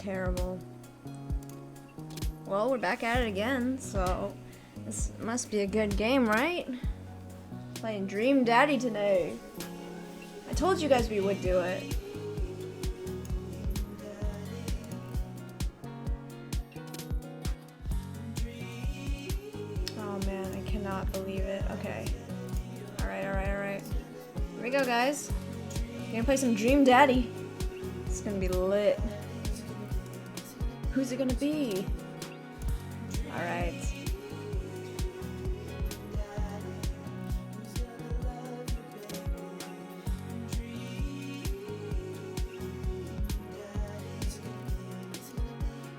Terrible. Well, we're back at it again, so this must be a good game, right? Playing Dream Daddy today. I told you guys we would do it. Oh man, I cannot believe it. Okay. Alright. Here we go, guys. We're gonna play some Dream Daddy. It's gonna be lit. Who's it gonna be? Alright.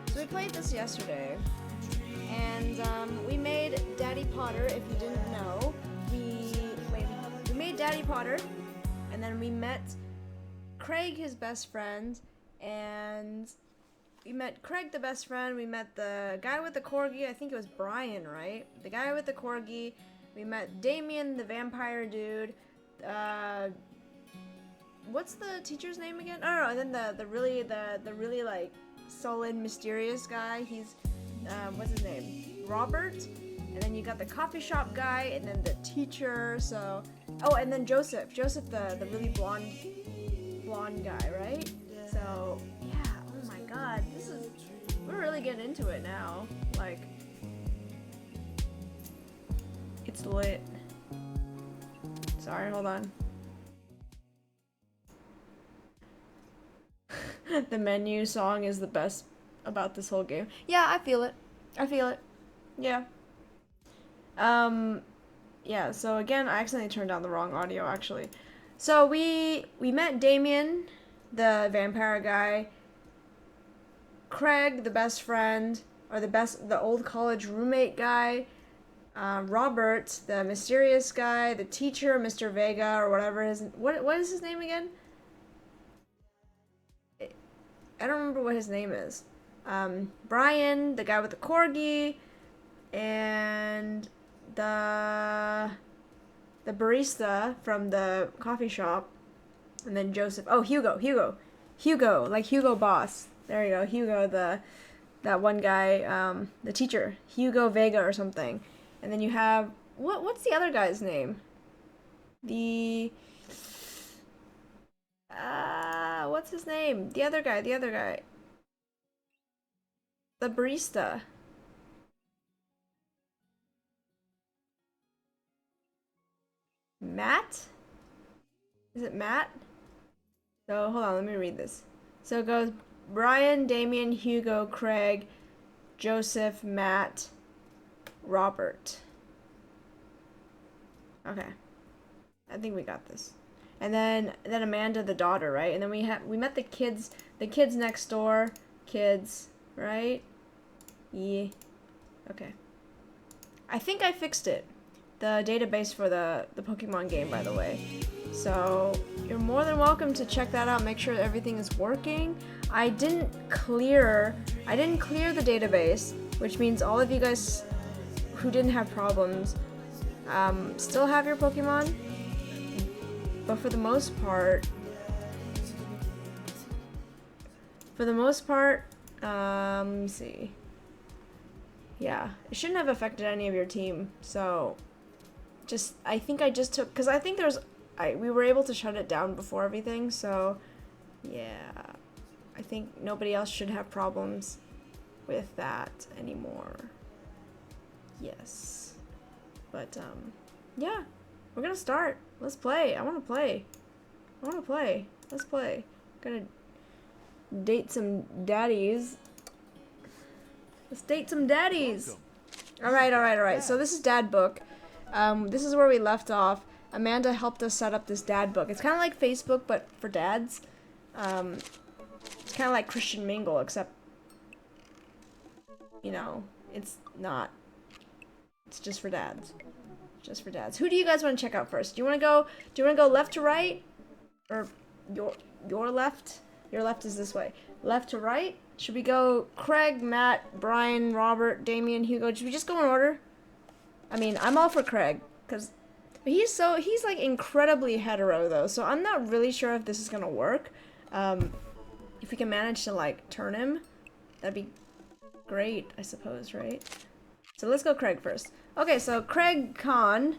So we played this yesterday, and we made Daddy Potter. If you didn't know, we made Daddy Potter, and then we met Craig, his best friend, and we met Craig, the best friend. We met the guy with the corgi. I think it was Brian, right? The guy with the corgi. We met Damien, the vampire dude. What's the teacher's name again? Oh no, and then the really like sullen, mysterious guy. He's what's his name? Robert. And then you got the coffee shop guy, and then the teacher. So and then Joseph, the really blonde guy, right? So yeah. Oh my God, we're really getting into it now. Like, it's lit. Sorry, hold on. The menu song is the best about this whole game. Yeah, I feel it. Yeah. Yeah, so again, I accidentally turned down the wrong audio, actually. So we met Damien, the vampire guy, Craig, the best friend, or the old college roommate guy, Robert, the mysterious guy, the teacher, Mr. Vega, or whatever what is his name again? I don't remember what his name is. Brian, the guy with the corgi, and the barista from the coffee shop, and then Joseph. Oh, Hugo, like Hugo Boss. There you go, Hugo, that one guy, the teacher, Hugo Vega or something. And then you have what's the other guy's name? What's his name? The other guy. The barista. Matt? Is it Matt? So, hold on, let me read this. So it goes Brian, Damien, Hugo, Craig, Joseph, Matt, Robert. Okay. I think we got this. And then Amanda, the daughter, right? And then we met the kids next door, right? Yeah. Okay. I think I fixed it. The database for the Pokemon game, by the way. So you're more than welcome to check that out. Make sure everything is working. I didn't clear the database, which means all of you guys who didn't have problems still have your Pokemon. But for the most part, let me see. Yeah, it shouldn't have affected any of your team. So I think I just took, because I think we were able to shut it down before everything, so yeah, I think nobody else should have problems with that anymore. Yes, but yeah, we're gonna start. Let's play. I want to play. Let's play. Gonna date some daddies. Let's date some daddies. All right. So this is Dad Book. This is where we left off. Amanda helped us set up this Dad Book. It's kind of like Facebook, but for dads. It's kind of like Christian Mingle, except, it's not. It's just for dads. Who do you guys want to check out first? Do you want to go left to right, or your left? Your left is this way. Left to right. Should we go Craig, Matt, Brian, Robert, Damien, Hugo? Should we just go in order? I mean, I'm all for Craig, because he's like incredibly hetero though, so I'm not really sure if this is gonna work. If we can manage to like turn him. That'd be great, I suppose, right? So let's go Craig first. Okay, so Craig Khan,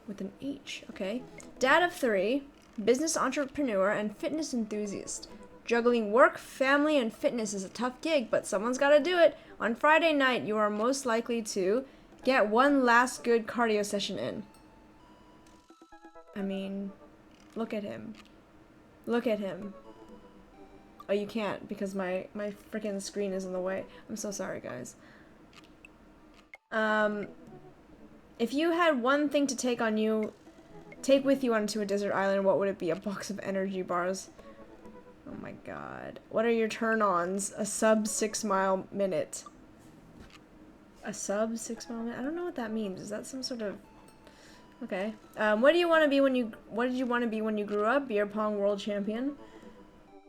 with an H, okay. Dad of 3, business entrepreneur, and fitness enthusiast. Juggling work, family, and fitness is a tough gig, but someone's gotta do it. On Friday night, you are most likely to get one last good cardio session in. I mean, look at him. Look at him. Oh, you can't because my freaking screen is in the way. I'm so sorry, guys. If you had one thing to take with you onto a desert island, what would it be? A box of energy bars. Oh my god. What are your turn-ons? A sub 6 mile minute. A sub 6 mile minute? I don't know what that means. Is that some sort of... Okay. What did you want to be when you grew up? Beer pong world champion?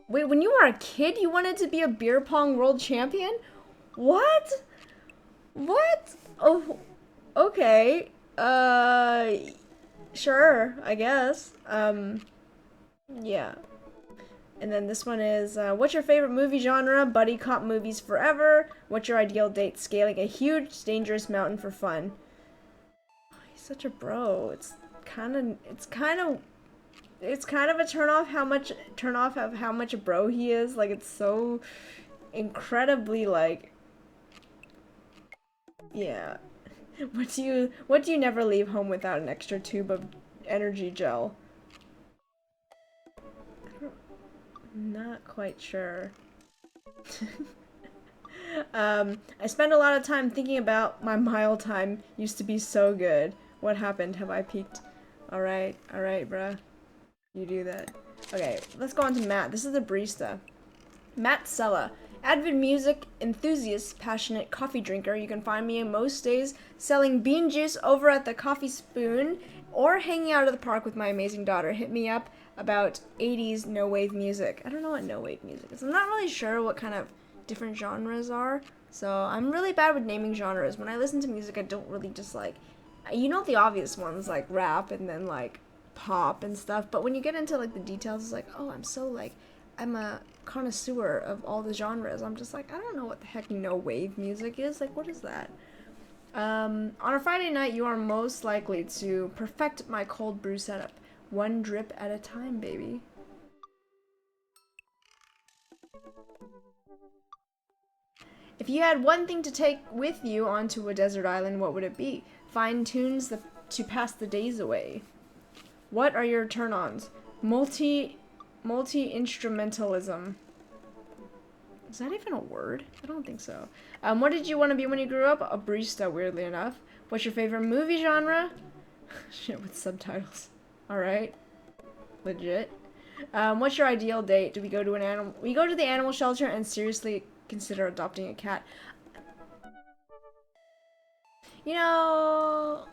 Wait, when you were a kid, you wanted to be a beer pong world champion? What? What? Oh, okay. Sure, I guess. Yeah. And then this one is, what's your favorite movie genre? Buddy cop movies forever. What's your ideal date? Scaling a huge, dangerous mountain for fun. Oh, he's such a bro. It's kind of a turn off of how much a bro he is. Like, it's so incredibly, like, yeah. What do you never leave home without? An extra tube of energy gel? I'm not quite sure. I spend a lot of time thinking about my mile time used to be so good. What happened? Have I peaked? Alright, bruh. You do that. Okay, let's go on to Matt. This is the barista. Matt Sella. Avid music enthusiast, passionate coffee drinker. You can find me most days selling bean juice over at the Coffee Spoon or hanging out at the park with my amazing daughter. Hit me up about 80s no-wave music. I don't know what no-wave music is. I'm not really sure what kind of different genres are, so I'm really bad with naming genres. When I listen to music, I don't really just like, you know, the obvious ones like rap and then like pop and stuff, but when you get into like the details, it's like, oh, I'm a connoisseur of all the genres. I'm just like, I don't know what the heck no-wave music is. Like, what is that? On a Friday night, you are most likely to perfect my cold brew setup. One drip at a time, baby. If you had one thing to take with you onto a desert island, what would it be? Find tunes to pass the days away. What are your turn-ons? Multi-instrumentalism. Is that even a word? I don't think so. What did you want to be when you grew up? A barista, weirdly enough. What's your favorite movie genre? Shit, with subtitles. Alright. Legit. What's your ideal date? Do we go to we go to the animal shelter and seriously consider adopting a cat? You know,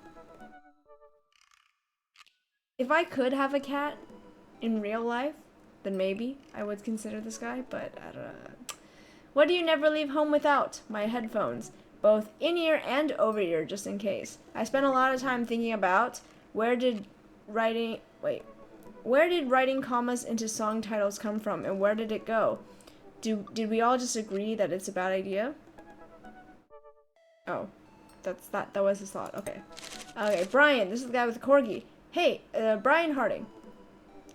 if I could have a cat in real life, then maybe I would consider this guy, but I don't know. What do you never leave home without? My headphones. Both in-ear and over-ear, just in case. I spent a lot of time thinking about where did writing commas into song titles come from, and where did it go? Did we all just agree that it's a bad idea? Oh, that was his thought. Okay. Okay, Brian, this is the guy with the corgi. Hey, Brian Harding.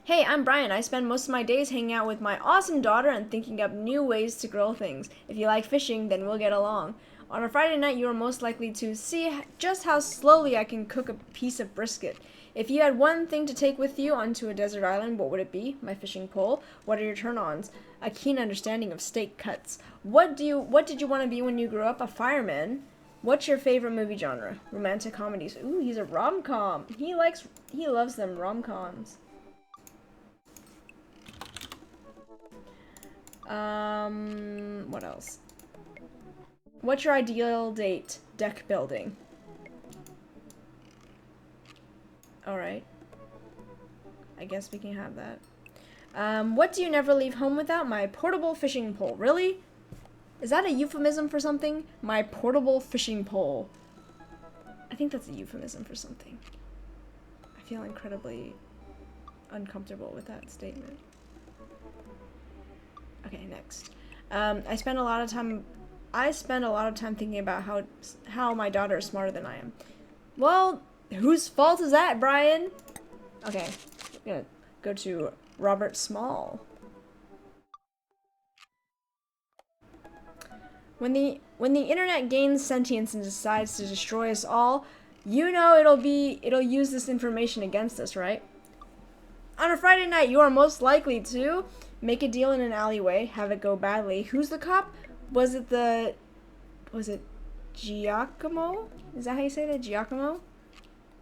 Hey, I'm Brian. I spend most of my days hanging out with my awesome daughter and thinking up new ways to grill things. If you like fishing, then we'll get along. On a Friday night, you are most likely to see just how slowly I can cook a piece of brisket. If you had one thing to take with you onto a desert island, what would it be? My fishing pole. What are your turn-ons? A keen understanding of steak cuts. What did you want to be when you grew up? A fireman. What's your favorite movie genre? Romantic comedies. Ooh, he's a rom-com. He loves them rom-coms. What else? What's your ideal date? Deck building. Alright. I guess we can have that. What do you never leave home without? My portable fishing pole. Really? Is that a euphemism for something? My portable fishing pole. I think that's a euphemism for something. I feel incredibly uncomfortable with that statement. Okay, next. I spend a lot of time. I spend a lot of time thinking about how my daughter is smarter than I am. Well, whose fault is that, Brian? Okay, I'm gonna go to Robert Small. When the internet gains sentience and decides to destroy us all, you know it'll use this information against us, right? On a Friday night, you are most likely to make a deal in an alleyway, have it go badly. Who's the cop? Was it Giacomo? Is that how you say that? Giacomo?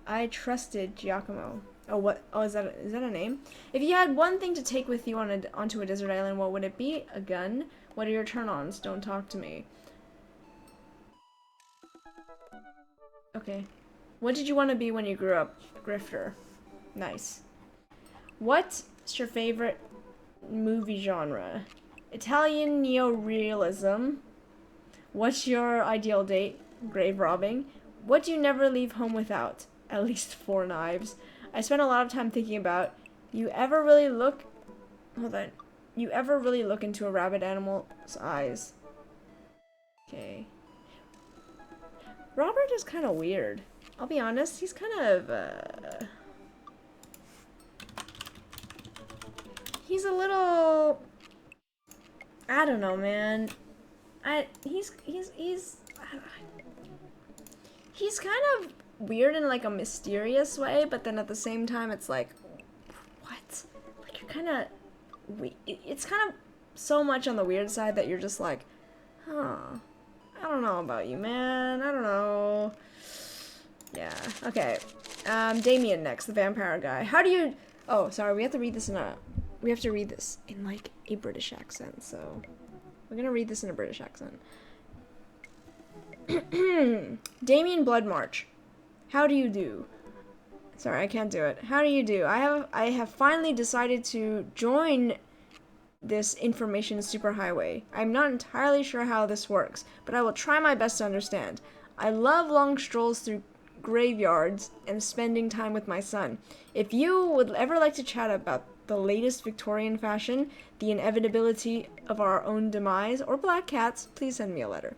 I trusted Giacomo. Oh, what? Oh, is that a name? If you had one thing to take with you onto a desert island, what would it be? A gun? What are your turn-ons? Don't talk to me. Okay. What did you want to be when you grew up? Grifter. Nice. What's your favorite movie genre? Italian neorealism. What's your ideal date? Grave robbing. What do you never leave home without? At least 4 knives. I spent a lot of time thinking about, you ever really look into a rabid animal's eyes? Okay. Robert is kind of weird. I'll be honest, he's kind of, he's a little, I don't know, man. He's kind of weird in like a mysterious way, but then at the same time it's like, what? Like you're kind of, it's kind of so much on the weird side that you're just like, huh, I don't know about you, man. I don't know. Yeah. Okay. Damien next, the vampire guy. How do you? Oh, sorry. We have to read this in like a British accent. So we're gonna read this in a British accent. Damien Bloodmarch. How do you do? Sorry, I can't do it. How do you do? I have finally decided to join this information superhighway. I'm not entirely sure how this works, but I will try my best to understand. I love long strolls through graveyards and spending time with my son. If you would ever like to chat about the latest Victorian fashion, the inevitability of our own demise, or black cats, please send me a letter.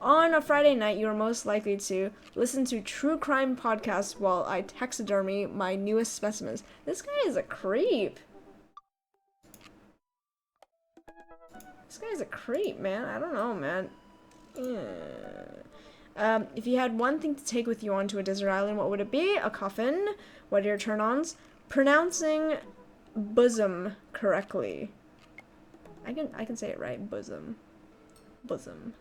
On a Friday night, you are most likely to listen to true crime podcasts while I taxidermy my newest specimens. This guy is a creep. This guy's a creep, man. I don't know, man. If you had one thing to take with you onto a desert island, what would it be? A coffin. What are your turn-ons? Pronouncing bosom correctly. I can say it right. Bosom. Bosom.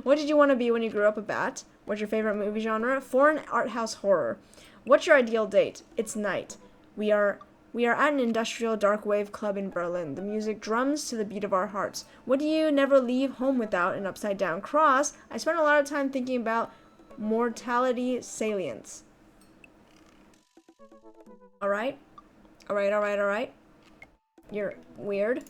What did you want to be when you grew up? A bat. What's your favorite movie genre? Foreign art house horror. What's your ideal date? It's night. We are at an industrial dark wave club in Berlin. The music drums to the beat of our hearts. What do you never leave home without? An upside down cross. I spent a lot of time thinking about mortality salience. Alright. You're weird.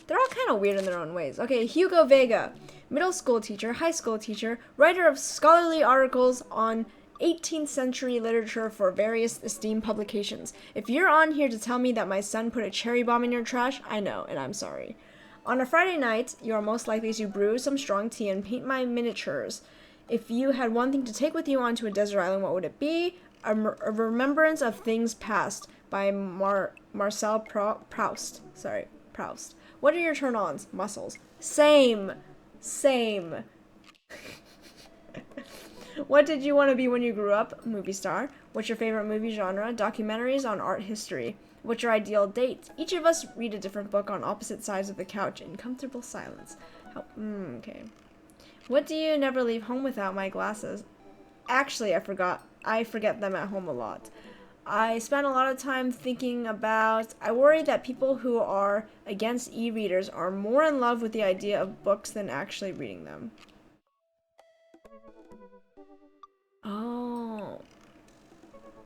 They're all kind of weird in their own ways. Okay, Hugo Vega. Middle school teacher, high school teacher, writer of scholarly articles on 18th century literature for various esteemed publications. If you're on here to tell me that my son put a cherry bomb in your trash, I know, and I'm sorry. On a Friday night, you are most likely to brew some strong tea and paint my miniatures. If you had one thing to take with you onto a desert island, what would it be? A Remembrance of Things Past by Marcel Proust. Sorry, Proust. What are your turn-ons? Muscles. Same. What did you want to be when you grew up? Movie star. What's your favorite movie genre? Documentaries on art history. What's your ideal date? Each of us read a different book on opposite sides of the couch in comfortable silence. Okay. What do you never leave home without? My glasses. Actually, I forget them at home a lot. I spend a lot of time thinking about, I worry that people who are against e-readers are more in love with the idea of books than actually reading them. Oh.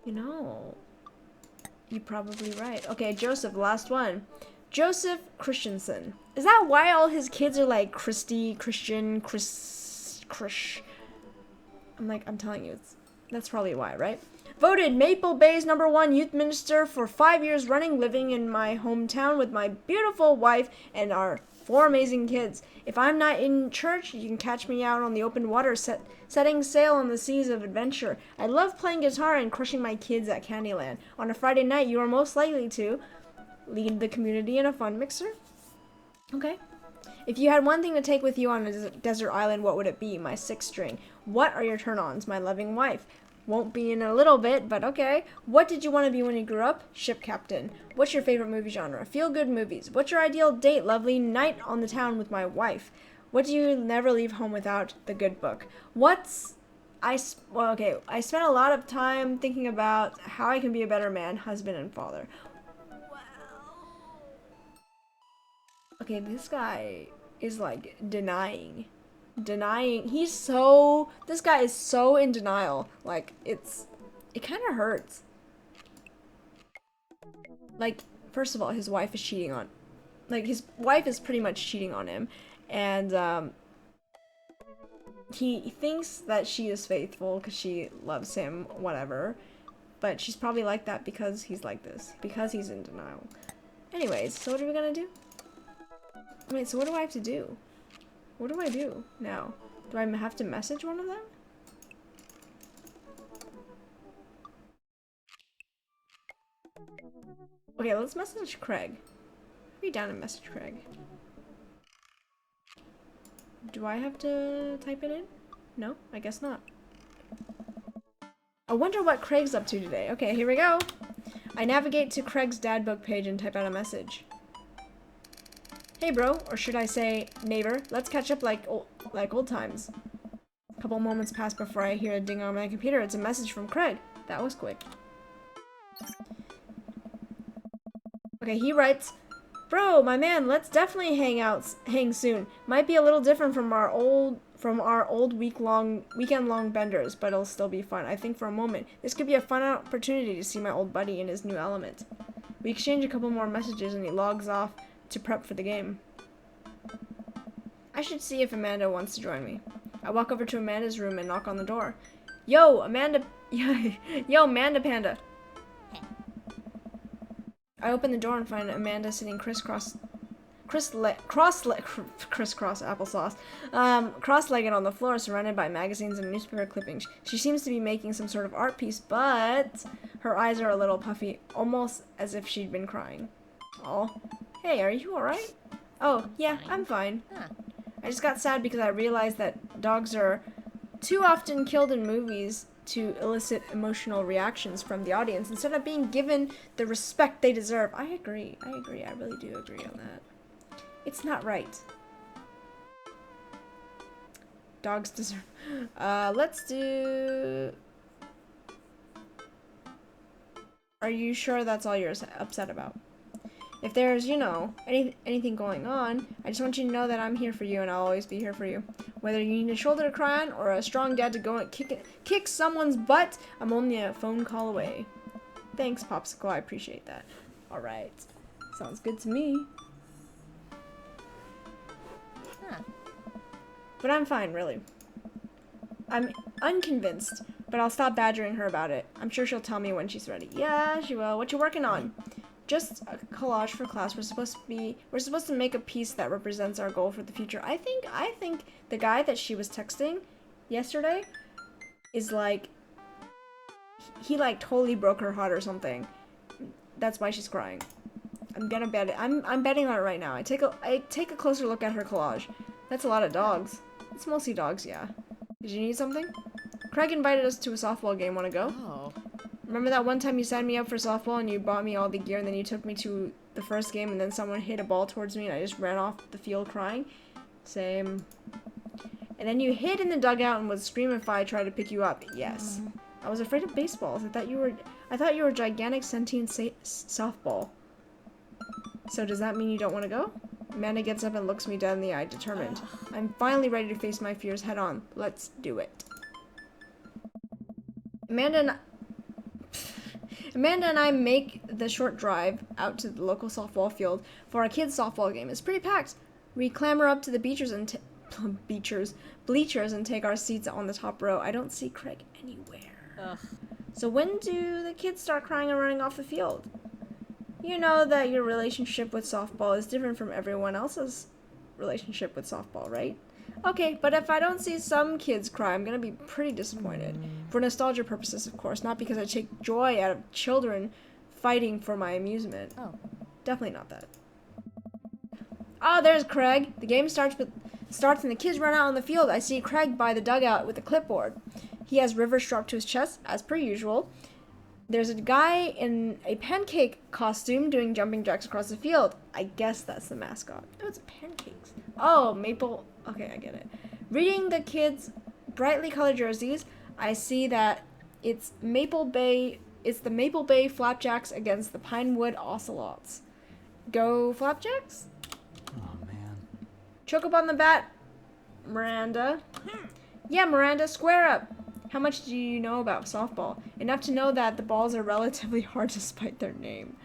You're probably right. Okay, Joseph, last one. Joseph Christensen. Is that why all his kids are like Christy, Christian, Krish? I'm telling you, that's probably why, right? Voted Maple Bay's #1 youth minister for 5 years running, living in my hometown with my beautiful wife and our 4 amazing kids. If I'm not in church, you can catch me out on the open water setting sail on the seas of adventure. I love playing guitar and crushing my kids at Candyland. On a Friday night, you are most likely to lead the community in a fun mixer. Okay. If you had one thing to take with you on a desert island, what would it be? My 6th string. What are your turn-ons? My loving wife. Won't be in a little bit, but okay. What did you want to be when you grew up? Ship captain. What's your favorite movie genre? Feel-good movies. What's your ideal date? Lovely night on the town with my wife. What do you never leave home without? The good book. I spent a lot of time thinking about how I can be a better man, husband, and father. Okay, this guy is like denying. This guy is so in denial. Like, it kind of hurts. Like, first of all, his wife is cheating on, like, his wife is pretty much cheating on him, and he thinks that she is faithful because she loves him, whatever, but she's probably like that because he's like this, because he's in denial. Anyways, so what are we gonna do? Wait, so what do I have to do? What do I do now? Do I have to message one of them? Okay, let's message Craig. Be down and message Craig. Do I have to type it in? No, I guess not. I wonder what Craig's up to today. Okay, here we go. I navigate to Craig's dad book page and type out a message. Hey bro, or should I say neighbor, let's catch up like old times. A couple moments pass before I hear a ding on my computer. It's a message from Craig. That was quick. Okay, he writes, bro, my man, let's definitely hang soon. Might be a little different from our old weekend-long benders, but it'll still be fun. I think for a moment, this could be a fun opportunity to see my old buddy in his new element. We exchange a couple more messages and he logs off to prep for the game. I should see if Amanda wants to join me. I walk over to Amanda's room and knock on the door. Yo, Amanda, yo, Amanda Panda. I open the door and find Amanda sitting crisscross applesauce, cross-legged on the floor, surrounded by magazines and newspaper clippings. She seems to be making some sort of art piece, but her eyes are a little puffy, almost as if she'd been crying. Oh. Hey, are you alright? Oh, yeah, I'm fine. I just got sad because I realized that dogs are too often killed in movies to elicit emotional reactions from the audience instead of being given the respect they deserve. I agree. I really do agree on that. It's not right. Dogs deserve... let's do... Are you sure that's all you're upset about? If there's, you know, anything going on, I just want you to know that I'm here for you and I'll always be here for you. Whether you need a shoulder to cry on or a strong dad to go and kick someone's butt, I'm only a phone call away. Thanks, Popsicle. I appreciate that. Alright. Sounds good to me. But I'm fine, really. I'm unconvinced, but I'll stop badgering her about it. I'm sure she'll tell me when she's ready. Yeah, she will. What you working on? Just a collage for class. We're supposed to make a piece that represents our goal for the future. I think the guy that she was texting yesterday is like, he like totally broke her heart or something. That's why she's crying. I'm gonna bet it. I'm betting on it right now. I take a closer look at her collage. That's a lot of dogs. It's mostly dogs, yeah. Did you need something? Craig invited us to a softball game. Wanna go? Oh. Remember that one time you signed me up for softball and you bought me all the gear and then you took me to the first game and then someone hit a ball towards me and I just ran off the field crying? Same. And then you hid in the dugout and would scream if I tried to pick you up. Yes. I was afraid of baseballs. I thought you were a gigantic sentient softball. So does that mean you don't want to go? Amanda gets up and looks me dead in the eye, determined. I'm finally ready to face my fears head on. Let's do it. Amanda and I make the short drive out to the local softball field for our kids' softball game. It's pretty packed. We clamber up to the bleachers and take our seats on the top row. I don't see Craig anywhere. Ugh. So when do the kids start crying and running off the field? You know that your relationship with softball is different from everyone else's. relationship with softball, right? Okay, but if I don't see some kids cry, I'm gonna be pretty disappointed. For nostalgia purposes, of course, not because I take joy out of children fighting for my amusement. Oh. Definitely not that. Oh, there's Craig. The game starts and the kids run out on the field. I see Craig by the dugout with a clipboard. He has River strapped to his chest, as per usual. There's a guy in a pancake costume doing jumping jacks across the field. I guess that's the mascot. Oh, it's pancakes. Oh, maple. Okay, I get it. Reading the kids' brightly colored jerseys, I see that it's Maple Bay. It's the Maple Bay Flapjacks against the Pinewood Ocelots. Go Flapjacks! Oh, man. Choke up on the bat, Miranda. Yeah, Miranda, square up. How much do you know about softball? Enough to know that the balls are relatively hard despite their name.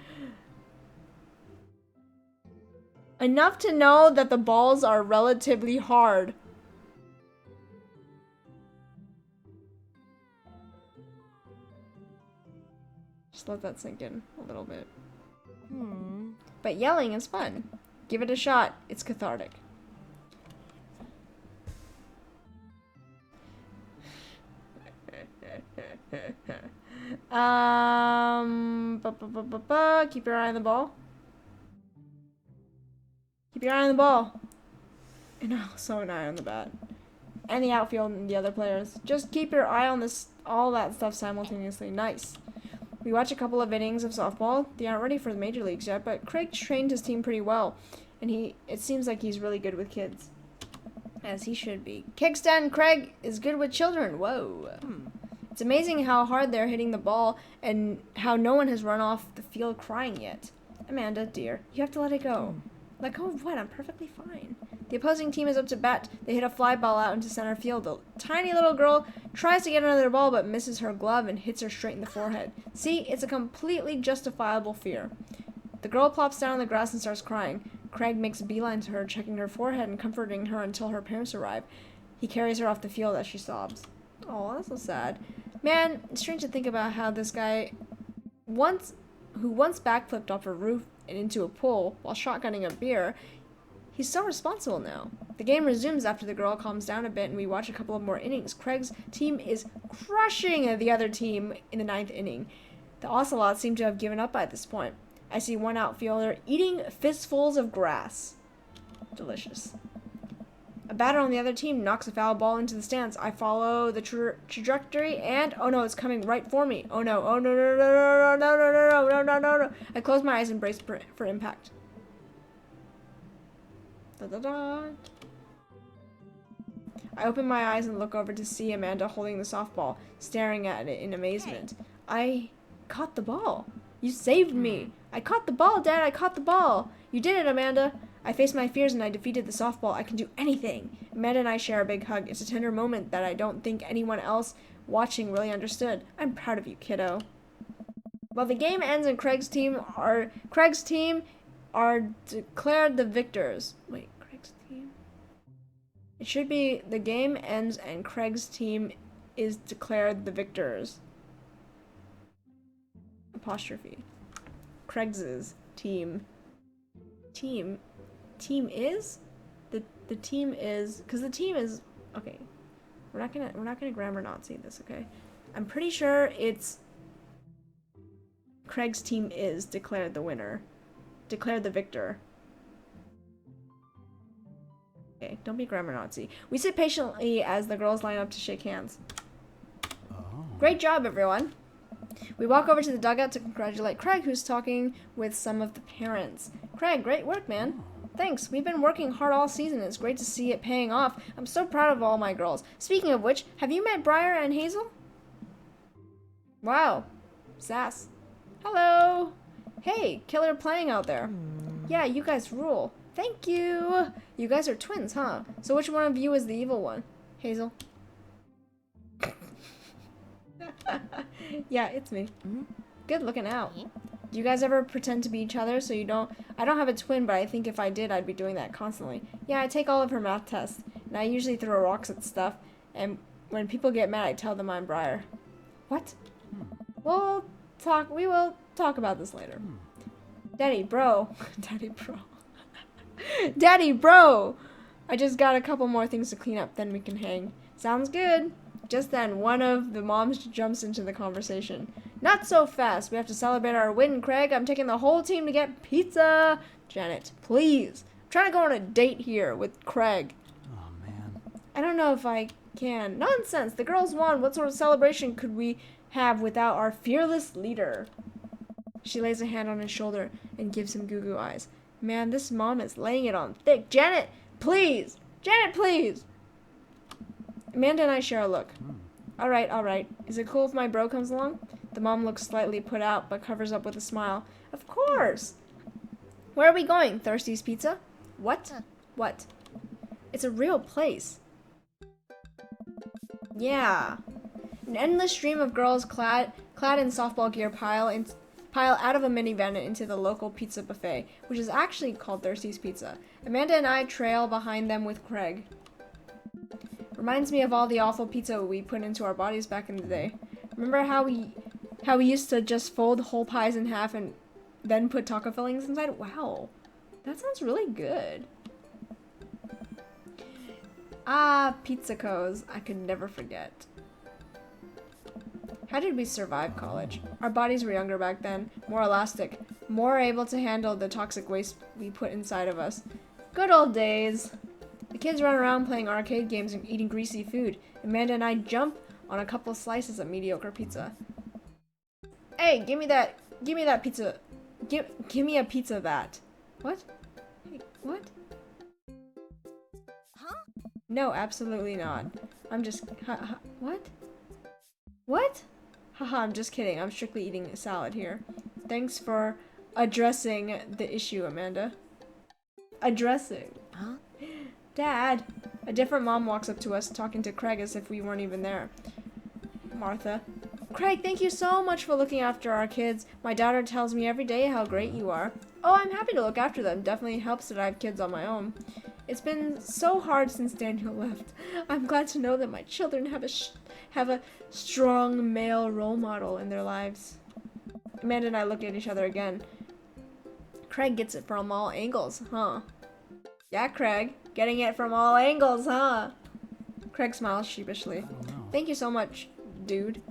Enough to know that the balls are relatively hard. Just let that sink in a little bit. But yelling is fun. Give it a shot. It's cathartic. Keep your eye on the ball. Keep your eye on the ball. And also an eye on the bat. And the outfield and the other players. Just keep your eye on this, all that stuff simultaneously. Nice. We watch a couple of innings of softball. They aren't ready for the major leagues yet, but Craig trained his team pretty well. And it seems like he's really good with kids. As he should be. Kickstand Craig is good with children. Whoa. It's amazing how hard they're hitting the ball and how no one has run off the field crying yet. Amanda, dear, you have to let it go. Let go of what? I'm perfectly fine. The opposing team is up to bat. They hit a fly ball out into center field. The tiny little girl tries to get another ball but misses her glove and hits her straight in the forehead. See, it's a completely justifiable fear. The girl plops down on the grass and starts crying. Craig makes a beeline to her, checking her forehead and comforting her until her parents arrive. He carries her off the field as she sobs. Oh, that's so sad. Man, it's strange to think about how this guy who once backflipped off a roof and into a pool while shotgunning a beer, he's so responsible now. The game resumes after the girl calms down a bit and we watch a couple of more innings. Craig's team is crushing the other team in the 9th inning. The Ocelots seem to have given up by this point. I see one outfielder eating fistfuls of grass. Delicious. A batter on the other team knocks a foul ball into the stands. I follow the trajectory and oh no, it's coming right for me. Oh no, oh no, no, no, no, no, no, no, no, no, no, no, no. I close my eyes and brace for impact. Da, da, da. I open my eyes and look over to see Amanda holding the softball, staring at it in amazement. I caught the ball. You saved me. I caught the ball, Dad. I caught the ball. You did it, Amanda. I faced my fears and I defeated the softball. I can do anything. Amanda and I share a big hug. It's a tender moment that I don't think anyone else watching really understood. I'm proud of you, kiddo. Well, the game ends and Craig's team are declared the victors. Wait, Craig's team? It should be the game ends and Craig's team is declared the victors. Apostrophe. Craig's team is the team is because the team is okay. We're not gonna grammar Nazi this, okay? I'm pretty sure it's Craig's team is declared the winner, declared the victor. Okay, don't be grammar Nazi. We sit patiently as the girls line up to shake hands. Oh. Great job, everyone. We walk over to the dugout to congratulate Craig, who's talking with some of the parents. Craig, great work, man. Thanks. We've been working hard all season. It's great to see it paying off. I'm so proud of all my girls. Speaking of which, have you met Briar and Hazel? Wow. Sass. Hello. Hey, killer playing out there. Yeah, you guys rule. Thank you. You guys are twins, huh? So which one of you is the evil one? Hazel. Yeah, it's me. Good looking out. Do you guys ever pretend to be each other so you don't... I don't have a twin, but I think if I did, I'd be doing that constantly. Yeah, I take all of her math tests, and I usually throw rocks at stuff, and when people get mad, I tell them I'm Briar. What? We will talk about this later. Daddy, bro. Daddy, bro. Daddy, bro! I just got a couple more things to clean up, then we can hang. Sounds good. Just then, one of the moms jumps into the conversation. Not so fast. We have to celebrate our win, Craig. I'm taking the whole team to get pizza. Janet, please. I'm trying to go on a date here with Craig. Oh, man. I don't know if I can. Nonsense. The girls won. What sort of celebration could we have without our fearless leader? She lays a hand on his shoulder and gives him goo-goo eyes. Man, this mom is laying it on thick. Janet, please. Janet, please. Amanda and I share a look. All right. Is it cool if my bro comes along? The mom looks slightly put out, but covers up with a smile. Of course. Where are we going? Thirsty's Pizza? What? What? It's a real place. Yeah. An endless stream of girls clad in softball gear pile out of a minivan and into the local pizza buffet, which is actually called Thirsty's Pizza. Amanda and I trail behind them with Craig. Reminds me of all the awful pizza we put into our bodies back in the day. Remember how we used to just fold whole pies in half and then put taco fillings inside? Wow. That sounds really good. Ah, Pizzacos. I could never forget. How did we survive college? Our bodies were younger back then, more elastic, more able to handle the toxic waste we put inside of us. Good old days. The kids run around playing arcade games and eating greasy food. Amanda and I jump on a couple slices of mediocre pizza. Hey, give me that pizza. Give me a pizza that. What? Hey, what? Huh? No, absolutely not. I'm just, what? What? Haha, I'm just kidding. I'm strictly eating a salad here. Thanks for addressing the issue, Amanda. Addressing? Huh? Dad! A different mom walks up to us, talking to Craig as if we weren't even there. Martha. Craig, thank you so much for looking after our kids. My daughter tells me every day how great you are. Oh, I'm happy to look after them. Definitely helps that I have kids on my own. It's been so hard since Daniel left. I'm glad to know that my children have a strong male role model in their lives. Amanda and I look at each other again. Craig gets it from all angles, huh? Yeah, Craig. Getting it from all angles, huh? Craig smiles sheepishly. Thank you so much, dude.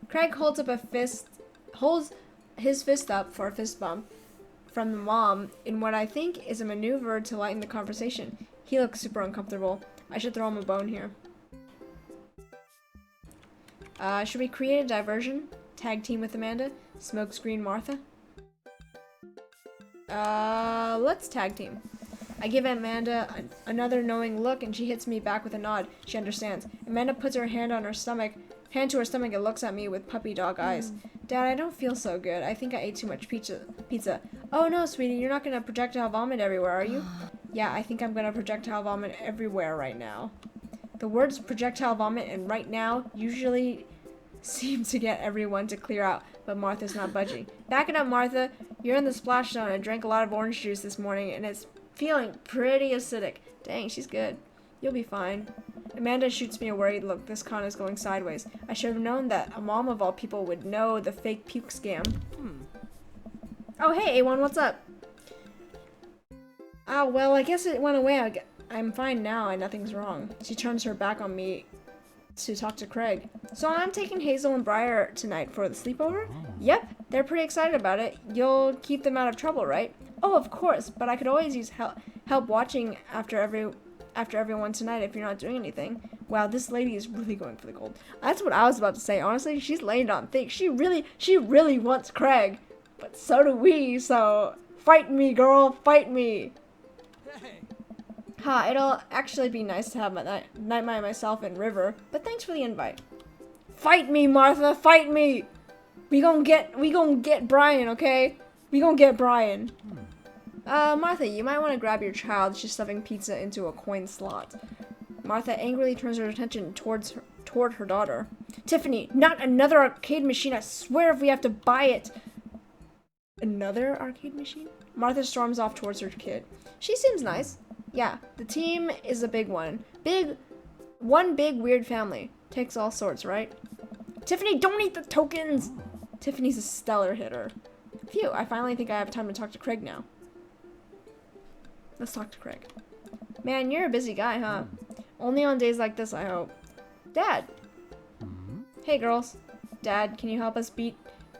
Craig holds his fist up for a fist bump from the mom in what I think is a maneuver to lighten the conversation. He looks super uncomfortable. I should throw him a bone here. Should we create a diversion? Tag team with Amanda? Smokescreen Martha? Let's tag team. I give Amanda another knowing look and she hits me back with a nod. She understands. Amanda puts her hand to her stomach and looks at me with puppy dog eyes. Dad, I don't feel so good. I think I ate too much pizza. Oh no, sweetie, you're not gonna projectile vomit everywhere, are you? Yeah, I think I'm gonna projectile vomit everywhere right now. The words projectile vomit and right now usually seem to get everyone to clear out, but Martha's not budging. Back it up, Martha. You're in the splash zone. I drank a lot of orange juice this morning and it's feeling pretty acidic. Dang, she's good. You'll be fine. Amanda shoots me a worried look. This con is going sideways. I should have known that a mom of all people would know the fake puke scam. Oh, hey, A1, what's up? Oh, well, I guess it went away. I'm fine now and nothing's wrong. She turns her back on me to talk to Craig. So I'm taking Hazel and Briar tonight for the sleepover? Yep, they're pretty excited about it. You'll keep them out of trouble, right? Oh, of course, but I could always use help watching after everyone tonight if you're not doing anything. Wow, this lady is really going for the gold. That's what I was about to say. Honestly, she's laying it on thick. She really wants Craig. But so do we, so fight me, girl, fight me. Hey. Ha, it'll actually be nice to have my night by myself in River, but thanks for the invite. Fight me, Martha, fight me. We gon' get Brian, okay? We gon' get Brian. Martha, you might want to grab your child. She's stuffing pizza into a coin slot. Martha angrily turns her attention toward her daughter. Tiffany, not another arcade machine. I swear if we have to buy it. Another arcade machine? Martha storms off towards her kid. She seems nice. Yeah, the team is a big one. One big weird family. Takes all sorts, right? Tiffany, don't eat the tokens! Tiffany's a stellar hitter. Phew, I finally think I have time to talk to Craig now. Let's talk to Craig. Man, you're a busy guy, huh? Only on days like this, I hope. Dad. Hey, girls. Dad, can you help us beat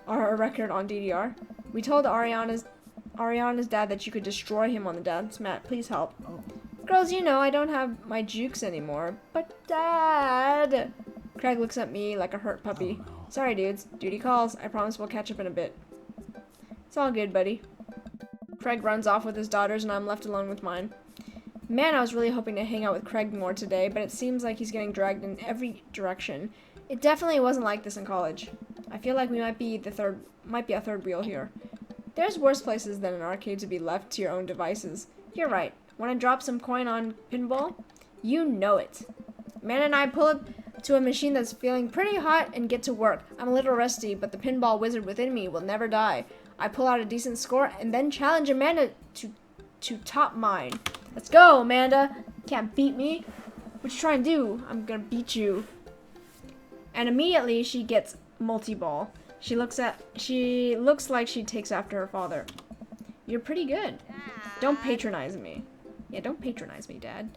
our record on DDR? We told Ariana's dad that you could destroy him on the dance mat. Please help. Oh. Girls, you know I don't have my jukes anymore. But Dad. Craig looks at me like a hurt puppy. Oh, no. Sorry, dudes. Duty calls. I promise we'll catch up in a bit. It's all good, buddy. Craig runs off with his daughters and I'm left alone with mine. Man, I was really hoping to hang out with Craig more today, but it seems like he's getting dragged in every direction. It definitely wasn't like this in college. I feel like we might be a third wheel here. There's worse places than an arcade to be left to your own devices. You're right. Want to drop some coin on pinball? You know it. Man and I pull up to a machine that's feeling pretty hot and get to work. I'm a little rusty, but the pinball wizard within me will never die. I pull out a decent score and then challenge Amanda to top mine. Let's go, Amanda. Can't beat me. What you trying to do? I'm gonna beat you. And immediately she gets multi-ball. She looks like she takes after her father. You're pretty good. Don't patronize me. Yeah, don't patronize me, Dad.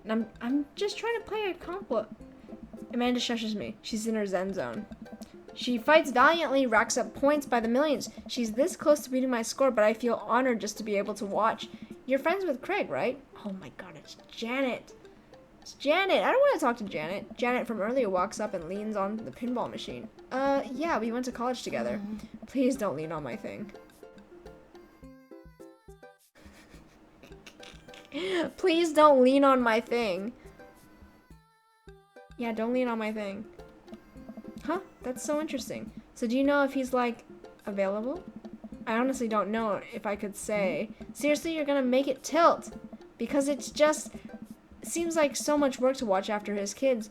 And I'm just trying to play a compliment. Amanda shushes me. She's in her zen zone. She fights valiantly, racks up points by the millions. She's this close to beating my score, but I feel honored just to be able to watch. You're friends with Craig, right? Oh my god, it's Janet. It's Janet. I don't want to talk to Janet. Janet from earlier walks up and leans on the pinball machine. Yeah, we went to college together. Please don't lean on my thing. Please don't lean on my thing. Yeah, don't lean on my thing. Huh? That's so interesting. So do you know if he's, like, available? I honestly don't know if I could say. Seriously, you're gonna make it tilt. Because it's just... seems like so much work to watch after his kids.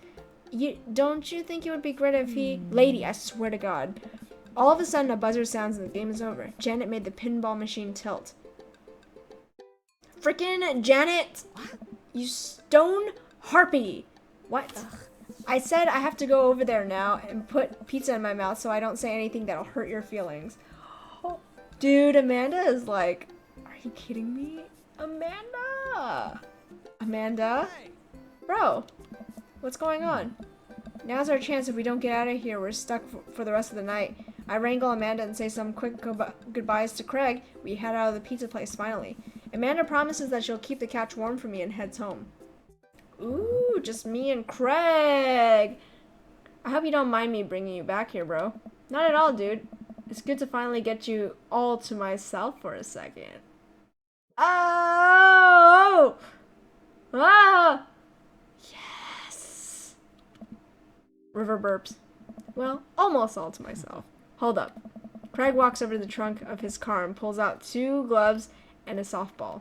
Don't you think it would be great if he... Lady, I swear to God. All of a sudden, a buzzer sounds and the game is over. Janet made the pinball machine tilt. Frickin' Janet! You stone harpy! What? Ugh. I said I have to go over there now and put pizza in my mouth so I don't say anything that'll hurt your feelings. Dude, Amanda is like, are you kidding me? Amanda! Amanda? Bro, what's going on? Now's our chance. If we don't get out of here, we're stuck for the rest of the night. I wrangle Amanda and say some quick goodbyes to Craig. We head out of the pizza place finally. Amanda promises that she'll keep the couch warm for me and heads home. Ooh, just me and Craig. I hope you don't mind me bringing you back here, bro. Not at all, dude. It's good to finally get you all to myself for a second. Oh! Ah! Yes! River burps. Well, almost all to myself. Hold up. Craig walks over to the trunk of his car and pulls out 2 gloves and a softball.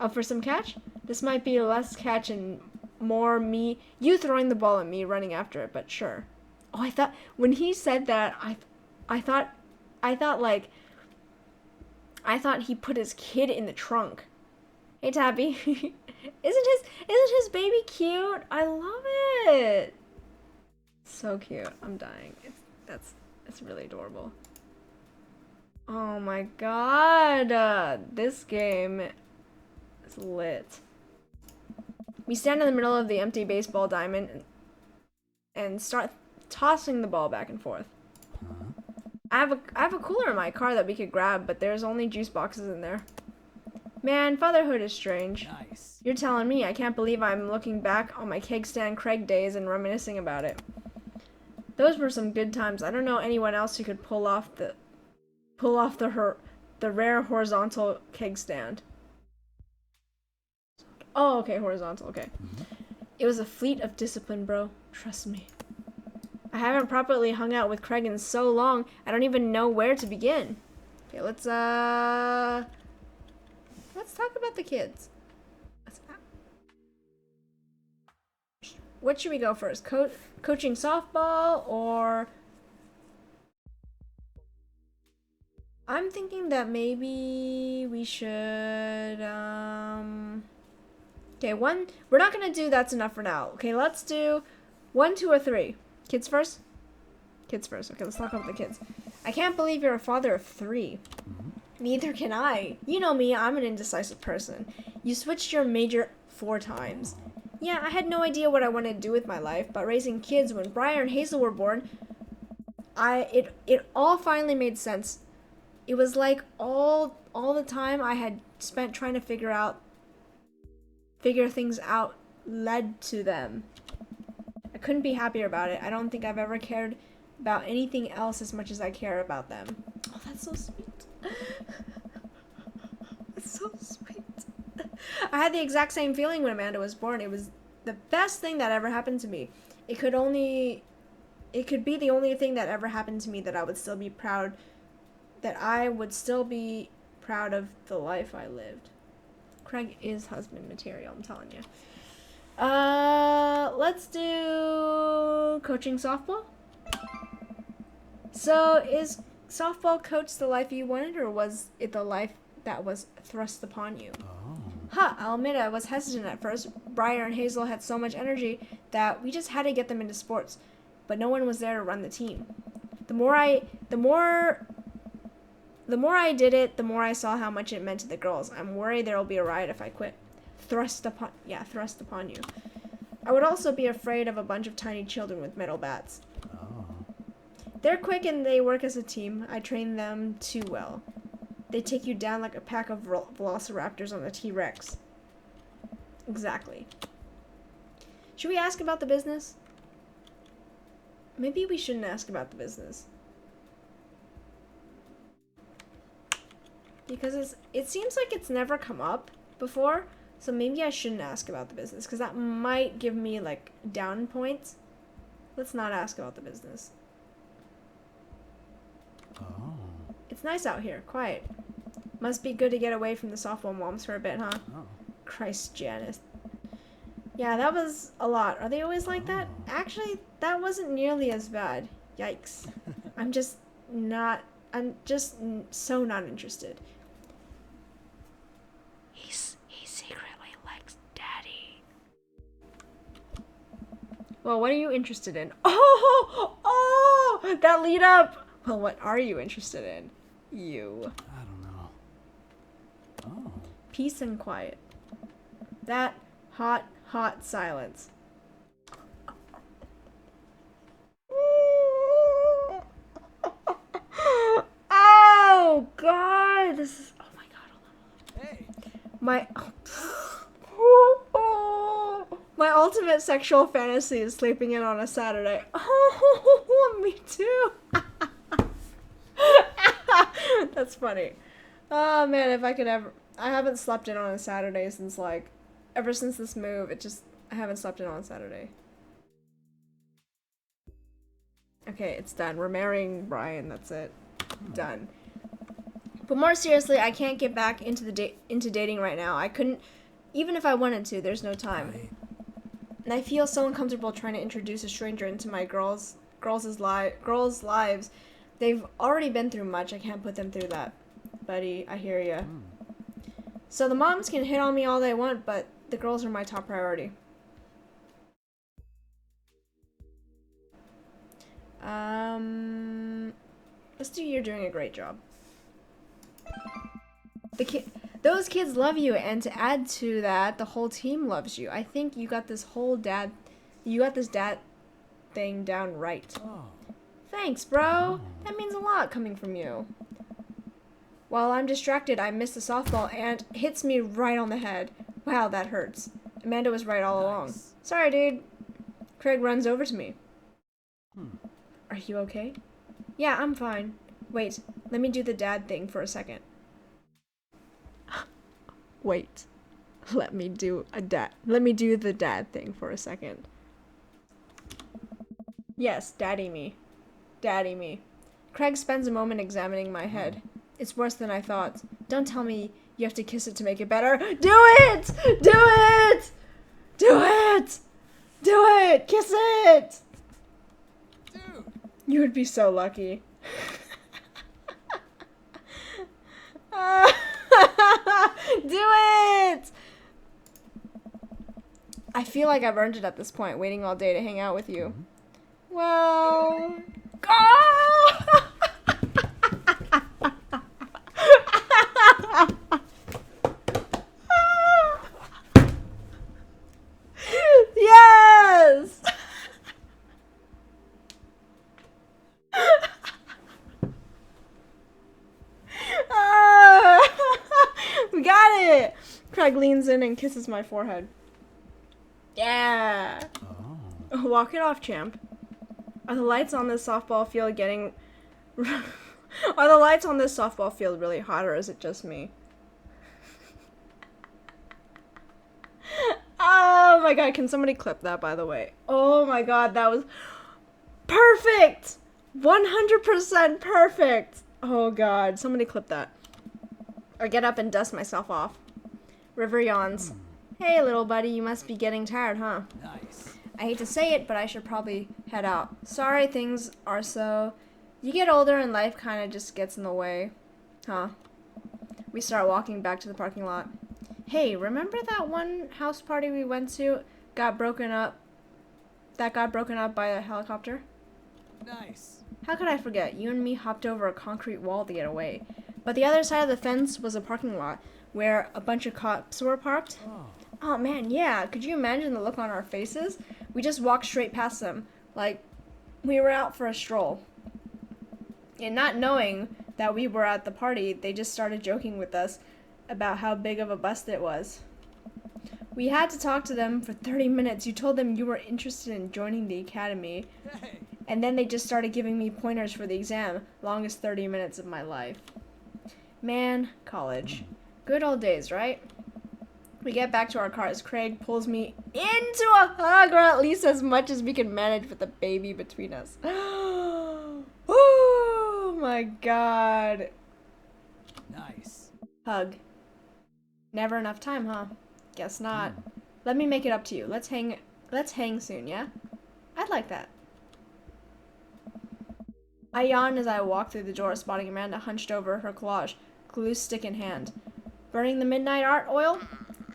Up for some catch? This might be less catch and more me, you throwing the ball at me running after it, but sure. Oh, I thought, when he said that, I thought he put his kid in the trunk. Hey, Tabby. Isn't his baby cute? I love it. So cute. I'm dying. It's really adorable. Oh my god. This game is lit. We stand in the middle of the empty baseball diamond and start tossing the ball back and forth. I have a cooler in my car that we could grab, but there's only juice boxes in there. Man, fatherhood is strange. Nice. You're telling me. I can't believe I'm looking back on my keg stand Craig days and reminiscing about it. Those were some good times. I don't know anyone else who could pull off the rare horizontal keg stand. Oh, okay, horizontal, okay. It was a fleet of discipline, bro. Trust me. I haven't properly hung out with Craig in so long, I don't even know where to begin. Okay, let's talk about the kids. What should we go first? Coaching softball or... I'm thinking that maybe we should, okay, we're not gonna do that's enough for now. Okay, let's do 1, 2, or 3. Kids first? Kids first. Okay, let's talk about the kids. I can't believe you're a father of 3. Neither can I. You know me, I'm an indecisive person. You switched your major 4 times. Yeah, I had no idea what I wanted to do with my life, but raising kids when Briar and Hazel were born, it all finally made sense. It was like all the time I had spent trying to figure things out led to them. I couldn't be happier about it. I don't think I've ever cared about anything else as much as I care about them. Oh, that's so sweet. That's so sweet. I had the exact same feeling when Amanda was born. It was the best thing that ever happened to me. It could be the only thing that ever happened to me that I would still be proud of the life I lived. Craig is husband material, I'm telling you. Let's do coaching softball. So, is softball coach the life you wanted, or was it the life that was thrust upon you? Oh. I'll admit I was hesitant at first. Briar and Hazel had so much energy that we just had to get them into sports, but no one was there to run the team. The more I did it, the more I saw how much it meant to the girls. I'm worried there'll be a riot if I quit. Thrust upon you. I would also be afraid of a bunch of tiny children with metal bats. Oh. They're quick and they work as a team. I train them too well. They take you down like a pack of velociraptors on a T-Rex. Exactly. Should we ask about the business? Maybe we shouldn't ask about the business. Because it seems like it's never come up before, so maybe I shouldn't ask about the business, because that might give me, like, down points. Let's not ask about the business. Oh. It's nice out here, quiet. Must be good to get away from the softball moms for a bit, huh? Oh. Christ, Janice. Yeah, that was a lot. Are they always like that? Actually, that wasn't nearly as bad. Yikes. I'm just so not interested. He secretly likes Daddy. Well, what are you interested in? Oh, that lead up. Well, what are you interested in? You. I don't know. Oh. Peace and quiet. That hot silence. Oh God! This is. Oh my God! Hold on. Hey. My ultimate sexual fantasy is sleeping in on a Saturday. Oh, me too. That's funny. Oh man, if I could ever. I haven't slept in on a Saturday since ever since this move. I haven't slept in on a Saturday. Okay, it's done. We're marrying Brian. That's it. Done. But more seriously, I can't get back into dating right now. I couldn't, even if I wanted to. There's no time. Right. And I feel so uncomfortable trying to introduce a stranger into my girls' lives. They've already been through much. I can't put them through that. Buddy, I hear ya. So the moms can hit on me all they want, but the girls are my top priority. Let's do You're Doing a Great Job. Those kids love you, and to add to that, the whole team loves you. I think you got this dad thing down right. Oh. Thanks, bro. That means a lot coming from you. While I'm distracted, I miss the softball and hits me right on the head. Wow, that hurts. Amanda was right all along. Sorry, dude. Craig runs over to me. Are you okay? Yeah, I'm fine. Wait, let me do the dad thing for a second. Wait. Let me do the dad thing for a second. Yes, daddy me. Daddy me. Craig spends a moment examining my head. It's worse than I thought. Don't tell me you have to kiss it to make it better. Do it! Do it! Do it! Do it! Kiss it! Dude. You would be so lucky. Do it! I feel like I've earned it at this point, waiting all day to hang out with you. Well... Oh! Craig leans in and kisses my forehead. Yeah. Oh. Walk it off, champ. Are the lights on this softball field getting... Are the lights on this softball field really hot, or is it just me? Oh my god, can somebody clip that, by the way? Oh my god, that was perfect! 100% perfect! Oh god, somebody clip that. Or get up and dust myself off. River yawns. Hey, little buddy, you must be getting tired, huh? Nice. I hate to say it, but I should probably head out. Sorry things are so... You get older and life kind of just gets in the way. Huh? We start walking back to the parking lot. Hey, remember that one house party we went to got broken up by a helicopter? Nice. How could I forget? You and me hopped over a concrete wall to get away. But the other side of the fence was a parking lot where a bunch of cops were parked. Oh. Oh man, yeah. Could you imagine the look on our faces? We just walked straight past them, like we were out for a stroll. And not knowing that we were at the party, they just started joking with us about how big of a bust it was. We had to talk to them for 30 minutes. You told them you were interested in joining the academy. Hey. And then they just started giving me pointers for the exam. Longest 30 minutes of my life. Man, college. Good old days, right? We get back to our cars. Craig pulls me into a hug, or at least as much as we can manage with the baby between us. Oh my god. Nice. Hug. Never enough time, huh? Guess not. Let me make it up to you. Let's hang soon, yeah? I'd like that. I yawned as I walked through the door, spotting Amanda hunched over her collage, glue stick in hand. Burning the midnight art oil?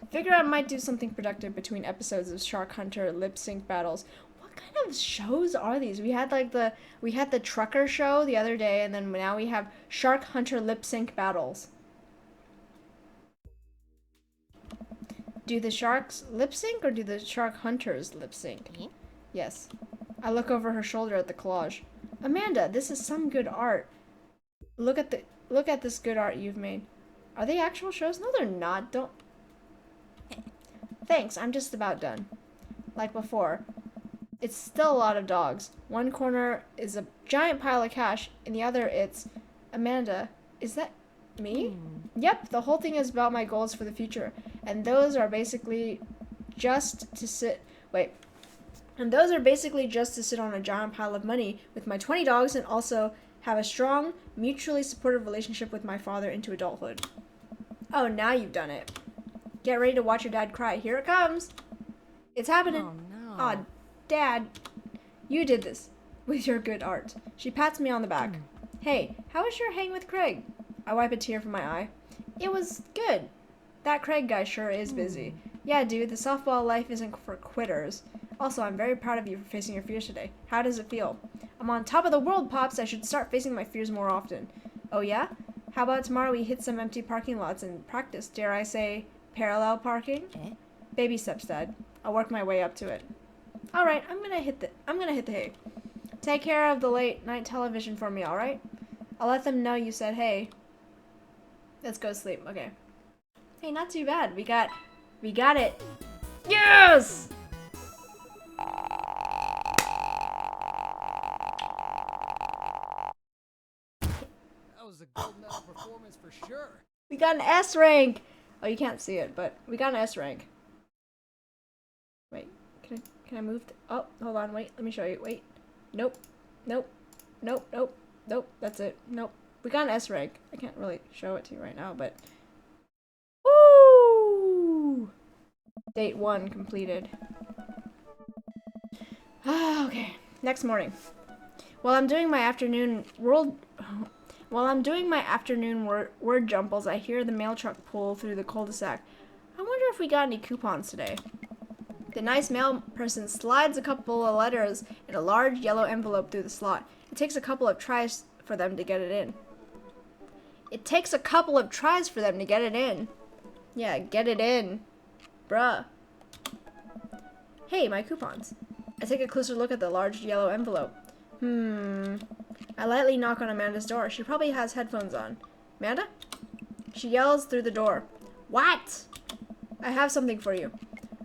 Figure I might do something productive between episodes of Shark Hunter lip sync battles. What kind of shows are these? We had the trucker show the other day, and then now we have Shark Hunter lip sync battles. Do the sharks lip sync or do the shark hunters lip sync? Yes. I look over her shoulder at the collage. Amanda, this is some good art. Look at this good art you've made. Are they actual shows? No, they're not. Don't. Thanks, I'm just about done. Like before. It's still a lot of dogs. One corner is a giant pile of cash, and the other it's... Amanda, is that me? Yep, the whole thing is about my goals for the future. And those are basically just to sit... Wait. And those are basically just to sit on a giant pile of money with my 20 dogs and also have a strong, mutually supportive relationship with my father into adulthood. Oh, now you've done it. Get ready to watch your dad cry. Here it comes. It's happening. Oh, no. Aw, Dad, you did this with your good art. She pats me on the back. Hey, how was your hang with Craig? I wipe a tear from my eye. It was good. That Craig guy sure is busy. Yeah, dude, the softball life isn't for quitters. Also, I'm very proud of you for facing your fears today. How does it feel? I'm on top of the world, Pops. I should start facing my fears more often. Oh, yeah? How about tomorrow we hit some empty parking lots and practice, dare I say, parallel parking? Baby steps, Dad. I'll work my way up to it. All right, I'm gonna hit the hay. Take care of the late night television for me, all right? I'll let them know you said hey. Let's go sleep. Okay. Hey, not too bad. We got it. Yes! That was a gold medal performance for sure. We got an S rank. Oh, you can't see it, but we got an S rank. Wait, can I move? Oh, hold on. Wait, let me show you. Wait. Nope. That's it. Nope. We got an S rank. I can't really show it to you right now, but. Woo! Date 1 completed. Okay. Next morning. While I'm doing my afternoon word jumbles, I hear the mail truck pull through the cul-de-sac. I wonder if we got any coupons today. The nice mail person slides a couple of letters in a large yellow envelope through the slot. It takes a couple of tries for them to get it in. Yeah, get it in. Bruh. Hey, my coupons. I take a closer look at the large yellow envelope. I lightly knock on Amanda's door. She probably has headphones on. Amanda? She yells through the door. What? I have something for you.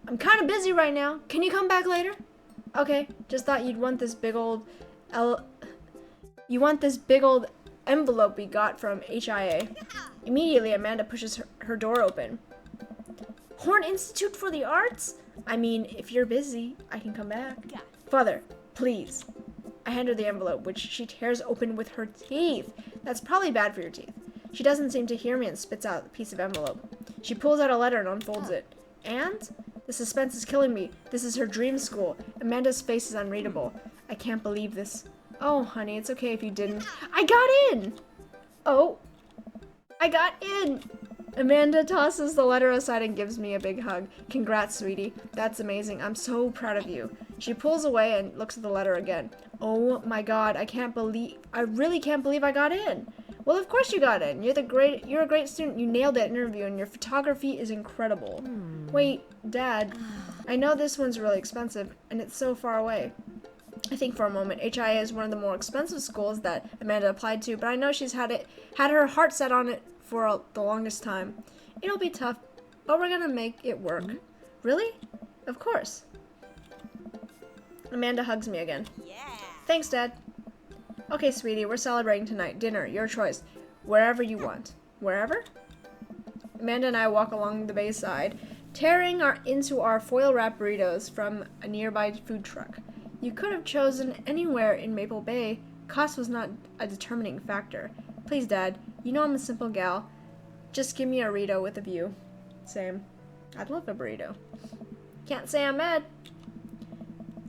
I'm kind of busy right now. Can you come back later? Okay, just thought you'd want this big old envelope we got from HIA. Immediately, Amanda pushes her door open. Horn Institute for the Arts? I mean, if you're busy, I can come back. Father, please. I hand her the envelope, which she tears open with her teeth. That's probably bad for your teeth. She doesn't seem to hear me and spits out a piece of envelope. She pulls out a letter and unfolds it. And? The suspense is killing me. This is her dream school. Amanda's face is unreadable. I can't believe this. Oh, honey, it's okay if you didn't. I got in! Oh. I got in! Amanda tosses the letter aside and gives me a big hug. Congrats, sweetie. That's amazing. I'm so proud of you. She pulls away and looks at the letter again. Oh my god, I really can't believe I got in. Well, of course you got in. You're a great student. You nailed that interview and your photography is incredible. Wait, Dad, I know this one's really expensive and it's so far away. I think for a moment, HIA is one of the more expensive schools that Amanda applied to, but I know she's had her heart set on it for the longest time. It'll be tough, but we're gonna make it work. Really? Of course. Amanda hugs me again. Yeah. Thanks, Dad. Okay, sweetie, we're celebrating tonight. Dinner, your choice. Wherever you want. Wherever? Amanda and I walk along the bayside, tearing into our foil-wrapped burritos from a nearby food truck. You could have chosen anywhere in Maple Bay. Cost was not a determining factor. Please, Dad, you know I'm a simple gal. Just give me a burrito with a view. Same. I'd love a burrito. Can't say I'm mad.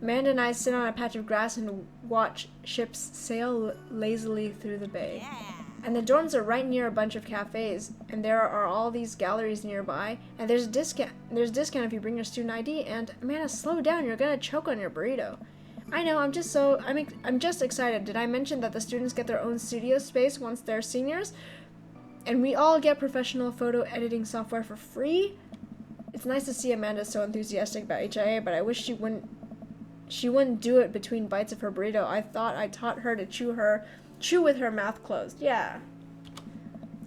Amanda and I sit on a patch of grass and watch ships sail lazily through the bay. Yeah. And the dorms are right near a bunch of cafes, and there are all these galleries nearby, and there's discount if you bring your student ID, and Amanda, slow down, you're gonna choke on your burrito. I know, I'm just excited. Did I mention that the students get their own studio space once they're seniors? And we all get professional photo editing software for free? It's nice to see Amanda so enthusiastic about HIA, but I wish she wouldn't do it between bites of her burrito. I thought I taught her to chew with her mouth closed. Yeah.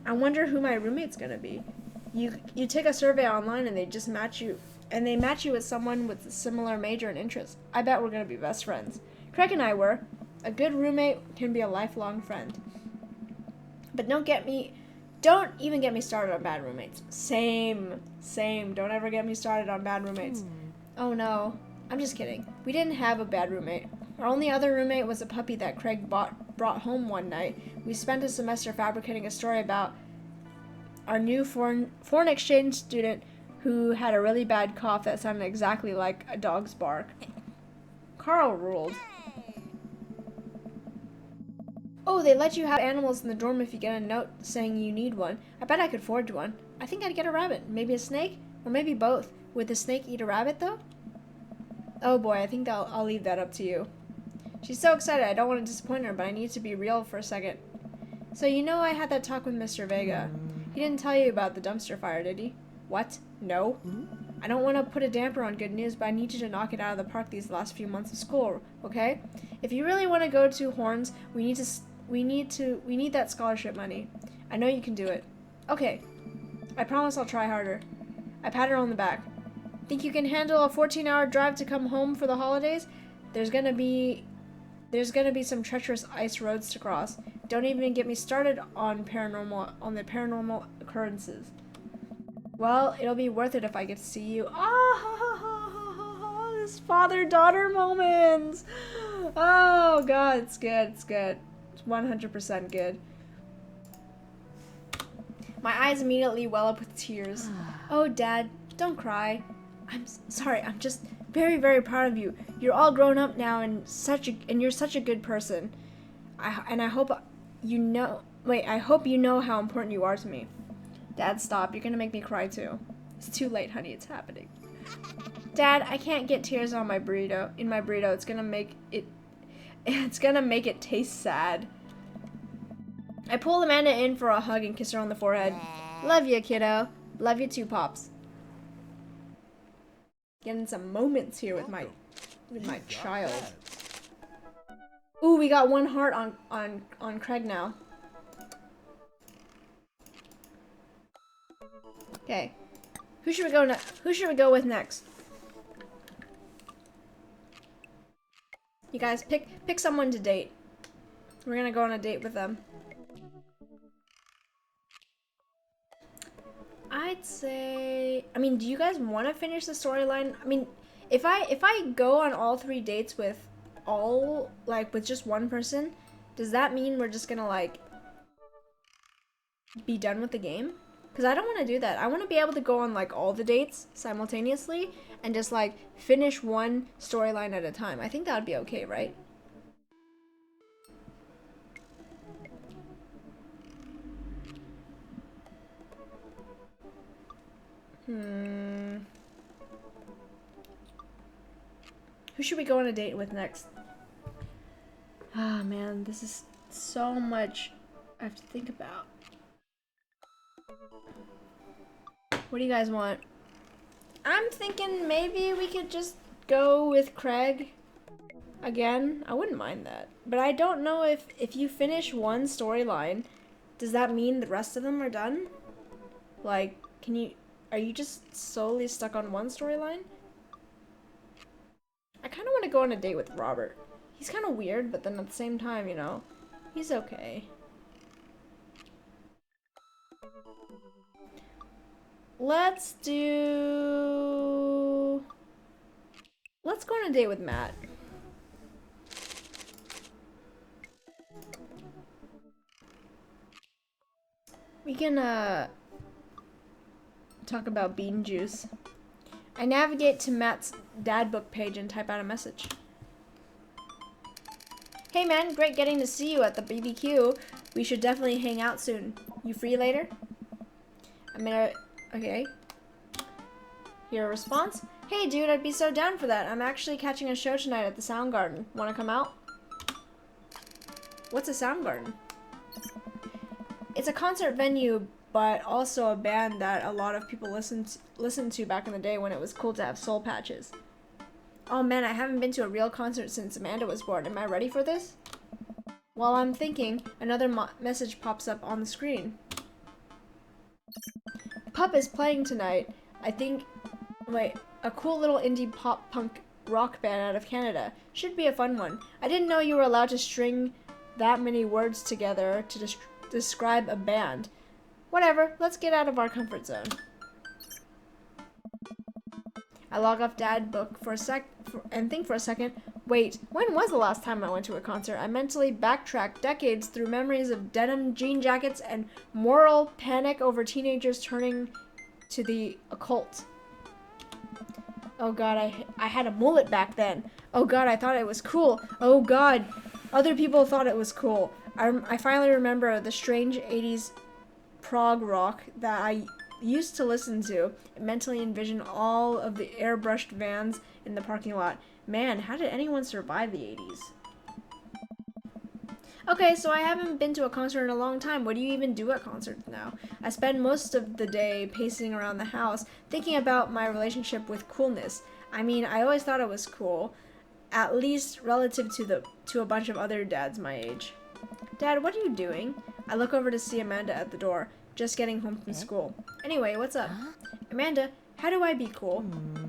I wonder who my roommate's gonna be. You take a survey online and they match you with someone with a similar major and interest. I bet we're gonna be best friends. Craig and I were. A good roommate can be a lifelong friend. But don't even get me started on bad roommates. Same. Don't ever get me started on bad roommates. Oh no. I'm just kidding. We didn't have a bad roommate. Our only other roommate was a puppy that Craig brought home one night. We spent a semester fabricating a story about our new foreign exchange student who had a really bad cough that sounded exactly like a dog's bark. Carl ruled. Oh, they let you have animals in the dorm if you get a note saying you need one. I bet I could forge one. I think I'd get a rabbit. Maybe a snake? Or maybe both. Would the snake eat a rabbit, though? Oh boy, I think I'll leave that up to you. She's so excited, I don't want to disappoint her, but I need to be real for a second. So you know I had that talk with Mr. Vega. He didn't tell you about the dumpster fire, did he? What? No? I don't want to put a damper on good news, but I need you to knock it out of the park these last few months of school, okay? If you really want to go to Horns, we need that scholarship money. I know you can do it. Okay. I promise I'll try harder. I pat her on the back. Think you can handle a 14-hour drive to come home for the holidays? There's gonna be some treacherous ice roads to cross. Don't even get me started on the paranormal occurrences. Well, it'll be worth it if I get to see you. This father-daughter moments. Oh god, it's good. It's 100% good. My eyes immediately well up with tears. Oh, Dad, don't cry. I'm sorry. I'm just very, very proud of you. You're all grown up now, and you're such a good person. I hope you know. Wait, I hope you know how important you are to me. Dad, stop. You're gonna make me cry too. It's too late, honey. It's happening. Dad, I can't get tears on my burrito. It's gonna make it taste sad. I pull Amanda in for a hug and kiss her on the forehead. Love you, kiddo. Love you too, Pops. Getting some moments here with my child. Ooh, we got one heart on Craig now. Okay. Who should we go Who should we go with next? You guys pick someone to date. We're gonna go on a date with them. I'd say, I mean, do you guys want to finish the storyline? I mean, if I go on all 3 dates with with just one person, does that mean we're just gonna like be done with the game? Because I don't want to do that. I want to be able to go on like all the dates simultaneously and just like finish one storyline at a time. I think that would be okay, right? Who should we go on a date with next? Ah, man, this is so much I have to think about. What do you guys want? I'm thinking maybe we could just go with Craig again. I wouldn't mind that. But I don't know if you finish one storyline, does that mean the rest of them are done? Like, are you just solely stuck on one storyline? I kind of want to go on a date with Robert. He's kind of weird, but then at the same time, you know, he's okay. Let's go on a date with Matt. We can, talk about bean juice. I navigate to Matt's dad book page and type out a message. Hey man, great getting to see you at the BBQ. We should definitely hang out soon. You free later? Okay. Your response? Hey dude, I'd be so down for that. I'm actually catching a show tonight at the Soundgarden. Wanna come out? What's a Soundgarden? It's a concert venue, but also a band that a lot of people listened to back in the day when it was cool to have soul patches. Oh man, I haven't been to a real concert since Amanda was born. Am I ready for this? While I'm thinking, another message pops up on the screen. Pup is playing tonight. A cool little indie pop punk rock band out of Canada. Should be a fun one. I didn't know you were allowed to string that many words together to describe a band. Whatever, let's get out of our comfort zone. I log off dad book and think for a second, wait, when was the last time I went to a concert? I mentally backtrack decades through memories of denim jean jackets and moral panic over teenagers turning to the occult. Oh god, I had a mullet back then. Oh god, I thought it was cool. Oh god, other people thought it was cool. I finally remember the strange 80s prog rock that I used to listen to and mentally envision all of the airbrushed vans in the parking lot. Man, how did anyone survive the 80s? Okay, so I haven't been to a concert in a long time. What do you even do at concerts now? I spend most of the day pacing around the house, thinking about my relationship with coolness. I mean, I always thought it was cool, at least relative to a bunch of other dads my age. Dad, what are you doing? I look over to see Amanda at the door, just getting home from school. Anyway, what's up? Amanda, how do I be cool?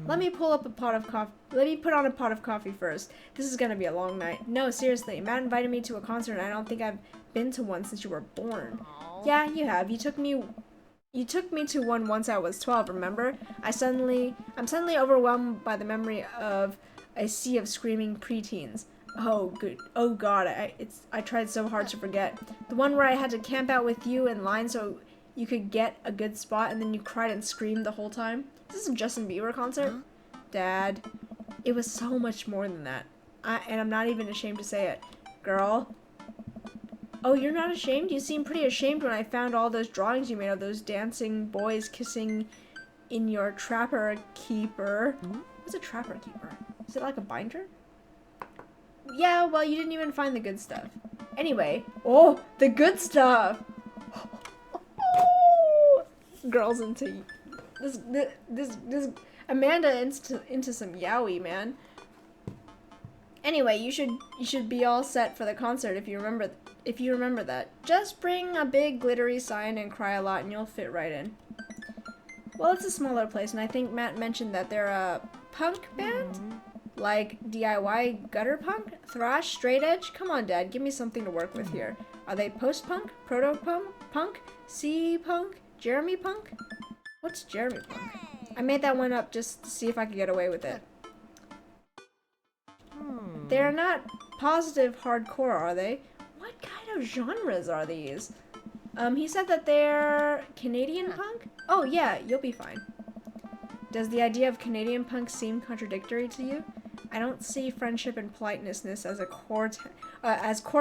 Let me put on a pot of coffee first. This is gonna be a long night. No, seriously, Matt invited me to a concert and I don't think I've been to one since you were born. Yeah, you have. You took me to one once I was 12, remember? I'm suddenly overwhelmed by the memory of a sea of screaming preteens. Oh, good. Oh god, I tried so hard to forget. The one where I had to camp out with you in line so you could get a good spot and then you cried and screamed the whole time. Is this a Justin Bieber concert? Huh? Dad, it was so much more than that. And I'm not even ashamed to say it. Girl. Oh, you're not ashamed? You seemed pretty ashamed when I found all those drawings you made of those dancing boys kissing in your trapper keeper. What's a trapper keeper? Is it like a binder? Yeah, well, you didn't even find the good stuff. Anyway, oh, the good stuff. Girls into this Amanda into some yaoi, man. Anyway, you should be all set for the concert if you remember that. Just bring a big glittery sign and cry a lot and you'll fit right in. Well, it's a smaller place, and I think Matt mentioned that they're a punk band? Like DIY gutter punk? Thrash? Straight edge? Come on, Dad, give me something to work with here. Are they post-punk? Proto-punk? C-punk? Jeremy punk? What's Jeremy punk? I made that one up just to see if I could get away with it. They're not positive hardcore, are they? What kind of genres are these? He said that they're Canadian punk? Oh yeah, you'll be fine. Does the idea of Canadian punk seem contradictory to you? I don't see friendship and politeness as core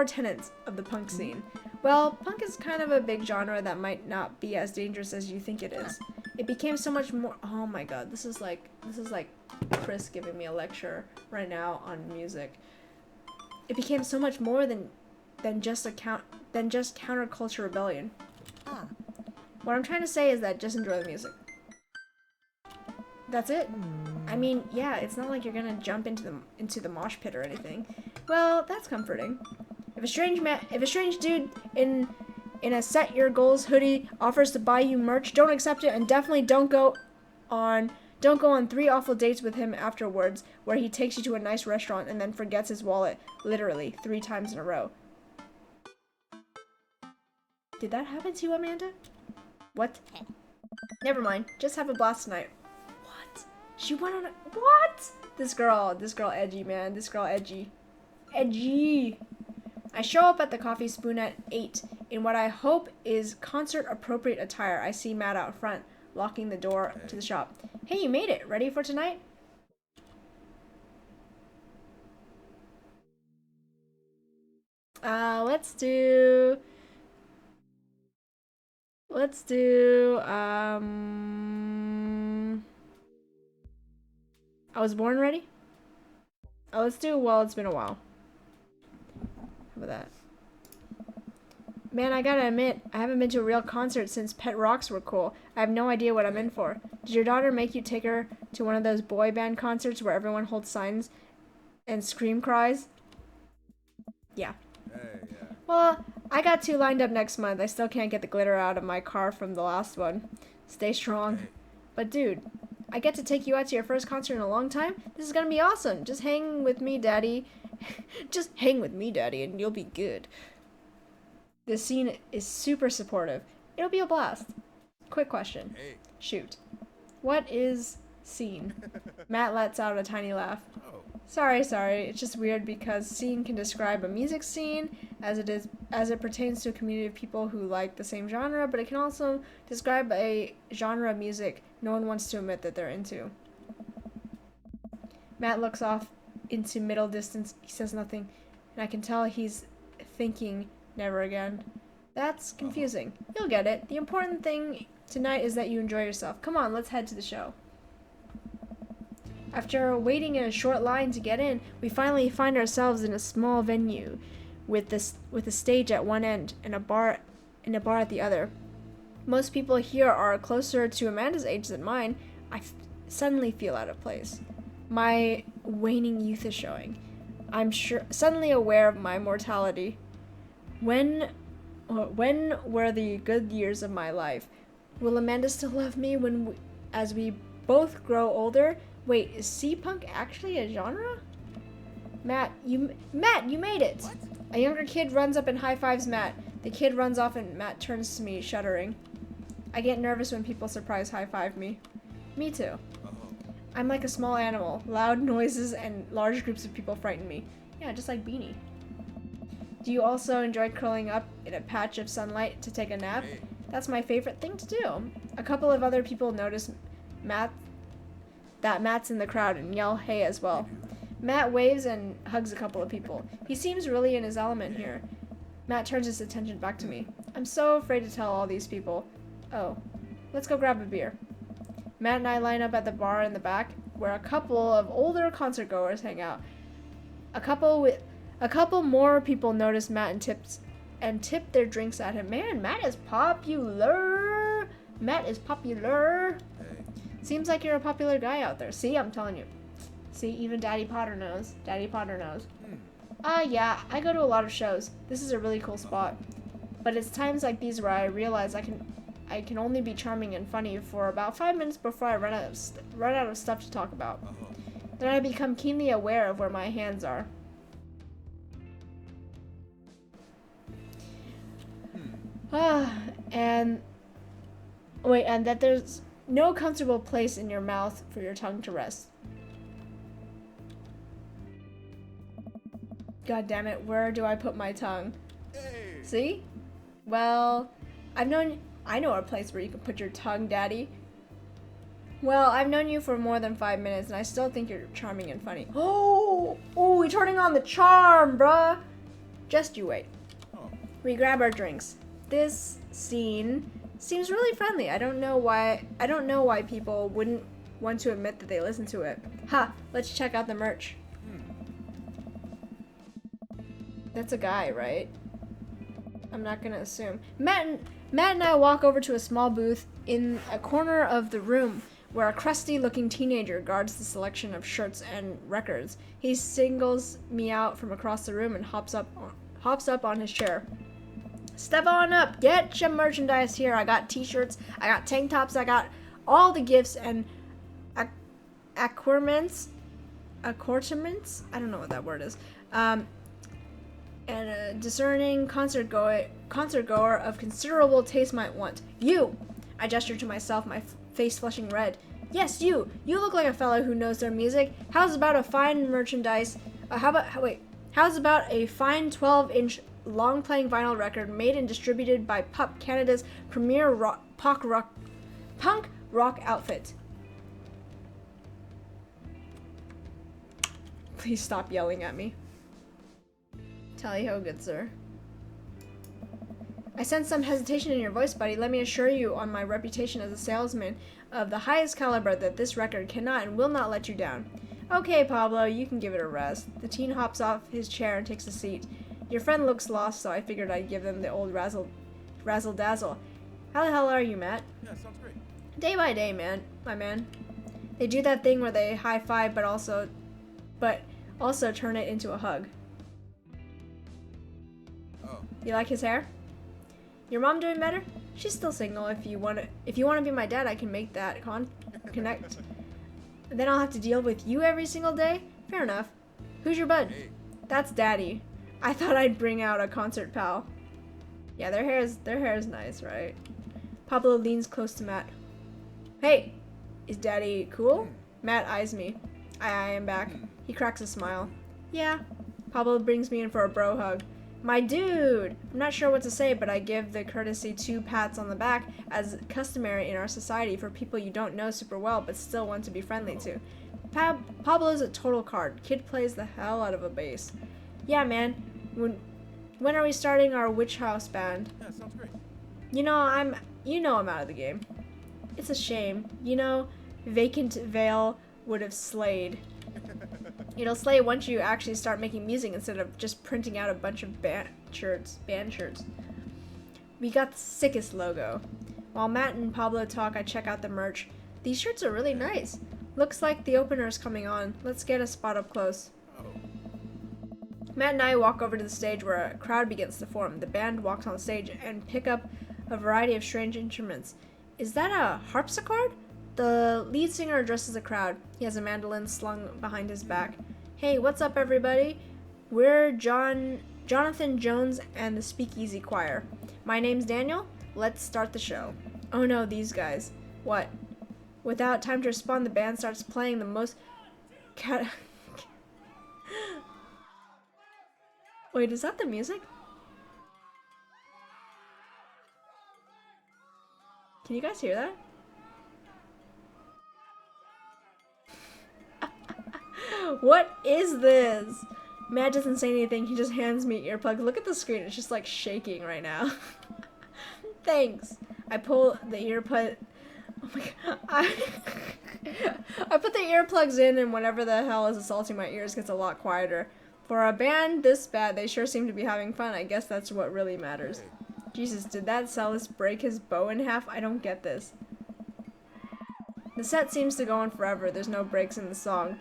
tenets of the punk scene. Well, punk is kind of a big genre that might not be as dangerous as you think it is. It became so much more. Oh my God, this is like Chris giving me a lecture right now on music. It became so much more than just counterculture rebellion. What I'm trying to say is that just enjoy the music. That's it. I mean, yeah, it's not like you're gonna jump into the mosh pit or anything. Well, that's comforting. If a strange dude in a set your goals hoodie offers to buy you merch, don't accept it, and definitely don't go on 3 awful dates with him afterwards, where he takes you to a nice restaurant and then forgets his wallet, literally 3 times in a row. Did that happen to you, Amanda? What? Never mind. Just have a blast tonight. What? She went on a... What? This girl edgy, man. This girl edgy. Edgy! I show up at the Coffee Spoon at 8 in what I hope is concert-appropriate attire. I see Matt out front, locking the door to the shop. Hey, you made it. Ready for tonight? Let's do, I was born ready? Oh, let's do, well, it's been a while. How about that? Man, I gotta admit, I haven't been to a real concert since Pet Rocks were cool. I have no idea what I'm in for. Did your daughter make you take her to one of those boy band concerts where everyone holds signs and scream cries? Yeah. Well, I got 2 lined up next month. I still can't get the glitter out of my car from the last one. Stay strong. But dude, I get to take you out to your first concert in a long time? This is gonna be awesome. Just hang with me, Daddy. Just hang with me, Daddy, and you'll be good. The scene is super supportive. It'll be a blast. Quick question. Shoot. What is scene? Matt lets out a tiny laugh. Sorry. It's just weird because scene can describe a music scene as it pertains to a community of people who like the same genre, but it can also describe a genre of music no one wants to admit that they're into. Matt looks off into middle distance. He says nothing, and I can tell he's thinking never again. That's confusing. You'll get it. The important thing tonight is that you enjoy yourself. Come on, let's head to the show. After waiting in a short line to get in, we finally find ourselves in a small venue with a stage at one end and a bar at the other. Most people here are closer to Amanda's age than mine. I suddenly feel out of place. My waning youth is showing. I'm suddenly aware of my mortality. When were the good years of my life? Will Amanda still love me as we both grow older? Wait, is C-punk actually a genre? Matt, you made it! What? A younger kid runs up and high-fives Matt. The kid runs off and Matt turns to me, shuddering. I get nervous when people surprise high-five me. Me too. I'm like a small animal. Loud noises and large groups of people frighten me. Yeah, just like Beanie. Do you also enjoy curling up in a patch of sunlight to take a nap? That's my favorite thing to do. A couple of other people notice that Matt's in the crowd and yell hey as well. Matt waves and hugs a couple of people. He seems really in his element here. Matt turns his attention back to me. I'm so afraid to tell all these people. Oh, let's go grab a beer. Matt and I line up at the bar in the back where a couple of older concert goers hang out. A couple more people notice Matt and tip their drinks at him. Man, Matt is popular. Seems like you're a popular guy out there. See, I'm telling you. See, even Daddy Potter knows. Yeah, I go to a lot of shows. This is a really cool spot. But it's times like these where I realize I can I can only be charming and funny for about 5 minutes before I run out of stuff to talk about. Then I become keenly aware of where my hands are. And that there's no comfortable place in your mouth for your tongue to rest. God damn it, where do I put my tongue? Hey. See? Well, I know a place where you can put your tongue, Daddy. Well, I've known you for more than 5 minutes, and I still think you're charming and funny. Oh, we're turning on the charm, bruh. Just you wait. We grab our drinks. This scene seems really friendly. I don't know why people wouldn't want to admit that they listen to it. Ha, let's check out the merch. That's a guy, right? I'm not gonna assume. Matt and I walk over to a small booth in a corner of the room where a crusty-looking teenager guards the selection of shirts and records. He singles me out from across the room and hops up on his chair. Step on up, get your merchandise here. I got t-shirts, I got tank tops, I got all the gifts and accoutrements. I don't know what that word is. And a discerning concert goer of considerable taste might want. You! I gesture to myself, my face flushing red. Yes, you! You look like a fellow who knows their music. How's about a fine merchandise? How's about a fine 12-inch long-playing vinyl record made and distributed by Pup, Canada's premier punk rock outfit? Please stop yelling at me. Tally-ho, good sir. I sense some hesitation in your voice, buddy. Let me assure you on my reputation as a salesman of the highest caliber that this record cannot and will not let you down. Okay, Pablo, you can give it a rest. The teen hops off his chair and takes a seat. Your friend looks lost, so I figured I'd give them the old razzle-dazzle. How the hell are you, Matt? Yeah, sounds great. Day by day, my man. They do that thing where they high-five but also turn it into a hug. Oh. You like his hair? Your mom doing better? She's still single. If you want to be my dad, I can make that connect. Then I'll have to deal with you every single day? Fair enough. Who's your bud? Hey. That's Daddy. I thought I'd bring out a concert pal. Yeah, their hair is nice, right? Pablo leans close to Matt. Hey, is Daddy cool? Matt eyes me. I am back. He cracks a smile. Yeah. Pablo brings me in for a bro hug. My dude! I'm not sure what to say, but I give the courtesy 2 pats on the back as customary in our society for people you don't know super well but still want to be friendly to. Pablo's a total card. Kid plays the hell out of a bass. Yeah, man. When are we starting our witch house band? Yeah, sounds great. You know I'm out of the game. It's a shame. Vacant Veil would have slayed. It'll slay once you actually start making music instead of just printing out a bunch of band shirts. We got the sickest logo. While Matt and Pablo talk, I check out the merch. These shirts are really nice. Looks like the opener's coming on. Let's get a spot up close. Matt and I walk over to the stage where a crowd begins to form. The band walks on stage and pick up a variety of strange instruments. Is that a harpsichord? The lead singer addresses the crowd. He has a mandolin slung behind his back. Hey, what's up, everybody? We're Jonathan Jones and the Speakeasy Choir. My name's Daniel. Let's start the show. Oh no, these guys. What? Without time to respond, the band starts playing the most... Wait, is that the music? Can you guys hear that? What is this? Matt doesn't say anything, he just hands me earplugs. Look at the screen, it's just like shaking right now. Thanks. I pull the earplug. Oh my god. I put the earplugs in and whatever the hell is assaulting my ears gets a lot quieter. For a band this bad, they sure seem to be having fun. I guess that's what really matters. Jesus, did that cellist break his bow in half? I don't get this. The set seems to go on forever. There's no breaks in the song.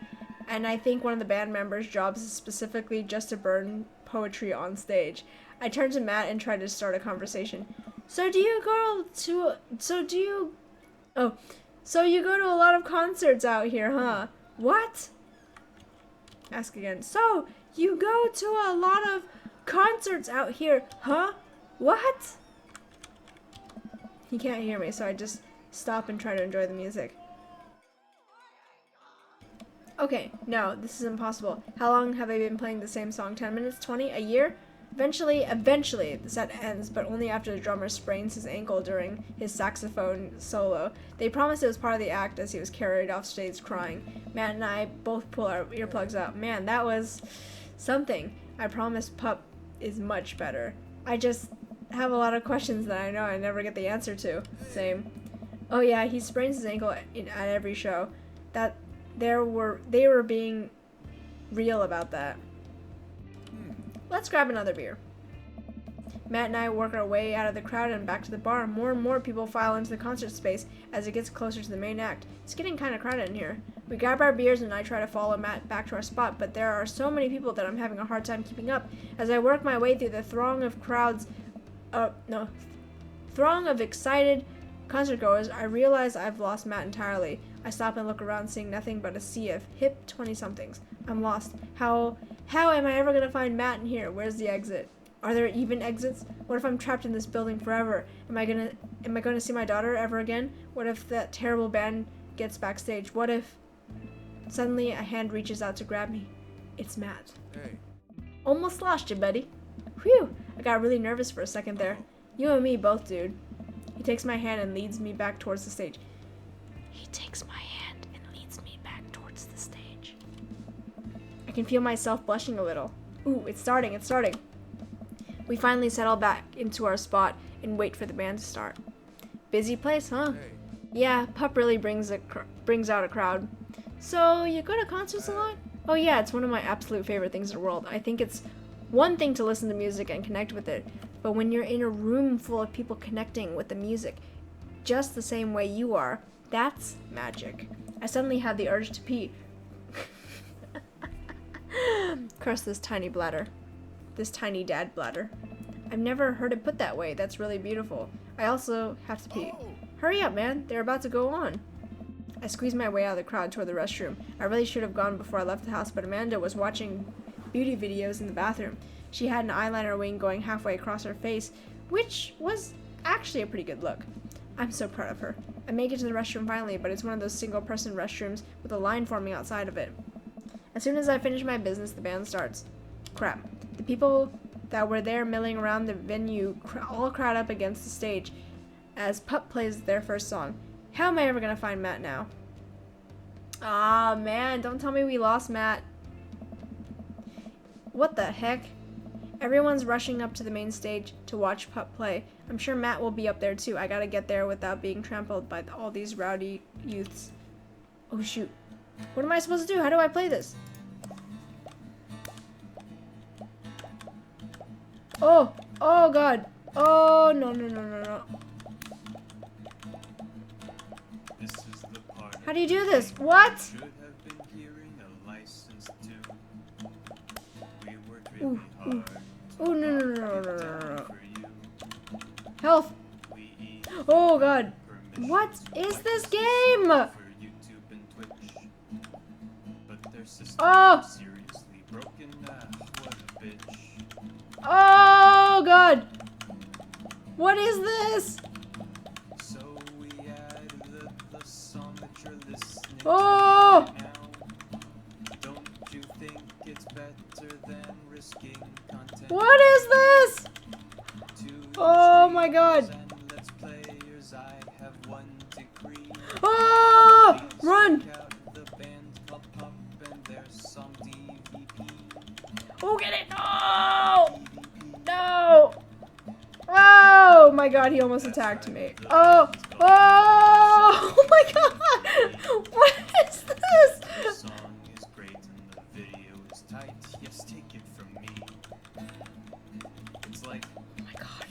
And I think one of the band members' jobs is specifically just to burn poetry on stage. I turned to Matt and tried to start a conversation. So do you go to, so do you, oh, so you go to a lot of concerts out here, huh? What? Ask again. So you go to a lot of concerts out here, huh? What? He can't hear me, so I just stop and try to enjoy the music. Okay, no, this is impossible. How long have I been playing the same song? 10 minutes? 20? A year? Eventually, the set ends, but only after the drummer sprains his ankle during his saxophone solo. They promised it was part of the act as he was carried off stage crying. Matt and I both pull our earplugs out. Man, that was something. I promise Pup is much better. I just have a lot of questions that I know I never get the answer to. Same. Oh yeah, he sprains his ankle at every show. They were being real about that. Let's grab another beer. Matt and I work our way out of the crowd and back to the bar. More and more people file into the concert space as it gets closer to the main act. It's getting kind of crowded in here. We grab our beers and I try to follow Matt back to our spot, but there are so many people that I'm having a hard time keeping up. As I work my way through the throng of excited concertgoers, I realize I've lost Matt entirely. I stop and look around, seeing nothing but a sea of hip 20-somethings. I'm lost. How am I ever gonna find Matt in here? Where's the exit? Are there even exits? What if I'm trapped in this building forever? Am I gonna see my daughter ever again? What if that terrible band gets backstage? What if suddenly a hand reaches out to grab me? It's Matt. Hey. Almost lost you, buddy. Whew! I got really nervous for a second there. You and me both, dude. He takes my hand and leads me back towards the stage. I can feel myself blushing a little. Ooh, it's starting. We finally settle back into our spot and wait for the band to start. Busy place, huh? Hey. Yeah, Pup really brings out a crowd. So, you go to concerts a lot? Oh yeah, it's one of my absolute favorite things in the world. I think it's one thing to listen to music and connect with it, but when you're in a room full of people connecting with the music just the same way you are, that's magic. I suddenly had the urge to pee. Curse this tiny bladder. This tiny dad bladder. I've never heard it put that way. That's really beautiful. I also have to pee. Oh. Hurry up, man. They're about to go on. I squeezed my way out of the crowd toward the restroom. I really should have gone before I left the house, but Amanda was watching beauty videos in the bathroom. She had an eyeliner wing going halfway across her face, which was actually a pretty good look. I'm so proud of her. I make it to the restroom finally, but it's one of those single-person restrooms with a line forming outside of it. As soon as I finish my business, the band starts. Crap. The people that were there milling around the venue all crowd up against the stage as Pup plays their first song. How am I ever gonna find Matt now? Ah, man, don't tell me we lost Matt. What the heck? Everyone's rushing up to the main stage to watch Pup play. I'm sure Matt will be up there too. I gotta get there without being trampled by all these rowdy youths. Oh shoot. What am I supposed to do? How do I play this? Oh god. Oh, no. This is the part. How do you do this? What? Should have been hearing a license to. We worked Ooh, really hard. Oh, no. For you. Health. We eat Oh god. permission What to is watch this game? For YouTube and Twitch. But their system Oh. is seriously broken. What a bitch. Oh god. What is this? So we added the song that you're listening Oh. to right now. Don't you think it's better than risking content? What is this? To Oh my god. streamers and Let's Players, I have one decree. Oh! Please Run! check out the band called Pop and their song DVP. Oh, get it! No! No! Oh my god, he almost attacked me. Oh! Oh my god! What is The this? song is great and the video is tight. Yes, take it from me. It's like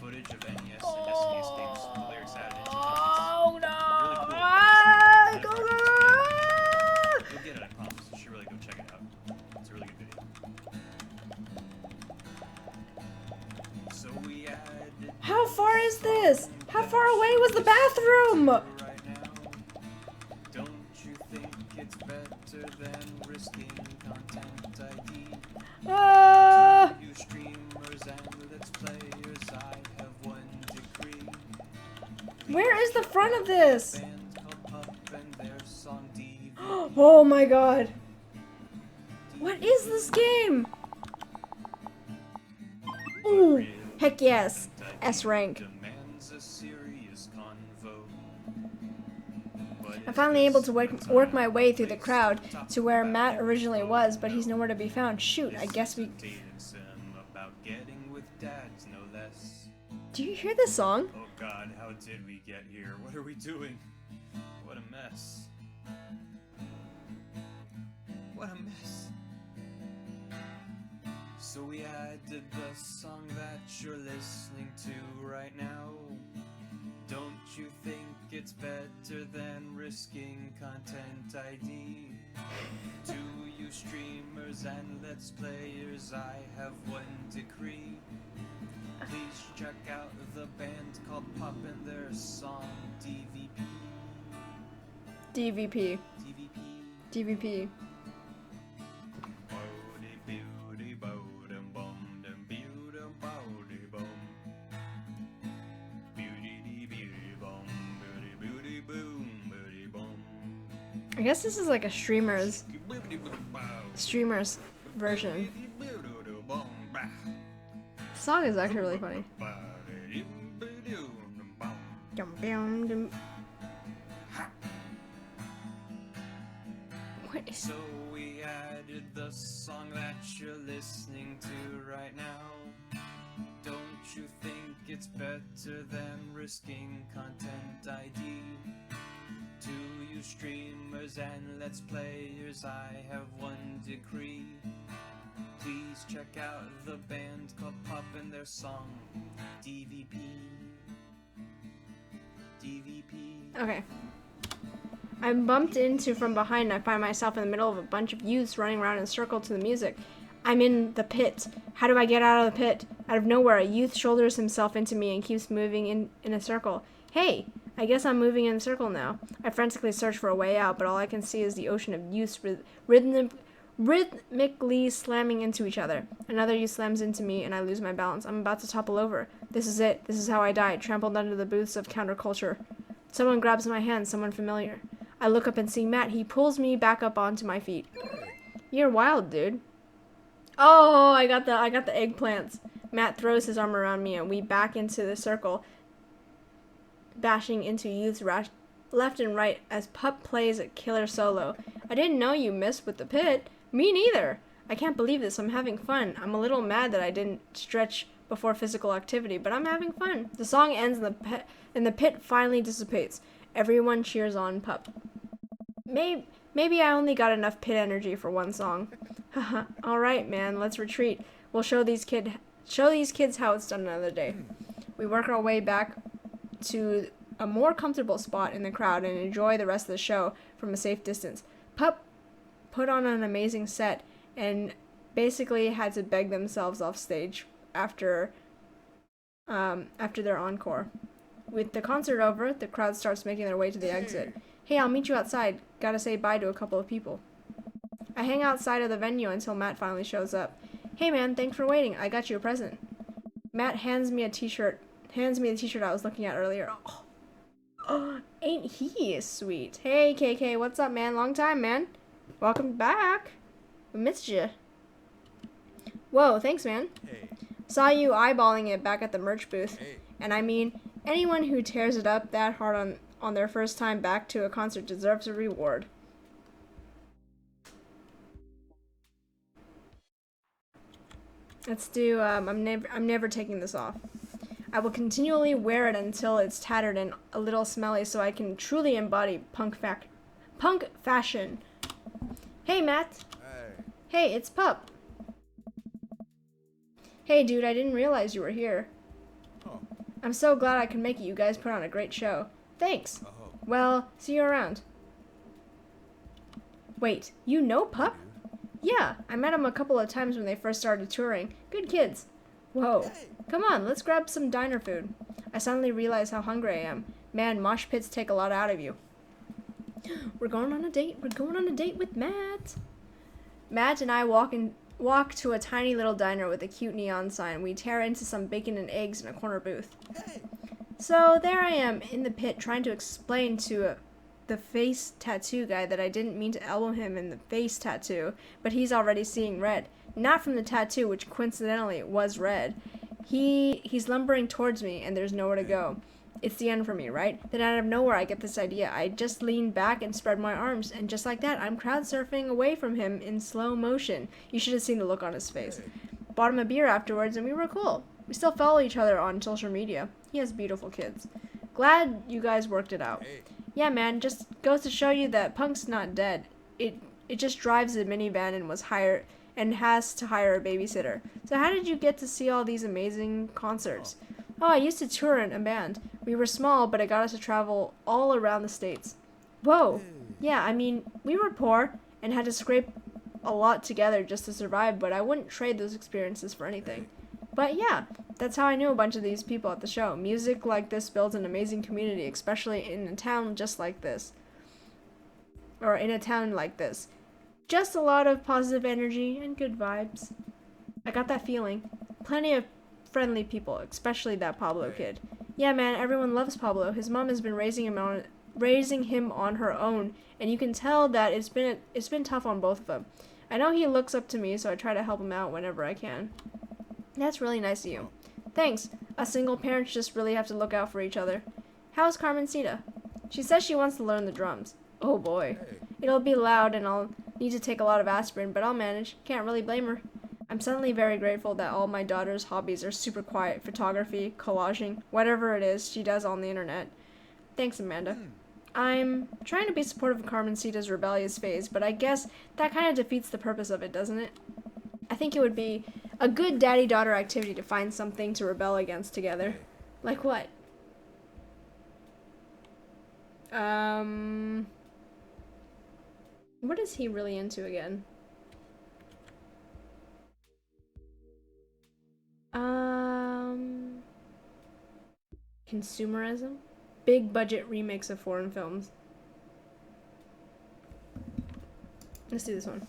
footage of NES and SNES games. The lyrics added into it. Oh no! Really cool. Ah, go, You'll go. get it, I promise. You should really go check it out. It's a really good video. away was the bathroom! Right now, don't you think it's better than risking content ID? You streamers and let's players, I have one decree. Where is the front of this? Band called Pup and their song DV. Oh my god. What is this game? Ooh, heck yes. S rank. Demands a serious convo. I'm finally able to work my way through the crowd to where Matt originally was, but he's nowhere to be found. Shoot, I guess we... About getting with dads, no less. Do you hear this song? Oh God, how did we get here? What are we doing? What a mess. What a mess. So we added the song that you're listening to right now. Don't you think it's better than risking content ID? To you streamers and let's players, I have one decree. Please check out the band called Pop and their song DVP. DVP. DVP. DVP. I guess this is like a streamer's version. The song is actually really funny. What is... So we added the song that you're listening to right now. Don't you think it's better than risking content ID? To you streamers and let's players, I have one decree. Please check out the band called Pop and their song DVP. DVP. Okay. I'm bumped into from behind and I find myself in the middle of a bunch of youths running around in a circle to the music. I'm in the pit. How do I get out of the pit? Out of nowhere, a youth shoulders himself into me and keeps moving in a circle. Hey! I guess I'm moving in a circle now. I frantically search for a way out, but all I can see is the ocean of youths rhythmically slamming into each other. Another youth slams into me, and I lose my balance. I'm about to topple over. This is it. This is how I die, trampled under the boots of counterculture. Someone grabs my hand, someone familiar. I look up and see Matt. He pulls me back up onto my feet. You're wild, dude. Oh, I got the eggplants. Matt throws his arm around me, and we back into the circle, bashing into youths left and right as Pup plays a killer solo. I didn't know you messed with the pit. Me neither. I can't believe this. I'm having fun. I'm a little mad that I didn't stretch before physical activity, but I'm having fun. The song ends and the pit finally dissipates. Everyone cheers on Pup. Maybe I only got enough pit energy for one song. Haha. All right, man. Let's retreat. We'll show these kids how it's done another day. We work our way back to a more comfortable spot in the crowd and enjoy the rest of the show from a safe distance. Pup put on an amazing set and basically had to beg themselves off stage after their encore. With the concert over, the crowd starts making their way to the exit. Hey, I'll meet you outside. Gotta say bye to a couple of people. I hang outside of the venue until Matt finally shows up. Hey man, thanks for waiting. I got you a present. Matt hands me the t-shirt I was looking at earlier. Oh, ain't he sweet? Hey, KK, what's up, man? Long time, man. Welcome back. I missed you. Whoa, thanks, man. Hey. Saw you eyeballing it back at the merch booth. Hey. And I mean, anyone who tears it up that hard on their first time back to a concert deserves a reward. Let's do, I'm never taking this off. I will continually wear it until it's tattered and a little smelly so I can truly embody punk fashion. Hey, Matt. Hey. Hey, it's Pup. Hey, dude, I didn't realize you were here. Oh. I'm so glad I could make it. You guys put on a great show. Thanks. Oh. Well, see you around. Wait, you know Pup? Yeah, I met him a couple of times when they first started touring. Good kids. Whoa. Come on, let's grab some diner food. I suddenly realize how hungry I am. Man, mosh pits take a lot out of you. We're going on a date. We're going on a date with Matt. Matt and I walk to a tiny little diner with a cute neon sign. We tear into some bacon and eggs in a corner booth. So there I am in the pit trying to explain to the face tattoo guy that I didn't mean to elbow him in the face tattoo, but he's already seeing red. Not from the tattoo, which coincidentally was red. He's lumbering towards me, and there's nowhere to go. It's the end for me, right? Then out of nowhere, I get this idea. I just lean back and spread my arms, and just like that, I'm crowd surfing away from him in slow motion. You should have seen the look on his face. Bought him a beer afterwards, and we were cool. We still follow each other on social media. He has beautiful kids. Glad you guys worked it out. Yeah, man, just goes to show you that punk's not dead. It just drives a minivan and has to hire a babysitter. So how did you get to see all these amazing concerts? Oh, I used to tour in a band. We were small, but it got us to travel all around the States. Whoa. Yeah, I mean, we were poor and had to scrape a lot together just to survive, but I wouldn't trade those experiences for anything. But yeah, that's how I knew a bunch of these people at the show. Music like this builds an amazing community, especially in a town just like this. Or in a town like this. Just a lot of positive energy and good vibes. I got that feeling. Plenty of friendly people, especially that Pablo kid. Yeah, man, everyone loves Pablo. His mom has been raising him on her own, and you can tell that it's been tough on both of them. I know he looks up to me, so I try to help him out whenever I can. That's really nice of you. Thanks. Us single parents just really have to look out for each other. How's Carmencita? She says she wants to learn the drums. Oh boy. It'll be loud and I'll need to take a lot of aspirin, but I'll manage. Can't really blame her. I'm suddenly very grateful that all my daughter's hobbies are super quiet. Photography, collaging, whatever it is she does on the internet. Thanks, Amanda. I'm trying to be supportive of Carmencita's rebellious phase, but I guess that kind of defeats the purpose of it, doesn't it? I think it would be a good daddy-daughter activity to find something to rebel against together. Like what? What is he really into again? Consumerism? Big budget remakes of foreign films. Let's do this one.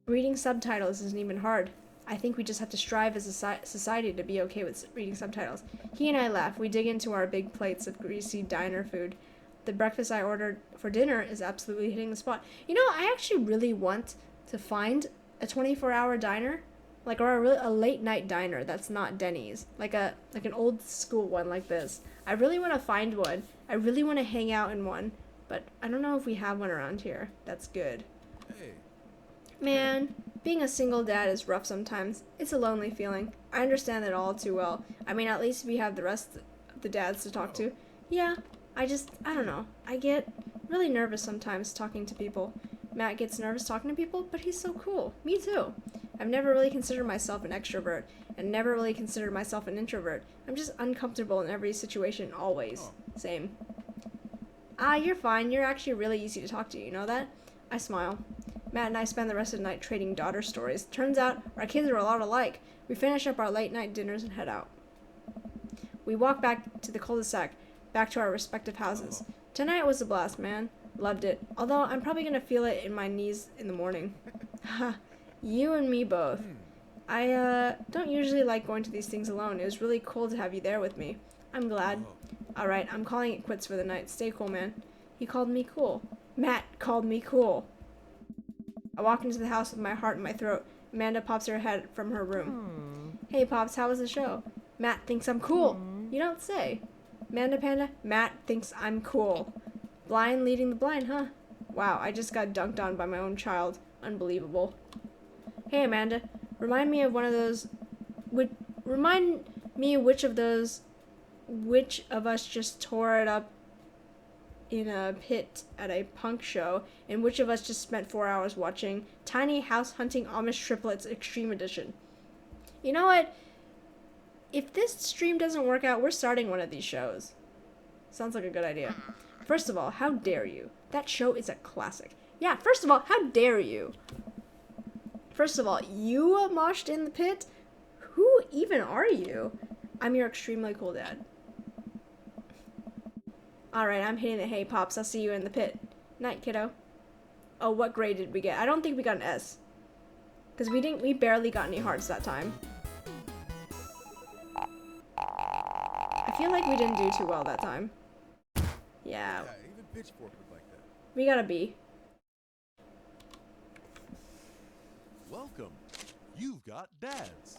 Reading subtitles isn't even hard. I think we just have to strive as a society to be okay with reading subtitles. He and I laugh. We dig into our big plates of greasy diner food. The breakfast I ordered for dinner is absolutely hitting the spot. You know, I actually really want to find a 24-hour diner, like, or a late night diner that's not Denny's, like an old school one like this. I really want to find one. I really want to hang out in one, but I don't know if we have one around here. That's good. Man, being a single dad is rough sometimes. It's a lonely feeling. I understand it all too well. I mean, at least we have the rest of the dads to talk to. Yeah, I don't know. I get really nervous sometimes talking to people. Matt gets nervous talking to people, but he's so cool. Me too. I've never really considered myself an extrovert, and never really considered myself an introvert. I'm just uncomfortable in every situation, always. Same. You're fine. You're actually really easy to talk to, you know that? I smile. Matt and I spend the rest of the night trading daughter stories. Turns out, our kids are a lot alike. We finish up our late night dinners and head out. We walk back to the cul-de-sac, back to our respective houses. Tonight was a blast, man. Loved it. Although, I'm probably gonna feel it in my knees in the morning. Ha. You and me both. I, don't usually like going to these things alone. It was really cool to have you there with me. I'm glad. Alright, I'm calling it quits for the night. Stay cool, man. He called me cool. Matt called me cool. I walk into the house with my heart in my throat. Amanda pops her head from her room. Hey, Pops, how was the show? Matt thinks I'm cool. You don't say. Amanda Panda, Matt thinks I'm cool. Blind leading the blind, huh? Wow, I just got dunked on by my own child. Unbelievable. Hey, Amanda, remind me of which of us just tore it up in a pit at a punk show, and which of us just spent 4 hours watching Tiny House Hunting Amish Triplets Extreme Edition. You know what? If this stream doesn't work out, we're starting one of these shows. Sounds like a good idea. First of all, how dare you? That show is a classic. Yeah, first of all, how dare you? First of all, you moshed in the pit? Who even are you? I'm your extremely cool dad. Alright, I'm hitting the hay, Pops. I'll see you in the pit. Night, kiddo. Oh, what grade did we get? I don't think we got an S. Because we barely got any hearts that time. I feel like we didn't do too well that time. Yeah. Even Pitchfork would like that. We got a B. Welcome. You've got dads.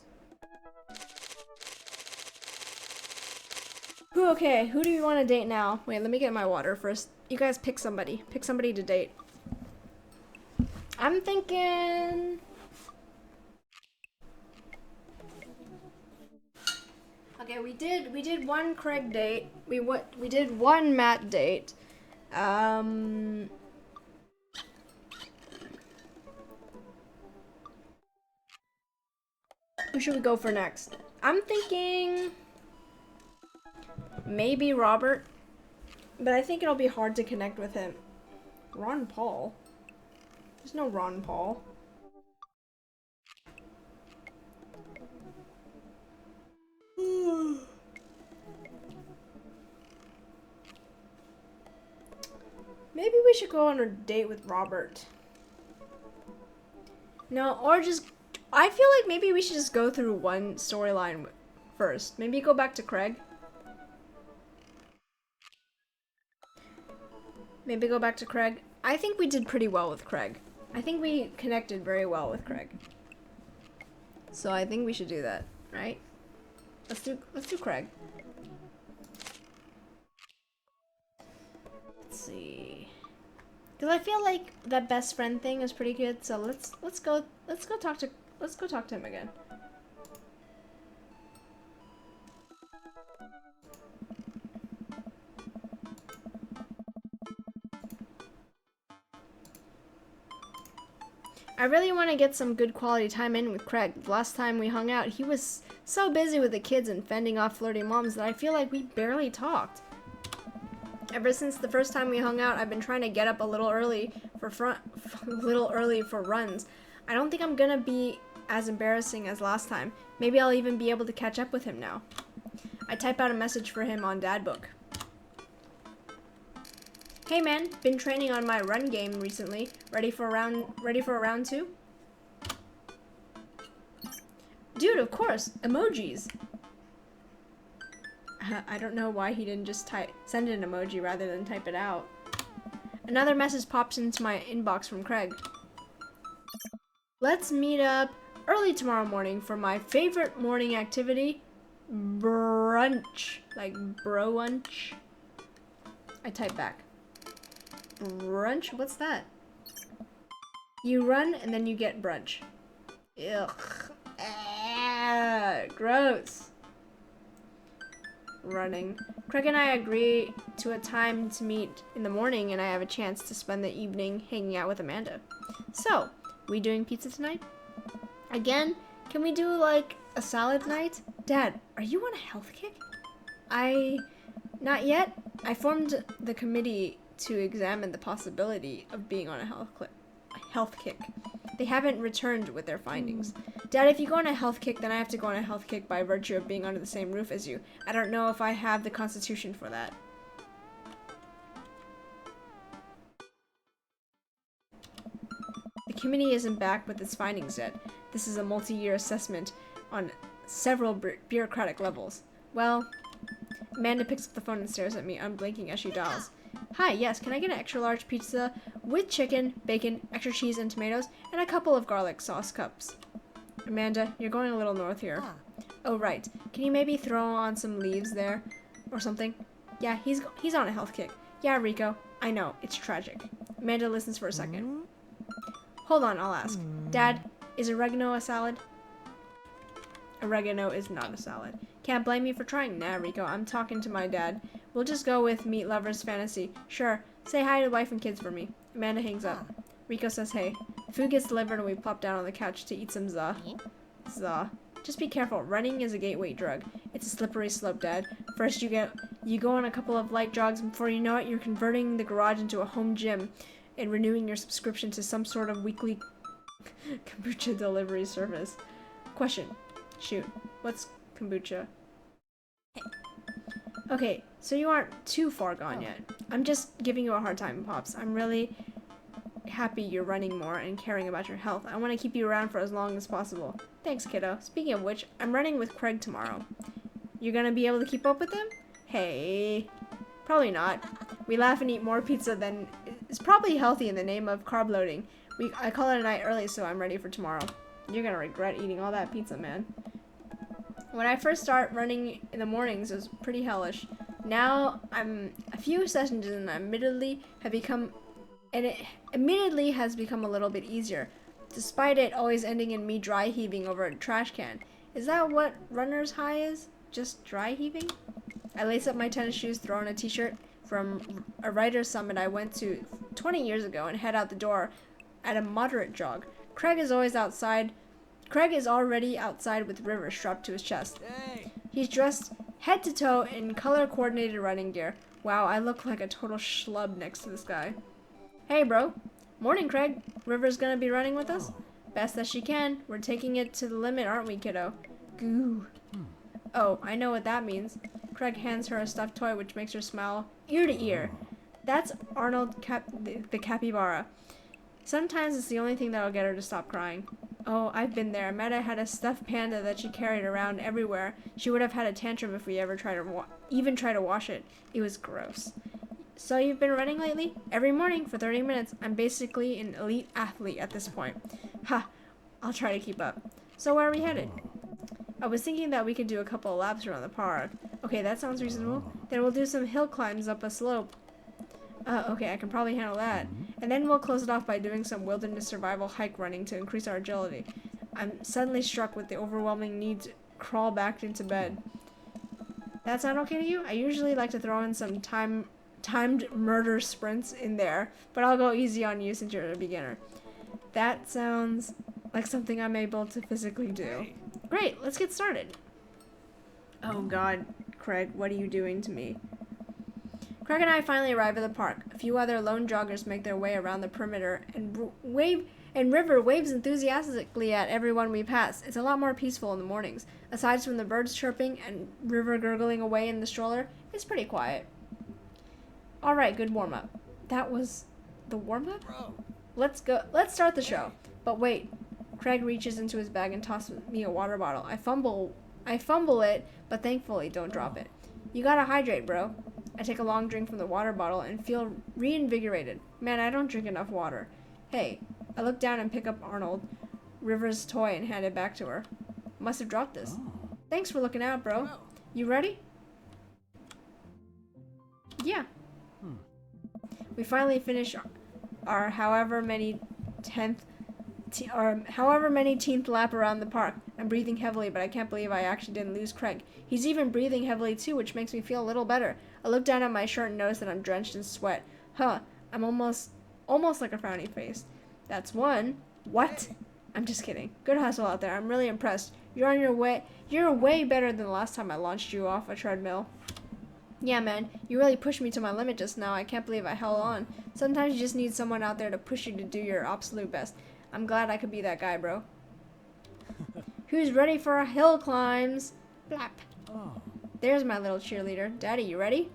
Okay, who do you want to date now? Wait, let me get my water first. You guys pick somebody. Pick somebody to date. I'm thinking... Okay, we did one Craig date. We did one Matt date. Who should we go for next? I'm thinking maybe Robert, but I think it'll be hard to connect with him. Ron Paul? There's no Ron Paul. Maybe we should go on a date with Robert. No, or just... I feel like maybe we should just go through one storyline first. Maybe go back to Craig. Maybe go back to Craig. I think we did pretty well with Craig. I think we connected very well with Craig. So I think we should do that, right? Let's do Craig. Let's see. Cause I feel like that best friend thing is pretty good. So let's go talk to him again. I really want to get some good quality time in with Craig. The last time we hung out, he was so busy with the kids and fending off flirty moms that I feel like we barely talked. Ever since the first time we hung out, I've been trying to get up a little early for runs. I don't think I'm gonna be as embarrassing as last time. Maybe I'll even be able to catch up with him now. I type out a message for him on Dadbook. Hey man, been training on my run game recently. Ready for a round 2? Dude, of course. Emojis. I don't know why he didn't just send an emoji rather than type it out. Another message pops into my inbox from Craig. Let's meet up early tomorrow morning for my favorite morning activity, brunch. Like brunch. I type back. Brunch? What's that? You run and then you get brunch. Ugh. Ah, gross. Running. Craig and I agree to a time to meet in the morning, and I have a chance to spend the evening hanging out with Amanda. So, we doing pizza tonight? Again? Can we do like a salad night? Dad, are you on a health kick? Not yet. I formed the committee to examine the possibility of being on a health kick. They haven't returned with their findings. Dad, if you go on a health kick, then I have to go on a health kick by virtue of being under the same roof as you. I don't know if I have the constitution for that. The committee isn't back with its findings yet. This is a multi-year assessment on several bureaucratic levels. Well, Amanda picks up the phone and stares at me, unblinking as she dials. Hi, yes, can I get an extra large pizza with chicken, bacon, extra cheese and tomatoes, and a couple of garlic sauce cups? Amanda, you're going a little north here. Oh, right. Can you maybe throw on some leaves there? Or something? Yeah, he's on a health kick. Yeah, Rico. I know, it's tragic. Amanda listens for a second. Hold on, I'll ask. Dad, is oregano a salad? Oregano is not a salad. Can't blame you for trying. Nah, Rico, I'm talking to my dad. We'll just go with meat lover's fantasy. Sure. Say hi to wife and kids for me. Amanda hangs up. Rico says hey. Food gets delivered and we plop down on the couch to eat some za. Za. Just be careful. Running is a gateway drug. It's a slippery slope, Dad. First you go on a couple of light jogs, and before you know it, you're converting the garage into a home gym and renewing your subscription to some sort of weekly Kombucha delivery service. Question. Shoot. What's kombucha? Okay, so you aren't too far gone yet. I'm just giving you a hard time, Pops. I'm really happy you're running more and caring about your health. I want to keep you around for as long as possible. Thanks, kiddo. Speaking of which, I'm running with Craig tomorrow. You're gonna be able to keep up with him? Hey. Probably not. We laugh and eat more pizza than is probably healthy in the name of carb loading. I call it a night early, so I'm ready for tomorrow. You're gonna regret eating all that pizza, man. When I first start running in the mornings, it was pretty hellish. Now I'm a few sessions in, and it admittedly has become a little bit easier, despite it always ending in me dry heaving over a trash can. Is that what runner's high is? Just dry heaving? I lace up my tennis shoes, throw on a t-shirt from a writer's summit I went to 20 years ago, and head out the door at a moderate jog. Craig is already outside with River strapped to his chest. Hey! He's dressed head to toe in color-coordinated running gear. Wow, I look like a total schlub next to this guy. Hey, bro. Morning, Craig. River's gonna be running with us? Best that she can. We're taking it to the limit, aren't we, kiddo? Goo. Oh, I know what that means. Craig hands her a stuffed toy, which makes her smile ear to ear. That's Arnold the capybara. Sometimes it's the only thing that'll get her to stop crying. Oh, I've been there. Meta had a stuffed panda that she carried around everywhere. She would have had a tantrum if we ever tried to wash it. It was gross. So you've been running lately? Every morning for 30 minutes. I'm basically an elite athlete at this point. Ha! I'll try to keep up. So where are we headed? I was thinking that we could do a couple of laps around the park. Okay, that sounds reasonable. Then we'll do some hill climbs up a slope. Okay, I can probably handle that. And then we'll close it off by doing some wilderness survival hike running to increase our agility. I'm suddenly struck with the overwhelming need to crawl back into bed. That sound okay to you? I usually like to throw in some timed murder sprints in there, but I'll go easy on you since you're a beginner. That sounds like something I'm able to physically do. Great, let's get started. Oh god, Craig, what are you doing to me? Craig and I finally arrive at the park. A few other lone joggers make their way around the perimeter, and River waves enthusiastically at everyone we pass. It's a lot more peaceful in the mornings. Aside from the birds chirping and River gurgling away in the stroller, it's pretty quiet. Alright, good warm-up. That was the warm-up? Bro! Let's start the show. But wait. Craig reaches into his bag and tosses me a water bottle. I fumble it, but thankfully don't drop it. You gotta hydrate, bro. I take a long drink from the water bottle and feel reinvigorated. Man, I don't drink enough water. Hey, I look down and pick up Arnold, River's toy, and hand it back to her. Must have dropped this. Thanks for looking out, bro. You ready? Yeah. We finally finish our however many teenth lap around the park. I'm breathing heavily, but I can't believe I actually didn't lose Craig. He's even breathing heavily too, which makes me feel a little better. I look down at my shirt and notice that I'm drenched in sweat. Huh, I'm almost like a frowny face. That's one. What? I'm just kidding. Good hustle out there. I'm really impressed. You're on your way. You're way better than the last time I launched you off a treadmill. Yeah, man, you really pushed me to my limit just now. I can't believe I held on. Sometimes you just need someone out there to push you to do your absolute best. I'm glad I could be that guy, bro. Who's ready for our hill climbs? Blap. Oh. There's my little cheerleader. Daddy, you ready?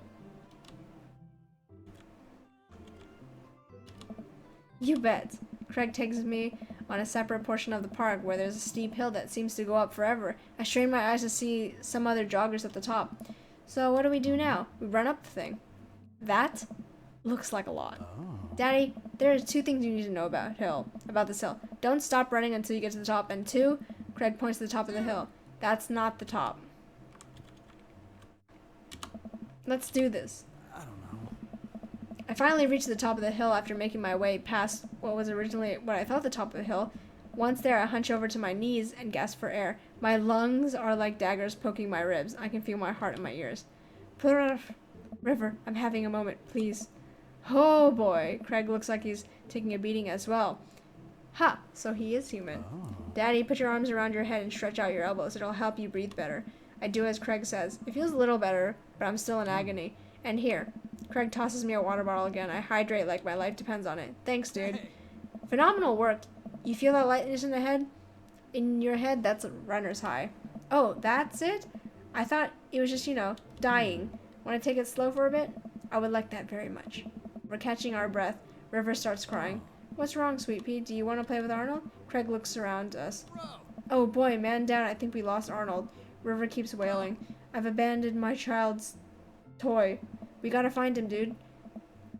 You bet. Craig takes me on a separate portion of the park where there's a steep hill that seems to go up forever. I strain my eyes to see some other joggers at the top. So what do we do now? We run up the thing. That looks like a lot. Oh. Daddy, there are two things you need to know about this hill. Don't stop running until you get to the top. And two, Craig points to the top of the hill. That's not the top. Let's do this. I don't know. I finally reached the top of the hill after making my way past what was originally what I thought the top of the hill. Once there, I hunch over to my knees and gasp for air. My lungs are like daggers poking my ribs. I can feel my heart in my ears. River, I'm having a moment, please. Oh boy, Craig looks like he's taking a beating as well. Ha, so he is human. Oh. Daddy, put your arms around your head and stretch out your elbows. It'll help you breathe better. I do as Craig says. It feels a little better, but I'm still in agony. And here, Craig tosses me a water bottle again. I hydrate like my life depends on it. Thanks, dude. Phenomenal work. You feel that lightness in the head? In your head? That's a runner's high. Oh, that's it? I thought it was just, dying. Want to take it slow for a bit? I would like that very much. We're catching our breath. River starts crying. What's wrong, Sweet Pea? Do you want to play with Arnold? Craig looks around us. Oh boy, man down, I think we lost Arnold. River keeps wailing. I've abandoned my child's toy. We gotta find him, dude.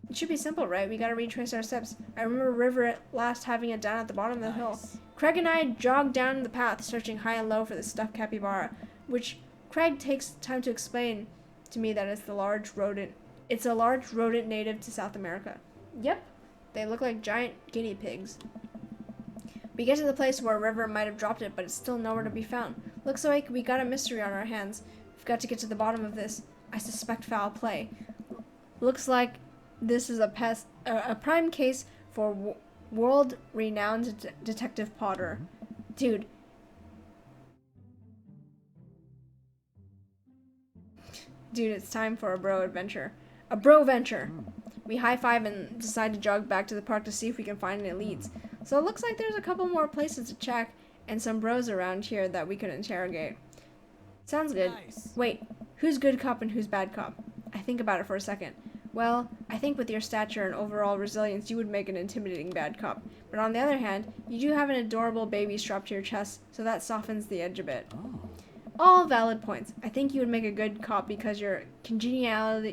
It should be simple, right? We gotta retrace our steps. I remember River at last having it down at the bottom of the hill. Craig and I jogged down the path, searching high and low for the stuffed capybara, which Craig takes time to explain to me that it's a large rodent native to South America. Yep, they look like giant guinea pigs. We get to the place where River might have dropped it, but it's still nowhere to be found. Looks like we got a mystery on our hands. We've got to get to the bottom of this. I suspect foul play. Looks like this is a prime case for world-renowned Detective Potter. Dude. Dude, it's time for a bro adventure. A bro venture! We high-five and decide to jog back to the park to see if we can find any leads. So it looks like there's a couple more places to check and some bros around here that we could interrogate. Sounds good. Nice. Wait, who's good cop and who's bad cop? I think about it for a second. Well, I think with your stature and overall resilience, you would make an intimidating bad cop. But on the other hand, you do have an adorable baby strapped to your chest, so that softens the edge a bit. All valid points. I think you would make a good cop because your congenial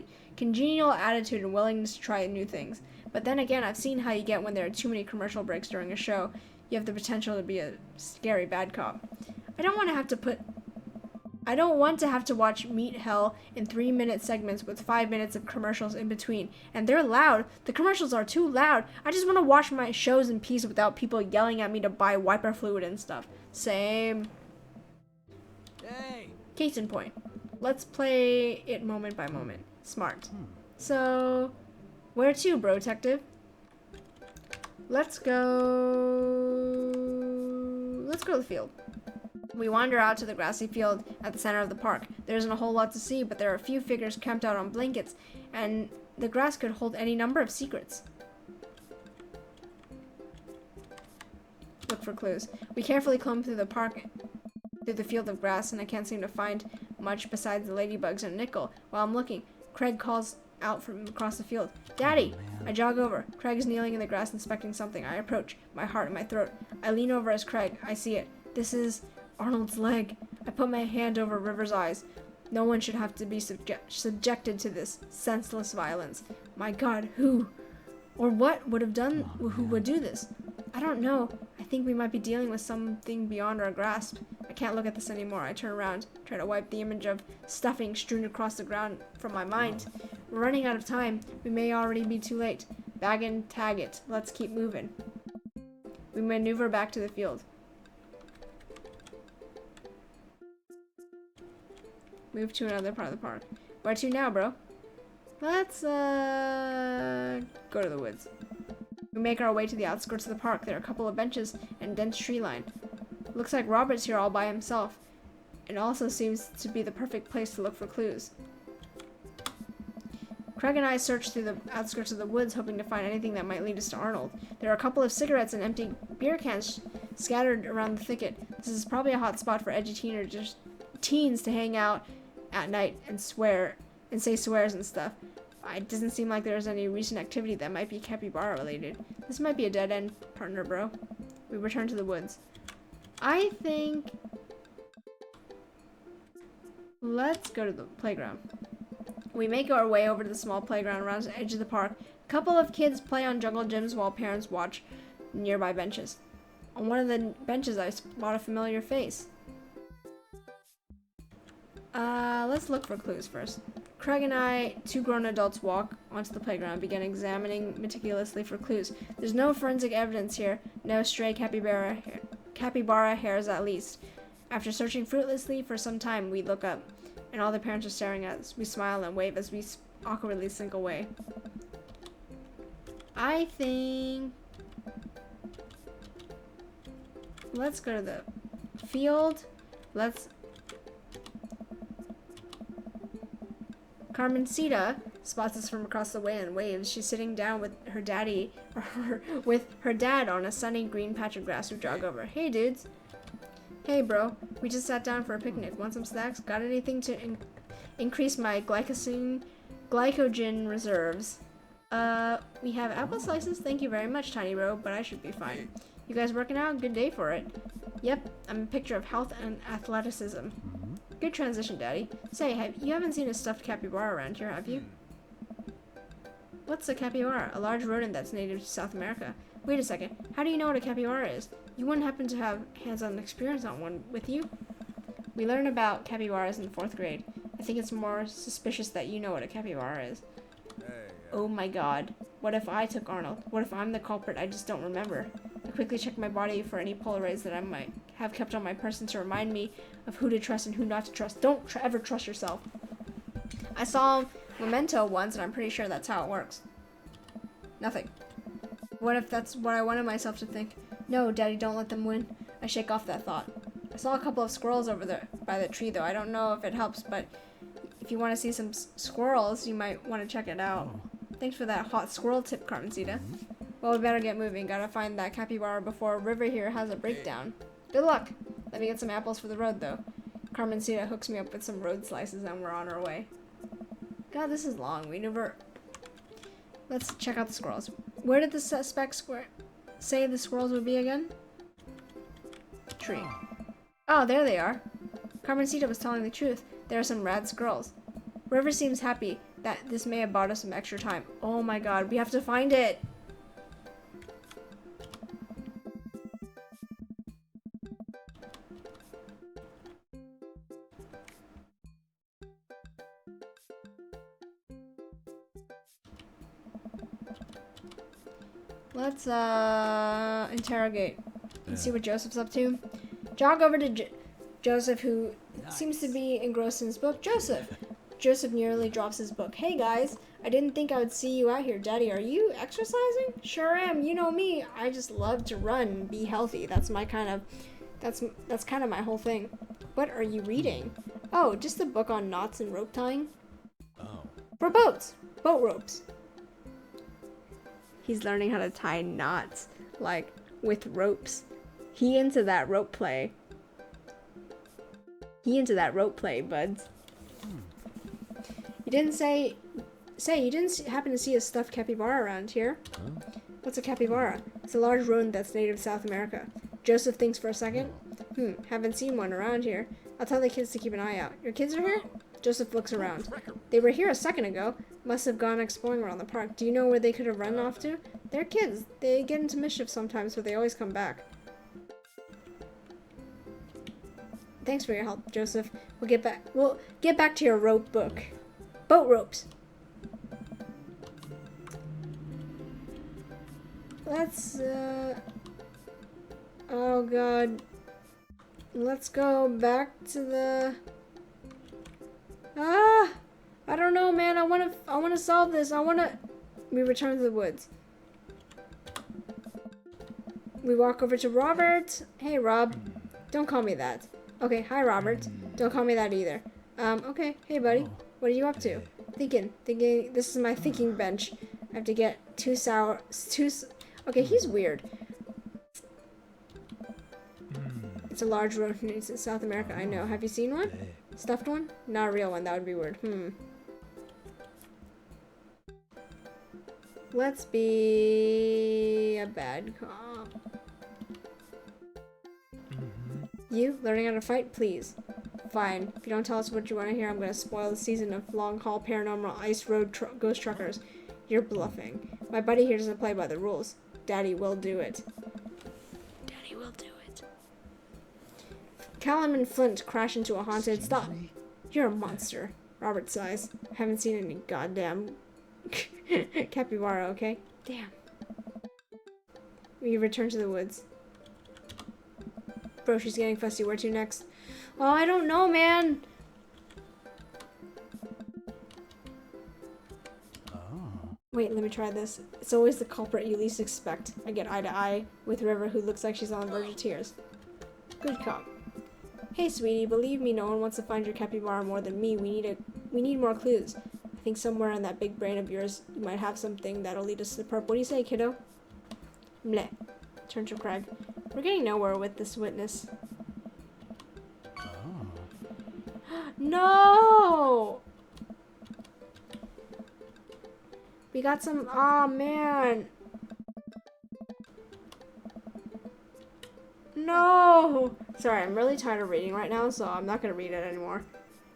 attitude and willingness to try new things. But then again, I've seen how you get when there are too many commercial breaks during a show. You have the potential to be a scary bad cop. I don't want to have to watch Meet Hell in 3-minute segments with 5 minutes of commercials in between. And they're loud. The commercials are too loud. I just want to watch my shows in peace without people yelling at me to buy wiper fluid and stuff. Same. Hey. Case in point. Let's play it moment by moment. Smart. So, where to, bro detective? Let's go to the field. We wander out to the grassy field at the center of the park. There isn't a whole lot to see, but there are a few figures camped out on blankets, and the grass could hold any number of secrets. Look for clues. We carefully comb through the park, through the field of grass, and I can't seem to find much besides the ladybugs and a nickel. While I'm looking, Craig calls out from across the field. Daddy! I jog over. Craig is kneeling in the grass inspecting something. I approach, my heart in my throat. I lean over as Craig. I see it. This is Arnold's leg. I put my hand over River's eyes. No one should have to be subjected to this senseless violence. My God, who or what would have done? Who would do this? I don't know. I think we might be dealing with something beyond our grasp. I can't look at this anymore. I turn around, try to wipe the image of stuffing strewn across the ground from my mind. We're running out of time. We may already be too late. Bag and tag it. Let's keep moving. We maneuver back to the field. Move to another part of the park. Where to now, bro? Let's, go to the woods. We make our way to the outskirts of the park. There are a couple of benches and dense tree line. Looks like Robert's here all by himself. It also seems to be the perfect place to look for clues. Craig and I search through the outskirts of the woods, hoping to find anything that might lead us to Arnold. There are a couple of cigarettes and empty beer cans scattered around the thicket. This is probably a hot spot for edgy teens to hang out at night and say swears and stuff. It doesn't seem like there's any recent activity that might be capybara related. This might be a dead end, partner, bro. We return to the woods. I think let's go to the playground. We make our way over to the small playground around the edge of the park. A couple of kids play on jungle gyms while parents watch nearby benches. On one of the benches, I spot a familiar face. Let's look for clues first. Craig and I, two grown adults, walk onto the playground and begin examining meticulously for clues. There's no forensic evidence here, no stray capybara hairs at least. After searching fruitlessly for some time, we look up, and all the parents are staring at us. We smile and wave as we awkwardly slink away. I think let's go to the field. Carmencita spots us from across the way and waves. She's sitting down with her daddy, with her dad on a sunny green patch of grass we jog over. Hey, dudes. Hey, bro. We just sat down for a picnic. Want some snacks? Got anything to increase my glycogen reserves? We have apple slices. Thank you very much, tiny bro, but I should be fine. You guys working out? Good day for it. Yep, I'm a picture of health and athleticism. Good transition, Daddy. Say, you haven't seen a stuffed capybara around here, have you? What's a capybara? A large rodent that's native to South America. Wait a second. How do you know what a capybara is? You wouldn't happen to have hands-on experience on one with you? We learn about capybaras in 4th grade. I think it's more suspicious that you know what a capybara is. Oh my god. What if I took Arnold? What if I'm the culprit? I just don't remember. I quickly check my body for any Polaroids that I might have kept on my person to remind me of who to trust and who not to trust. Don't ever trust yourself. I saw Memento once, and I'm pretty sure that's how it works. Nothing. What if that's what I wanted myself to think? No, Daddy, don't let them win. I shake off that thought. I saw a couple of squirrels over there by the tree, though. I don't know if it helps, but if you want to see some squirrels, you might want to check it out. Thanks for that hot squirrel tip, Carmencita. Well, we better get moving. Gotta find that capybara before River here has a breakdown. Good luck. Let me get some apples for the road, though. Carmencita hooks me up with some road slices, and we're on our way. God, this is long. Let's check out the squirrels. Where did the suspect say the squirrels would be again? Tree. Oh, there they are. Carmencita was telling the truth. There are some rad squirrels. River seems happy that this may have bought us some extra time. Oh my god, we have to find it! Let's, interrogate and see what Joseph's up to. Jog over to Joseph, who seems to be engrossed in his book. Joseph! Joseph nearly drops his book. Hey guys, I didn't think I would see you out here. Daddy, are you exercising? Sure am. You know me. I just love to run and be healthy. That's kind of my whole thing. What are you reading? Oh, just a book on knots and rope tying. Oh. For boats. Boat ropes. He's learning how to tie knots, like, with ropes. He into that rope play. Buds. You didn't you didn't happen to see a stuffed capybara around here? Huh? What's a capybara? It's a large rodent that's native to South America. Joseph thinks for a second. Haven't seen one around here. I'll tell the kids to keep an eye out. Your kids are here? Joseph looks around. They were here a second ago. Must have gone exploring around the park. Do you know where they could have run off to? They're kids. They get into mischief sometimes, but they always come back. Thanks for your help, Joseph. We'll get back to your rope book. Boat ropes. Let's, oh god. Let's go back to the... I don't know, man. I wanna solve this. We return to the woods. We walk over to Robert. Hey, Rob. Don't call me that. Okay, hi, Robert. Don't call me that either. Okay. Hey, buddy. What are you up to? Thinking. This is my thinking bench. I have to get okay, he's weird. It's a large rodent in South America, I know. Have you seen one? Stuffed one? Not a real one, that would be weird. Let's be a bad cop. You, learning how to fight? Please. Fine. If you don't tell us what you want to hear, I'm going to spoil the season of long-haul paranormal ice road ghost truckers. You're bluffing. My buddy here doesn't play by the rules. Daddy will do it. Daddy will do it. Callum and Flint crash into a haunted... Stop! You're a monster. Robert sighs. Haven't seen any goddamn capybara, okay? Damn. We return to the woods. Bro, she's getting fussy. Where to next? Oh, I don't know, man. Wait, let me try this. It's always the culprit you least expect. I get eye to eye with River, who looks like she's on the verge of tears. Good cop. Hey, sweetie, believe me, no one wants to find your capybara more than me. We need more clues. I think somewhere in that big brain of yours, you might have something that'll lead us to the perp. What do you say, kiddo? Mleh. Turn to Craig. We're getting nowhere with this witness. No! We got some. Oh man. No! Sorry, I'm really tired of reading right now, so I'm not gonna read it anymore.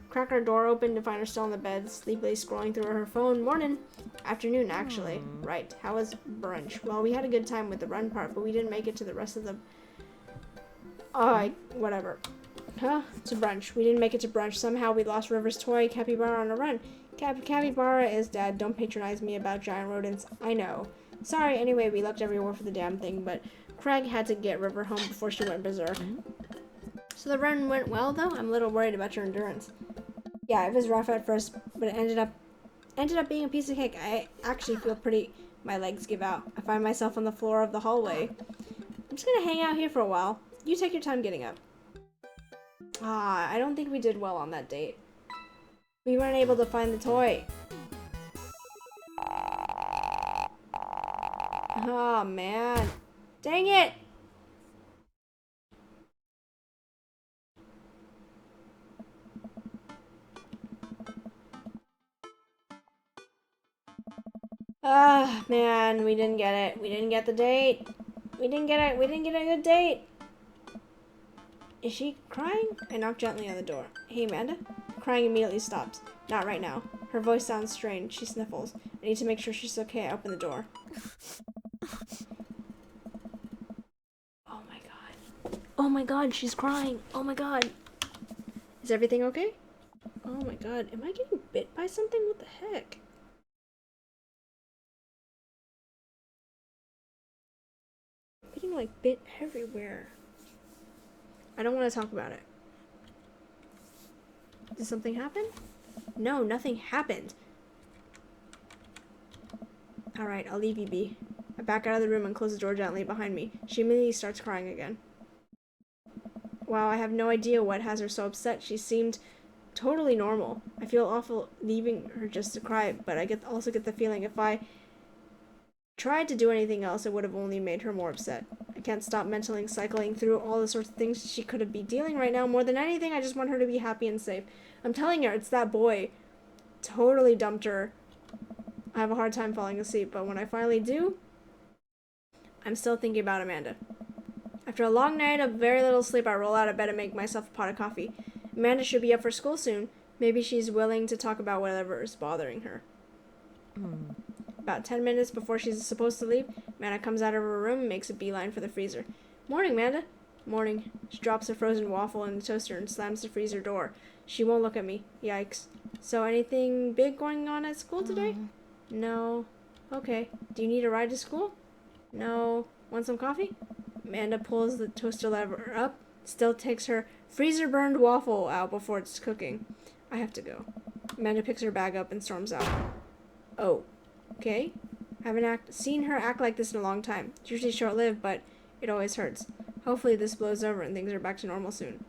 Crack our door open to find her still in the bed, sleepily scrolling through her phone. Morning. Afternoon, actually. Right. How was brunch? Well, we had a good time with the run part, but we didn't make it to the rest of the. Whatever. Huh? To brunch. We didn't make it to brunch. Somehow we lost River's toy, Capybara, on a run. Capybara is dead. Don't patronize me about giant rodents. I know. Sorry, anyway, we looked everywhere for the damn thing, but Craig had to get River home before she went berserk. So the run went well, though? I'm a little worried about your endurance. Yeah, it was rough at first, but it ended up being a piece of cake. I actually feel pretty... My legs give out. I find myself on the floor of the hallway. I'm just gonna hang out here for a while. You take your time getting up. I don't think we did well on that date. We weren't able to find the toy. Oh, man. Dang it! Man, we didn't get it. We didn't get the date. We didn't get it. We didn't get a good date. Is she crying? I knock gently on the door. Hey, Amanda? Crying immediately stops. Not right now. Her voice sounds strange. She sniffles. I need to make sure she's okay. I open the door. Oh my god. Oh my god, she's crying. Oh my god. Is everything okay? Oh my god. Am I getting bit by something? What the heck? I'm getting like bit everywhere. I don't want to talk about it. Did something happen? No, nothing happened. Alright, I'll leave you be. I back out of the room and close the door gently behind me. She immediately starts crying again. Wow, I have no idea what has her so upset. She seemed totally normal. I feel awful leaving her just to cry, but I also get the feeling if I tried to do anything else, it would have only made her more upset. I can't stop mentally cycling through all the sorts of things she could be dealing right now. More than anything, I just want her to be happy and safe. I'm telling her, it's that boy. Totally dumped her. I have a hard time falling asleep, but when I finally do, I'm still thinking about Amanda. After a long night of very little sleep, I roll out of bed and make myself a pot of coffee. Amanda should be up for school soon. Maybe she's willing to talk about whatever is bothering her. About 10 minutes before she's supposed to leave, Amanda comes out of her room and makes a beeline for the freezer. Morning, Amanda. Morning. She drops a frozen waffle in the toaster and slams the freezer door. She won't look at me. Yikes. So anything big going on at school today? No. Okay. Do you need a ride to school? No. Want some coffee? Amanda pulls the toaster lever up, still takes her freezer-burned waffle out before it's cooking. I have to go. Amanda picks her bag up and storms out. Oh. Okay. I haven't seen her act like this in a long time. It's usually short-lived, but it always hurts. Hopefully this blows over and things are back to normal soon.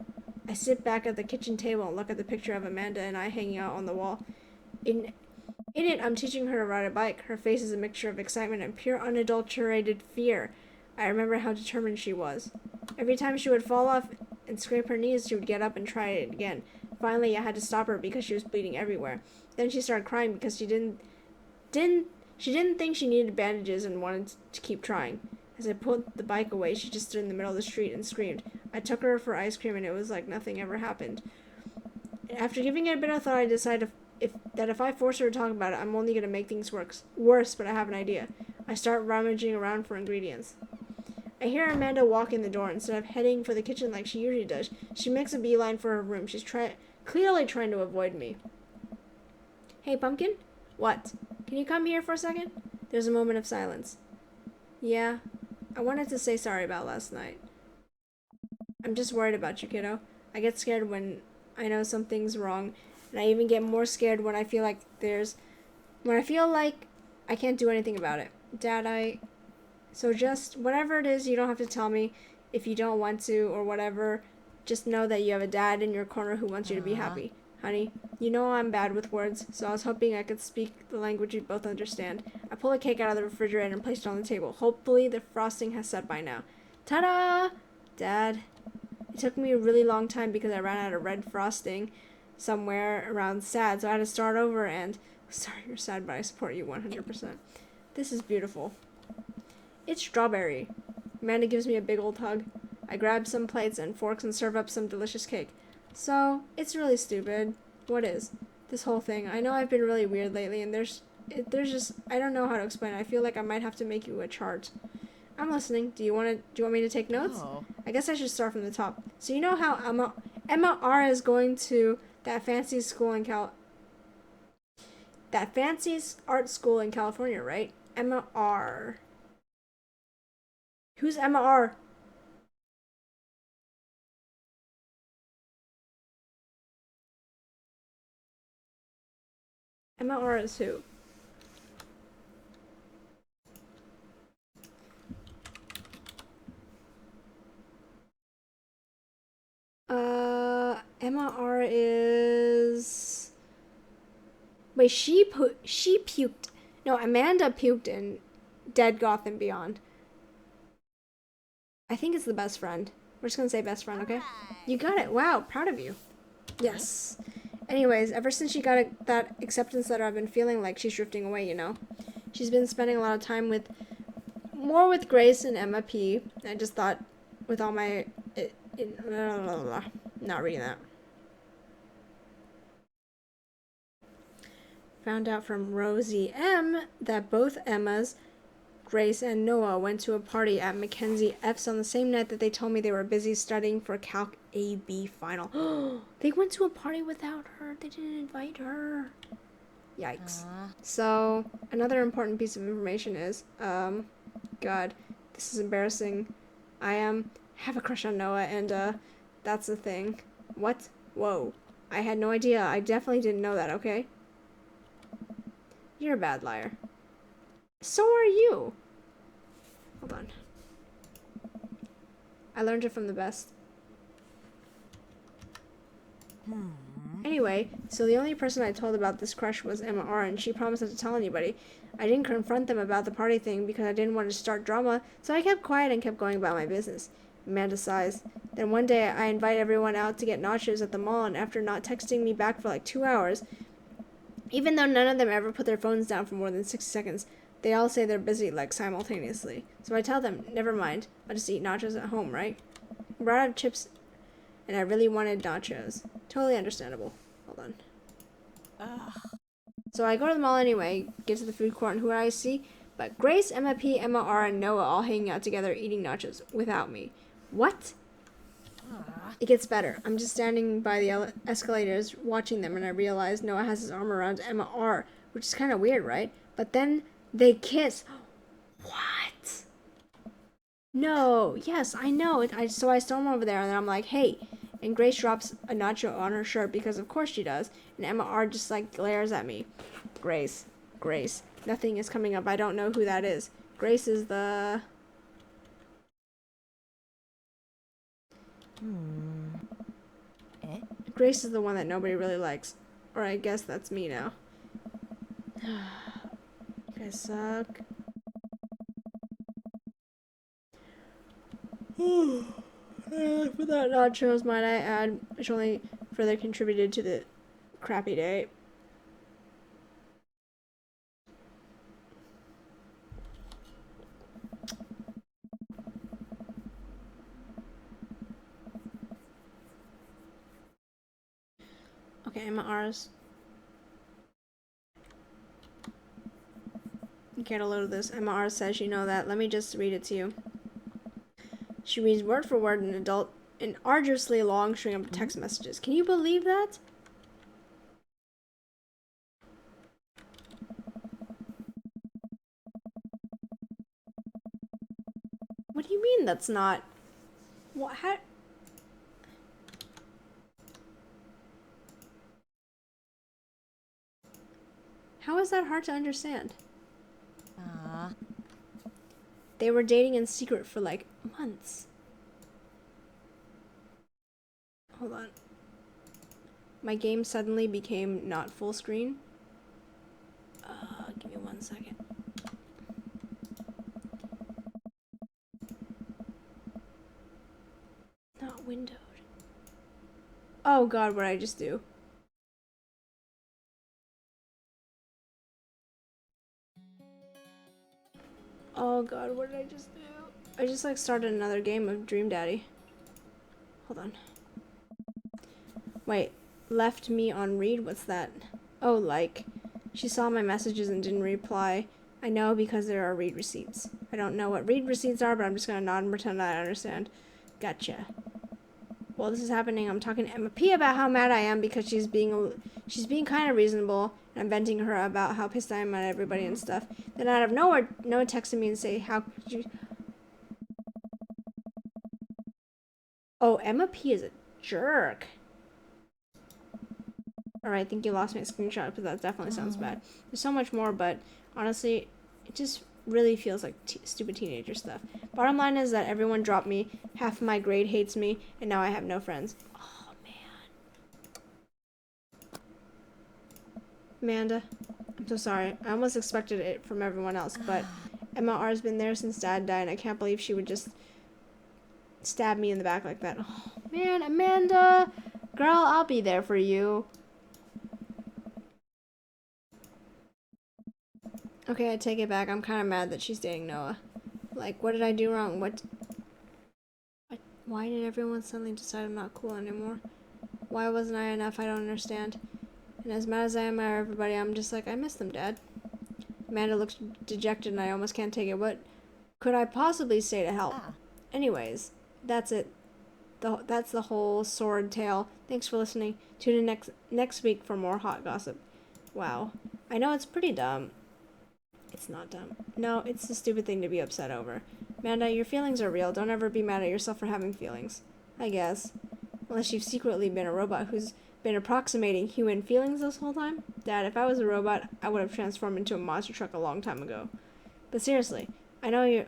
I sit back at the kitchen table and look at the picture of Amanda and I hanging out on the wall. In it, I'm teaching her to ride a bike. Her face is a mixture of excitement and pure unadulterated fear. I remember how determined she was. Every time she would fall off and scrape her knees, she would get up and try it again. Finally, I had to stop her because she was bleeding everywhere. Then she started crying because she didn't think she needed bandages and wanted to keep trying. As I pulled the bike away, she just stood in the middle of the street and screamed. I took her for ice cream and it was like nothing ever happened. After giving it a bit of thought, I decided if I force her to talk about it, I'm only going to make things worse, but I have an idea. I start rummaging around for ingredients. I hear Amanda walk in the door. Instead of heading for the kitchen like she usually does, she makes a beeline for her room. She's clearly trying to avoid me. Hey, Pumpkin? What? Can you come here for a second? There's a moment of silence. Yeah, I wanted to say sorry about last night. I'm just worried about you, kiddo. I get scared when I know something's wrong, and I even get more scared when I feel like I can't do anything about it. Dad, So just, whatever it is, you don't have to tell me if you don't want to or whatever. Just know that you have a dad in your corner who wants you to be happy. Honey, you know I'm bad with words, so I was hoping I could speak the language you'd both understand. I pulled a cake out of the refrigerator and placed it on the table. Hopefully the frosting has set by now. Ta-da! Dad, it took me a really long time because I ran out of red frosting somewhere around sad, so I had to start over and... Sorry you're sad, but I support you 100%. This is beautiful. It's strawberry. Amanda gives me a big old hug. I grab some plates and forks and serve up some delicious cake. So, it's really stupid. What is? This whole thing. I know I've been really weird lately, and there's just... I don't know how to explain it. I feel like I might have to make you a chart. I'm listening. Do you want me to take notes? Oh. I guess I should start from the top. So you know how Emma R is going to that fancy school in that fancy art school in California, right? Emma R. Who's Emma R? Emma R is who? Emma R is... Wait, she puked. No, Amanda puked in Dead Goth and Beyond. I think it's the best friend. We're just gonna say best friend, okay? You got it. Wow, proud of you. Yes. Anyways, ever since she got that acceptance letter, I've been feeling like she's drifting away, you know? She's been spending a lot of time more with Grace and Emma P. I just thought with all my... not reading that. Found out from Rosie M. that both Emmas, Grace, and Noah went to a party at Mackenzie F's on the same night that they told me they were busy studying for Calc AB final. They went to a party without her. They didn't invite her. Yikes. So, another important piece of information is, God, this is embarrassing. I have a crush on Noah, and, that's the thing. What? Whoa. I had no idea. I definitely didn't know that, okay? You're a bad liar. So are you. Hold on. I learned it from the best. Anyway, so the only person I told about this crush was Emma R, and she promised not to tell anybody. I didn't confront them about the party thing because I didn't want to start drama, so I kept quiet and kept going about my business. Amanda sighs. Then one day I invite everyone out to get nachos at the mall, and after not texting me back for like 2 hours, even though none of them ever put their phones down for more than 60 seconds, they all say they're busy, like, simultaneously. So I tell them, never mind, I'll just eat nachos at home, right? I brought out chips, and I really wanted nachos. Totally understandable. Hold on. So I go to the mall anyway, get to the food court, and who do I see? But Grace, Emma P, Emma R, and Noah all hanging out together eating nachos without me. What? It gets better. I'm just standing by the escalators watching them, and I realize Noah has his arm around Emma R, which is kind of weird, right? But then they kiss. What? No. Yes, I know. So I storm over there, and I'm like, hey. And Grace drops a nacho on her shirt because of course she does. And Emma R just like glares at me. Grace. Nothing is coming up. I don't know who that is. Grace is the... Grace is the one that nobody really likes. Or I guess that's me now. You guys suck. For that nachos, might I add, which only further contributed to the crappy day. Okay, Emma R's. You can't load this. Emma R says you know that. Let me just read it to you. She reads word for word an arduously long string of text messages. Can you believe that? What do you mean that's not? What? How is that hard to understand? They were dating in secret for like months. Hold on. my game suddenly became not full screen. Give me 1 second. Not windowed. Oh god, what did I just do? Oh god, what did I just do? I just like started another game of Dream Daddy. Hold on. Wait, left me on read? What's that? Oh, like, she saw my messages and didn't reply. I know because there are read receipts. I don't know what read receipts are, but I'm just gonna nod and pretend I understand. Gotcha. While this is happening, I'm talking to Emma P about how mad I am because she's being kind of reasonable, and I'm venting her about how pissed I am at everybody and stuff. Then out of nowhere, Noah texted me and say, "How could you?" Oh, Emma P is a jerk. Alright, I think you lost my screenshot, but that definitely sounds bad. There's so much more, but honestly, it just really feels like stupid teenager stuff. Bottom line is that everyone dropped me, half of my grade hates me, and now I have no friends. Oh, man. Amanda, I'm so sorry. I almost expected it from everyone else, but Emma R's been there since Dad died, and I can't believe she would just stab me in the back like that. Oh, man, Amanda! Girl, I'll be there for you. Okay, I take it back. I'm kind of mad that she's dating Noah. Like, what did I do wrong? Why did everyone suddenly decide I'm not cool anymore? Why wasn't I enough? I don't understand. And as mad as I am at everybody, I'm just like, I miss them, Dad. Amanda looks dejected and I almost can't take it. What could I possibly say to help? Anyways, that's it. That's the whole sword tale. Thanks for listening. Tune in next week for more hot gossip. Wow. I know it's pretty dumb. It's not dumb. No, it's the stupid thing to be upset over. Amanda, your feelings are real. Don't ever be mad at yourself for having feelings. I guess. Unless you've secretly been a robot who's been approximating human feelings this whole time. Dad, if I was a robot, I would have transformed into a monster truck a long time ago. But seriously, I know you're...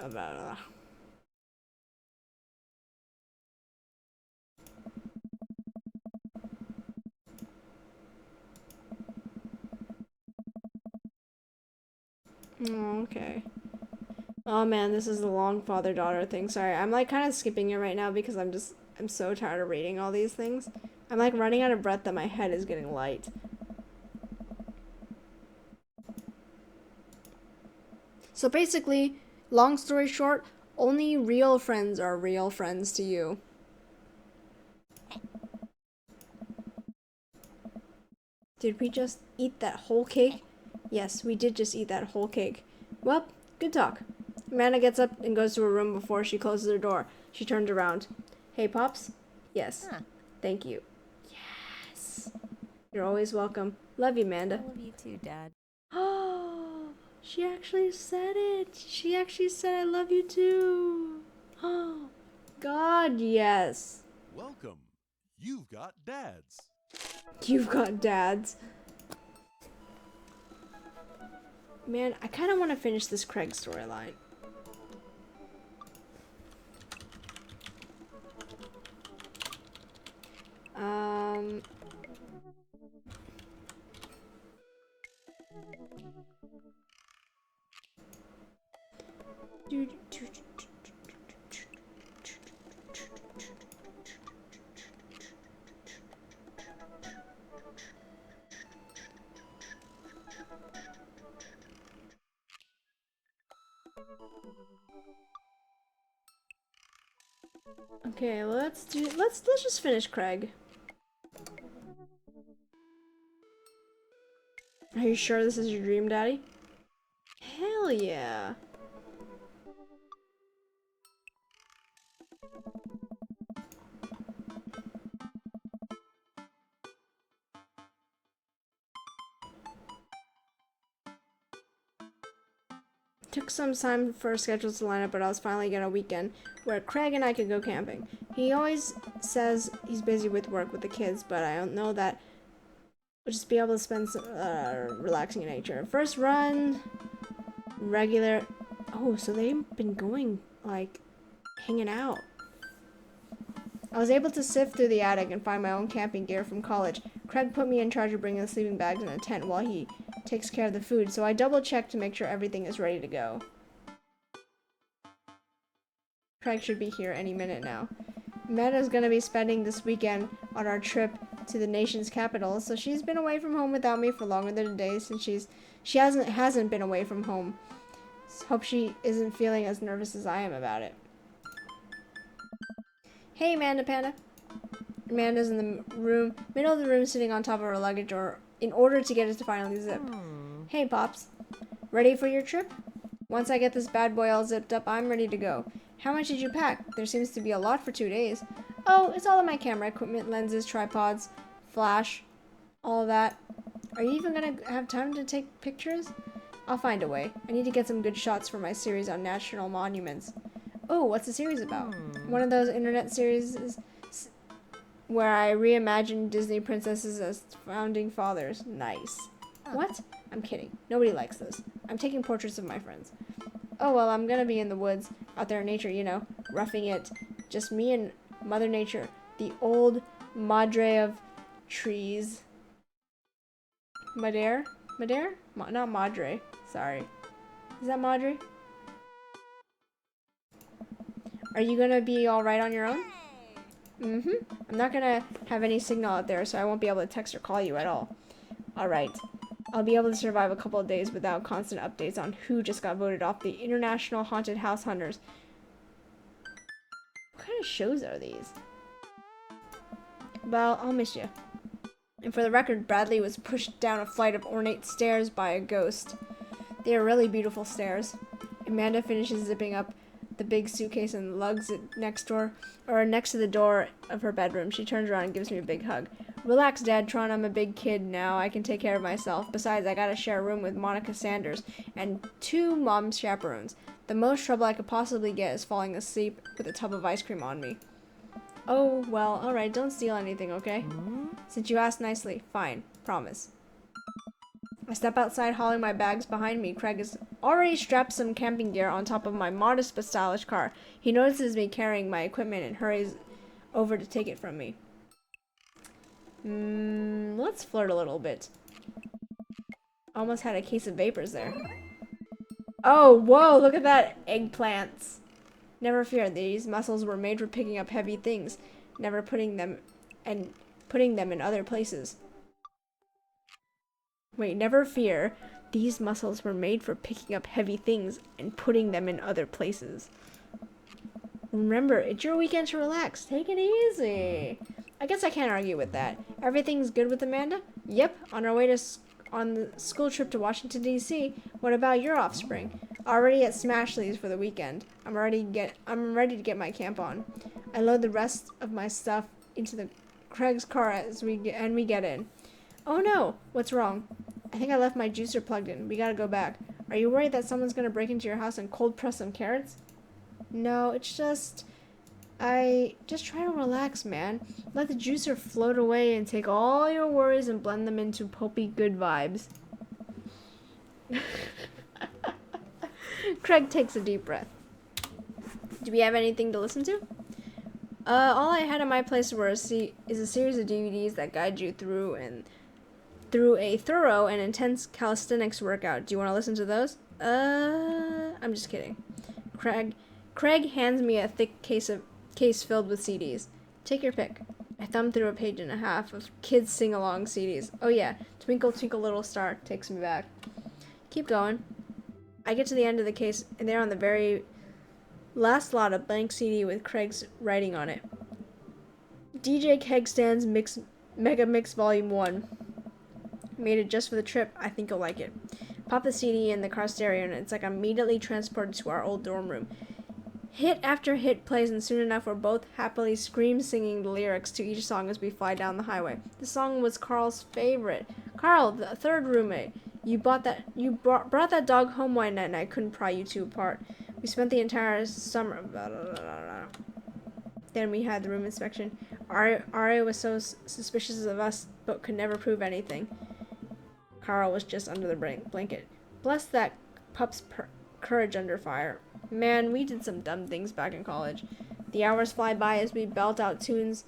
Oh, okay. Oh man, this is the long father-daughter thing. Sorry, I'm like kind of skipping it right now because I'm so tired of reading all these things. I'm like running out of breath that my head is getting light. So basically, long story short, only real friends are real friends to you. Did we just eat that whole cake? Yes, we did just eat that whole cake. Well, good talk. Amanda gets up and goes to her room before she closes her door. She turns around. Hey, Pops? Yes. Huh. Thank you. Yes. You're always welcome. Love you, Amanda. I love you too, Dad. Oh, she actually said it. She actually said I love you too. Oh, God, yes. Welcome. You've got dads. You've got dads. Man, I kind of want to finish this Craig storyline. Okay, let's just finish Craig. Are you sure this is your dream, Daddy? Hell yeah. Took some time for our schedules to line up, but I was finally getting a weekend where Craig and I could go camping. He always says he's busy with work with the kids, but I don't know that we'll just be able to spend some relaxing in nature. First run, regular. Oh, so they've been going like hanging out. I was able to sift through the attic and find my own camping gear from college. Craig put me in charge of bringing the sleeping bags and a tent while he takes care of the food, so I double-checked to make sure everything is ready to go. Craig should be here any minute now. Amanda's gonna be spending this weekend on our trip to the nation's capital, so she's been away from home without me for longer than a day since she hasn't been away from home. Hope she isn't feeling as nervous as I am about it. Hey, Amanda Panda. Amanda's in the middle of the room, sitting on top of her luggage in order to get it to finally zip. Hey, Pops. Ready for your trip? Once I get this bad boy all zipped up, I'm ready to go. How much did you pack? There seems to be a lot for 2 days. Oh, it's all of my camera equipment, lenses, tripods, flash, all of that. Are you even gonna have time to take pictures? I'll find a way. I need to get some good shots for my series on national monuments. Oh, what's the series about? One of those internet series where I reimagine Disney princesses as founding fathers. Nice. What? I'm kidding. Nobody likes those. I'm taking portraits of my friends. Oh, well, I'm gonna be in the woods, out there in nature, you know, roughing it. Just me and Mother Nature, the old madre of trees. Madre? Not madre. Sorry. Is that madre? Are you gonna be alright on your own? Mm-hmm. I'm not gonna have any signal out there, so I won't be able to text or call you at all. Alright. I'll be able to survive a couple of days without constant updates on who just got voted off the International Haunted House Hunters. What kind of shows are these? Well, I'll miss you. And for the record, Bradley was pushed down a flight of ornate stairs by a ghost. They are really beautiful stairs. Amanda finishes zipping up the big suitcase and lugs it next to the door of her bedroom. She turns around and gives me a big hug. Relax, Dad, Tron, I'm a big kid now. I can take care of myself. Besides, I gotta share a room with Monica Sanders and 2 mom chaperones. The most trouble I could possibly get is falling asleep with a tub of ice cream on me. Oh, well, alright, don't steal anything, okay? Since you asked nicely, fine, promise. I step outside, hauling my bags behind me. Craig has already strapped some camping gear on top of my modest but stylish car. He notices me carrying my equipment and hurries over to take it from me. Let's flirt a little bit. Almost had a case of vapors there. Oh, whoa, look at that. Eggplants. Never fear, these muscles were made for picking up heavy things, never putting them in other places. Wait, never fear. These muscles were made for picking up heavy things and putting them in other places. Remember, it's your weekend to relax. Take it easy. I guess I can't argue with that. Everything's good with Amanda? Yep, on our way on the school trip to Washington, D.C. What about your offspring? Already at Smashley's for the weekend. I'm ready to get my camp on. I load the rest of my stuff into the Craig's car as we get in. Oh no, what's wrong? I think I left my juicer plugged in. We gotta go back. Are you worried that someone's gonna break into your house and cold press some carrots? No, it's just... just try to relax, man. Let the juicer float away and take all your worries and blend them into pulpy good vibes. Craig takes a deep breath. Do we have anything to listen to? All I had in my place is a series of DVDs that guide you through a thorough and intense calisthenics workout. Do you want to listen to those? I'm just kidding. Craig hands me a thick case filled with CDs. Take your pick. I thumb through a page and a half of kids sing-along CDs. Oh yeah, Twinkle Twinkle Little Star takes me back. Keep going. I get to the end of the case, and there on the very last lot, a blank CD with Craig's writing on it. DJ Keg Stands Mega Mix Volume 1. Made it just for the trip. I think you'll like it. Pop the CD in the car stereo, and it's like I'm immediately transported to our old dorm room. Hit after hit plays, and soon enough we're both happily singing the lyrics to each song as we fly down the highway. The song was Carl's favorite. Carl, the third roommate. You brought that dog home one night, and I couldn't pry you two apart. We spent the entire summer. Blah, blah, blah, blah. Then we had the room inspection. Aria was so suspicious of us, but could never prove anything. Carl was just under the blanket. Bless that pup's courage under fire. Man, we did some dumb things back in college. The hours fly by as we belt out tunes,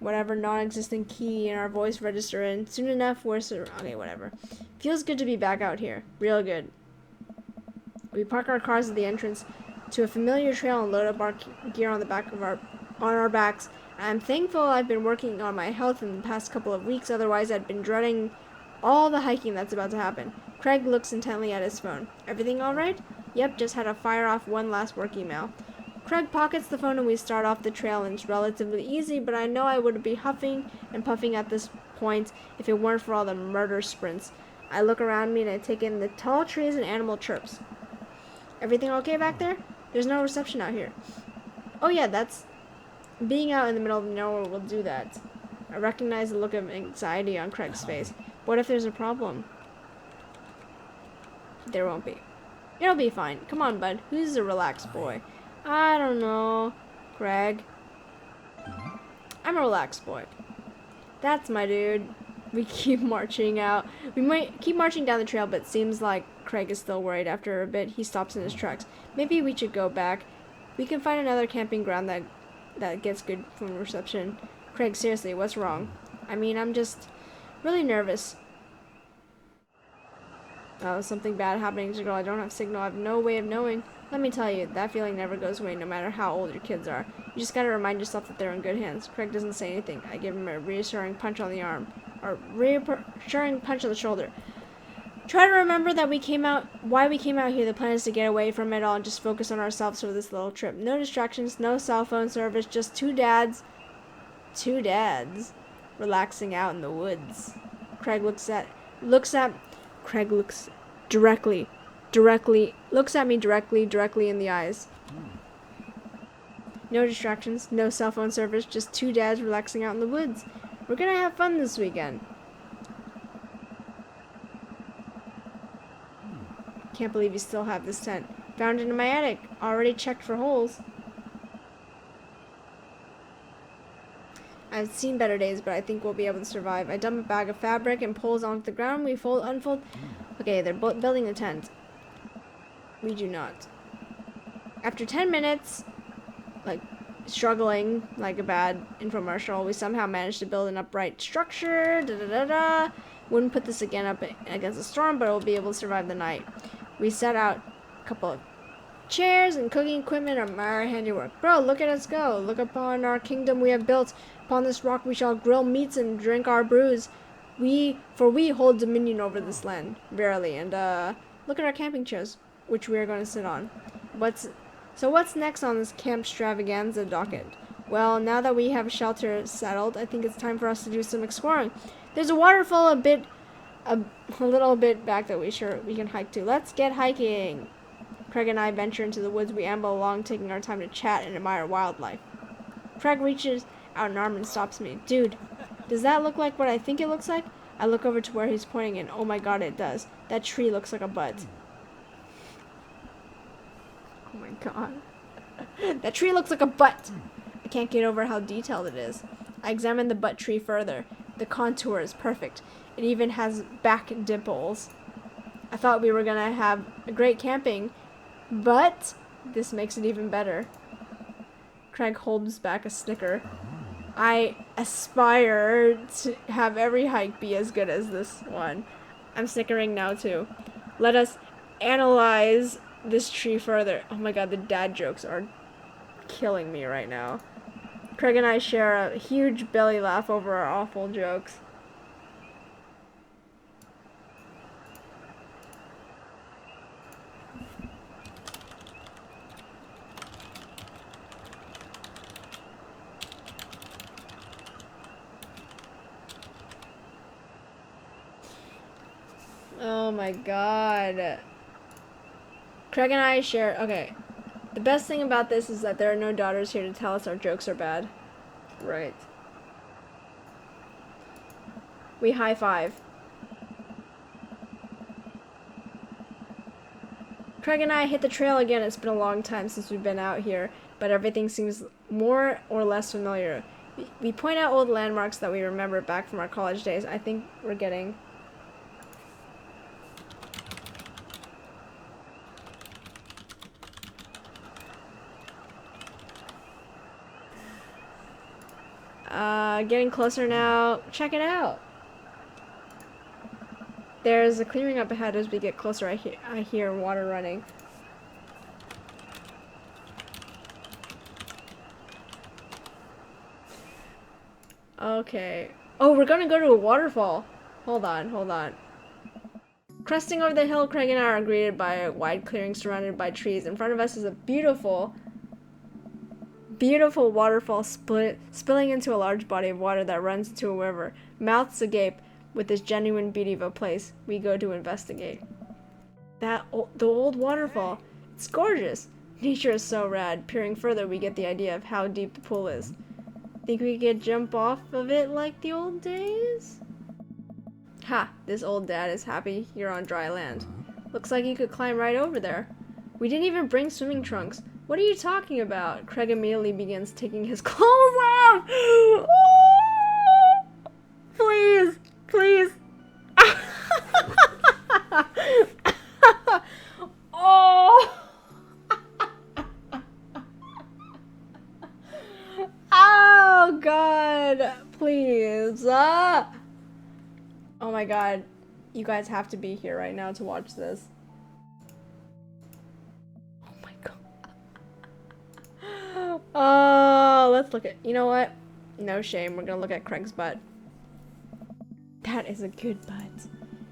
whatever non-existent key in our voice register, and soon enough okay, whatever. Feels good to be back out here. Real good. We park our cars at the entrance to a familiar trail and load up our gear on our backs. I'm thankful I've been working on my health in the past couple of weeks, otherwise I'd been dreading all the hiking that's about to happen. Craig looks intently at his phone. Everything alright? Yep, just had to fire off one last work email. Craig pockets the phone and we start off the trail, and it's relatively easy, but I know I would be huffing and puffing at this point if it weren't for all the murder sprints. I look around me and I take in the tall trees and animal chirps. Everything okay back there? There's no reception out here. Oh yeah, that's... Being out in the middle of nowhere will do that. I recognize the look of anxiety on Craig's face. What if there's a problem? There won't be. It'll be fine. Come on, bud. Who's a relaxed boy? I don't know. Craig. I'm a relaxed boy. That's my dude. We keep marching out. We might keep marching down the trail, but it seems like Craig is still worried. After a bit, he stops in his tracks. Maybe we should go back. We can find another camping ground that gets good phone reception. Craig, seriously, what's wrong? I mean, I'm just really nervous. Oh, something bad happening to the girl. I don't have signal. I have no way of knowing. Let me tell you, that feeling never goes away no matter how old your kids are. You just gotta remind yourself that they're in good hands. Craig doesn't say anything. I give him a reassuring punch on the arm. Or reassuring punch on the shoulder. Try to remember that why we came out here. The plan is to get away from it all and just focus on ourselves for this little trip. No distractions, no cell phone service, just two dads, relaxing out in the woods. Craig looks at me directly in the eyes. No distractions, no cell phone service, just two dads relaxing out in the woods. We're gonna have fun this weekend. Can't believe you still have this tent. Found it in my attic. Already checked for holes. I've seen better days, but I think we'll be able to survive. I dump a bag of fabric and poles onto the ground. We unfold. Okay, they're building the tent. We do not. After 10 minutes, struggling like a bad infomercial, we somehow managed to build an upright structure. Wouldn't put this again up against a storm, but we'll be able to survive the night. We set out a couple of chairs and cooking equipment, our handiwork. Bro, look at us go. Look upon our kingdom we have built. Upon this rock we shall grill meats and drink our brews. We hold dominion over this land, verily. And look at our camping chairs, which we are going to sit on. What's next on this camp extravaganza docket? Well, now that we have shelter settled, I think it's time for us to do some exploring. There's a waterfall a little bit back that we can hike to. Let's get hiking. Craig and I venture into the woods. We amble along, taking our time to chat and admire wildlife. Craig reaches out an arm and stops me. Dude, does that look like what I think it looks like? I look over to where he's pointing and oh my god, it does. That tree looks like a butt. Oh my god. That tree looks like a butt. I can't get over how detailed it is. I examine the butt tree further. The contour is perfect. It even has back dimples. I thought we were gonna have a great camping, but this makes it even better. Craig holds back a snicker. I aspire to have every hike be as good as this one. I'm snickering now too. Let us analyze this tree further. Oh my god, the dad jokes are killing me right now. Craig and I share a huge belly laugh over our awful jokes. Oh my god. Craig and I share... Okay. The best thing about this is that there are no daughters here to tell us our jokes are bad. Right. We high five. Craig and I hit the trail again. It's been a long time since we've been out here, but everything seems more or less familiar. We point out old landmarks that we remember back from our college days. I think we're getting... Getting closer now. Check it out. There's a clearing up ahead as we get closer. I hear water running. Okay. Oh, we're gonna go to a waterfall. Hold on. Cresting over the hill, Craig and I are greeted by a wide clearing surrounded by trees. In front of us is a beautiful waterfall spilling into a large body of water that runs into a river. Mouths agape with this genuine beauty of a place. We go to investigate. The old waterfall. It's gorgeous. Nature is so rad. Peering further, we get the idea of how deep the pool is. Think we could jump off of it like the old days? Ha! This old dad is happy you're on dry land. Looks like you could climb right over there. We didn't even bring swimming trunks. What are you talking about? Craig immediately begins taking his clothes off! Please! Oh! Oh God! Please! Oh my God. You guys have to be here right now to watch this. Oh my God. Oh, let's look at... You know what? No shame. We're gonna look at Craig's butt. That is a good butt.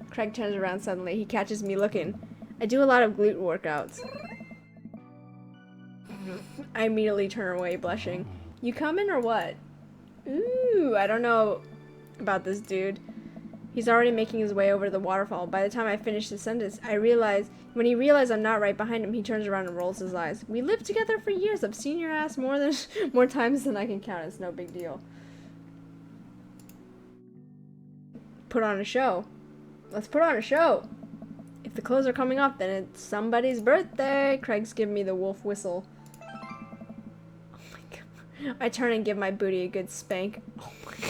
Craig turns around suddenly. He catches me looking. I do a lot of glute workouts. I immediately turn away, blushing. You coming or what? Ooh, I don't know about this dude. He's already making his way over to the waterfall. By the time I finish the sentence, when he realizes I'm not right behind him, he turns around and rolls his eyes. We lived together for years. I've seen your ass more times than I can count. It's no big deal. Put on a show. Let's put on a show. If the clothes are coming off, then it's somebody's birthday. Craig's giving me the wolf whistle. Oh my God. I turn and give my booty a good spank. Oh my God.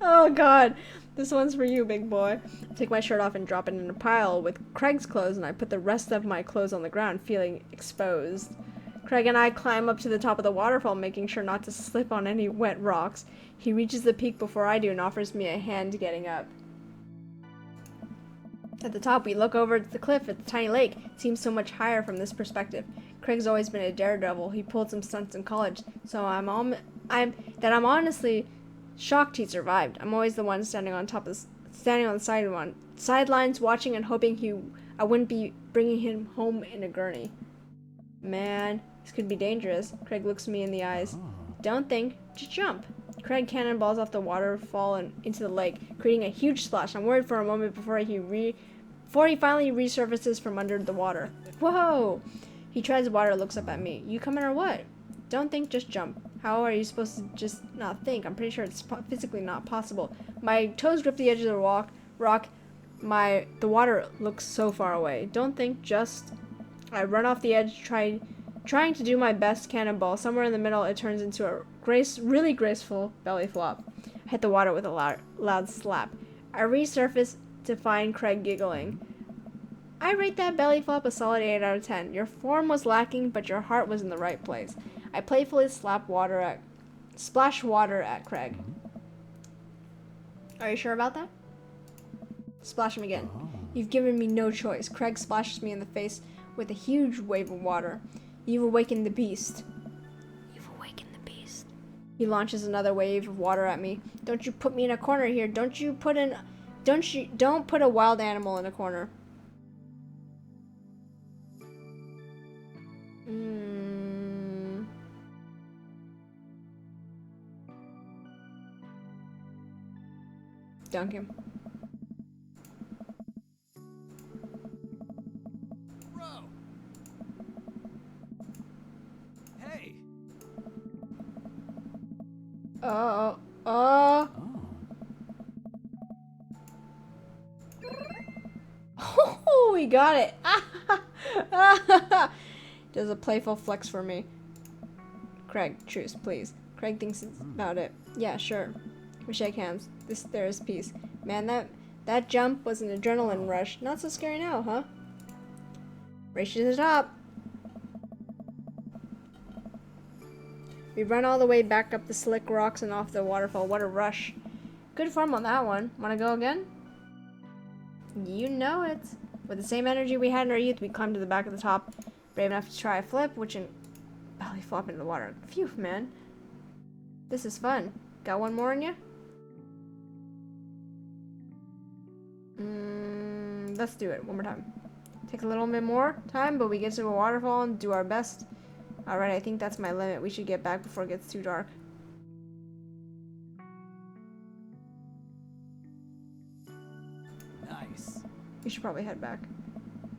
Oh God, this one's for you, big boy. I take my shirt off and drop it in a pile with Craig's clothes, and I put the rest of my clothes on the ground, feeling exposed. Craig and I climb up to the top of the waterfall, making sure not to slip on any wet rocks. He reaches the peak before I do and offers me a hand getting up. At the top, we look over at the cliff at the tiny lake. It seems so much higher from this perspective. Craig's always been a daredevil. He pulled some stunts in college, so I'm honestly shocked he survived. I'm always the one standing on the sidelines, watching and hoping I wouldn't be bringing him home in a gurney. Man, this could be dangerous. Craig looks me in the eyes. Don't think, just jump. Craig cannonballs off the waterfall and into the lake, creating a huge splash. I'm worried for a moment before he finally resurfaces from under the water. Whoa! He treads water, looks up at me. You coming or what? Don't think, just jump. How are you supposed to just not think? I'm pretty sure it's physically not possible. My toes grip the edge of the rock. The water looks so far away. Don't think, just... I run off the edge, trying to do my best cannonball. Somewhere in the middle, it turns into a really graceful belly flop. I hit the water with a loud slap. I resurface to find Craig giggling. I rate that belly flop a solid 8 out of 10. Your form was lacking, but your heart was in the right place. I playfully splash water at Craig. Are you sure about that? Splash him again. You've given me no choice. Craig splashes me in the face with a huge wave of water. You've awakened the beast. He launches another wave of water at me. Don't you put me in a corner here. Don't put a wild animal in a corner. Dunk him. Bro. Hey. Oh, we got it. Does a playful flex for me. Craig, truce, please. Craig thinks about it. Yeah, sure. We shake hands. There is peace. Man, that jump was an adrenaline rush. Not so scary now, huh? Race to the top. We run all the way back up the slick rocks and off the waterfall. What a rush. Good form on that one. Wanna go again? You know it. With the same energy we had in our youth, we climbed to the back of the top. Brave enough to try a flip, which in belly flop into the water. Phew, man. This is fun. Got one more in you? Let's do it one more time. Take a little bit more time, but we get to a waterfall and do our best. Alright, I think that's my limit. We should get back before it gets too dark. Nice. We should probably head back.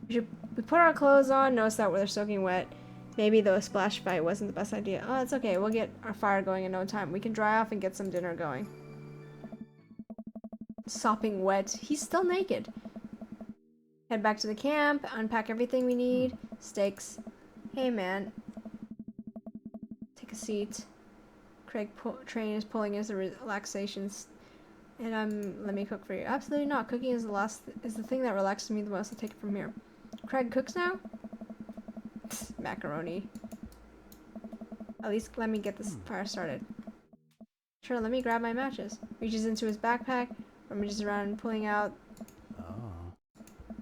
We put our clothes on, notice that they're soaking wet. Maybe the splash fight wasn't the best idea. Oh, it's okay. We'll get our fire going in no time. We can dry off and get some dinner going. Sopping wet. He's still naked. Head back to the camp, unpack everything we need. Steaks. Hey, man. Take a seat. Craig Train is pulling his relaxations. And let me cook for you. Absolutely not. Cooking is the thing that relaxes me the most. I'll take it from here. Craig cooks now? Macaroni. At least let me get this fire started. Sure, let me grab my matches. Reaches into his backpack, rummages around, pulling out.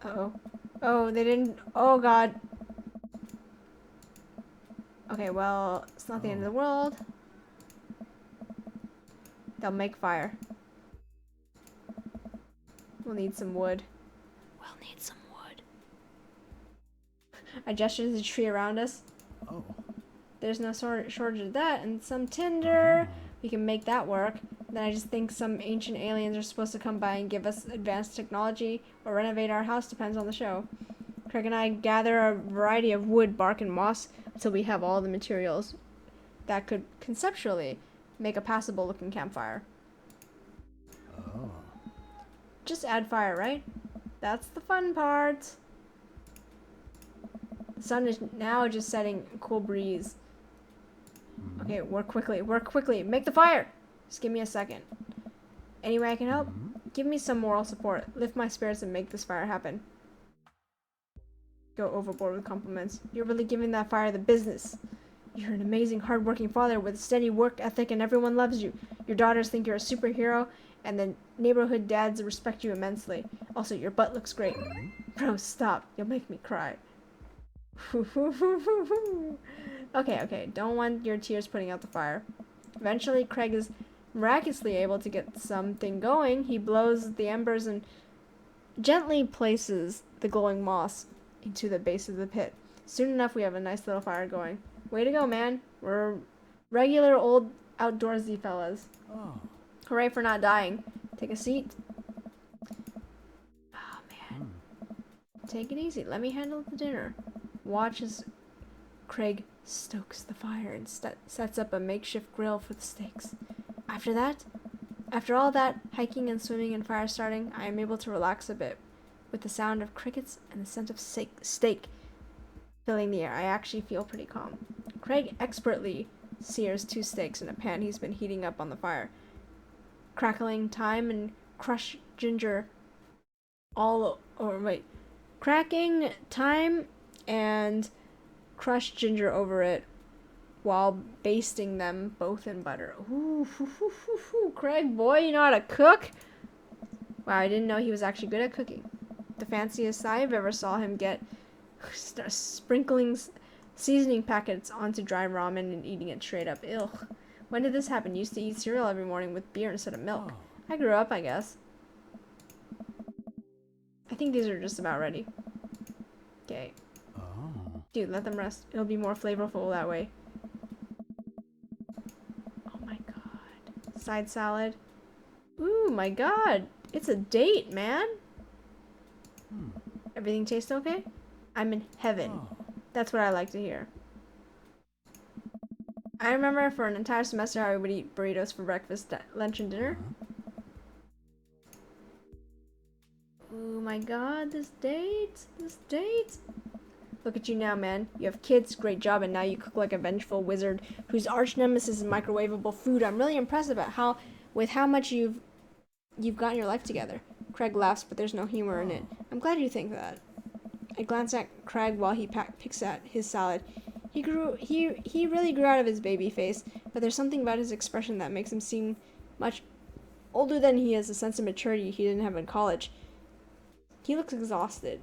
Uh-oh. Oh, they didn't. Oh, God. Okay, well, it's not the end of the world. They'll make fire. We'll need some wood. We'll need some wood. I gesture to the tree around us. Oh. There's no shortage of that, and some tinder. We can make that work. Then I just think some ancient aliens are supposed to come by and give us advanced technology or renovate our house, depends on the show. Craig and I gather a variety of wood, bark, and moss until we have all the materials that could conceptually make a passable looking campfire. Oh. Just add fire, right? That's the fun part. The sun is now just setting a cool breeze. Okay, work quickly. Make the fire! Just give me a second. Any way I can help? Give me some moral support. Lift my spirits and make this fire happen. Go overboard with compliments. You're really giving that fire the business. You're an amazing, hardworking father with a steady work ethic and everyone loves you. Your daughters think you're a superhero and the neighborhood dads respect you immensely. Also, your butt looks great. Bro, stop. You'll make me cry. Okay, don't want your tears putting out the fire. Eventually, Craig is miraculously able to get something going. He blows the embers and gently places the glowing moss into the base of the pit. Soon enough, we have a nice little fire going. Way to go, man. We're regular old outdoorsy fellas. Oh. Hooray for not dying. Take a seat. Oh, man. Take it easy. Let me handle the dinner. Watch as Craig stokes the fire and sets up a makeshift grill for the steaks. After all that hiking and swimming and fire starting, I am able to relax a bit with the sound of crickets and the scent of steak filling the air. I actually feel pretty calm. Craig expertly sears 2 steaks in a pan he's been heating up on the fire. Crackling thyme and crushed ginger cracking thyme and crushed ginger over it while basting them both in butter. Ooh, Craig, boy, you know how to cook? Wow, I didn't know he was actually good at cooking. The fanciest I've ever saw him get sprinkling seasoning packets onto dry ramen and eating it straight up. Ew. When did this happen? Used to eat cereal every morning with beer instead of milk. I grew up, I guess. I think these are just about ready. Okay. Oh. Dude, let them rest. It'll be more flavorful that way. Oh my god. Side salad. Ooh, my god. It's a date, man. Everything tastes okay? I'm in heaven. That's what I like to hear. I remember for an entire semester how I would eat burritos for breakfast, lunch, and dinner. Oh my god, this date. Look at you now, man. You have kids, great job, and now you cook like a vengeful wizard whose arch nemesis is microwavable food. I'm really impressed about how much you've gotten your life together. Craig laughs, but there's no humor in it. I'm glad you think that. I glance at Craig while he picks at his salad. He really grew out of his baby face, but there's something about his expression that makes him seem much older than he is, a sense of maturity he didn't have in college. He looks exhausted.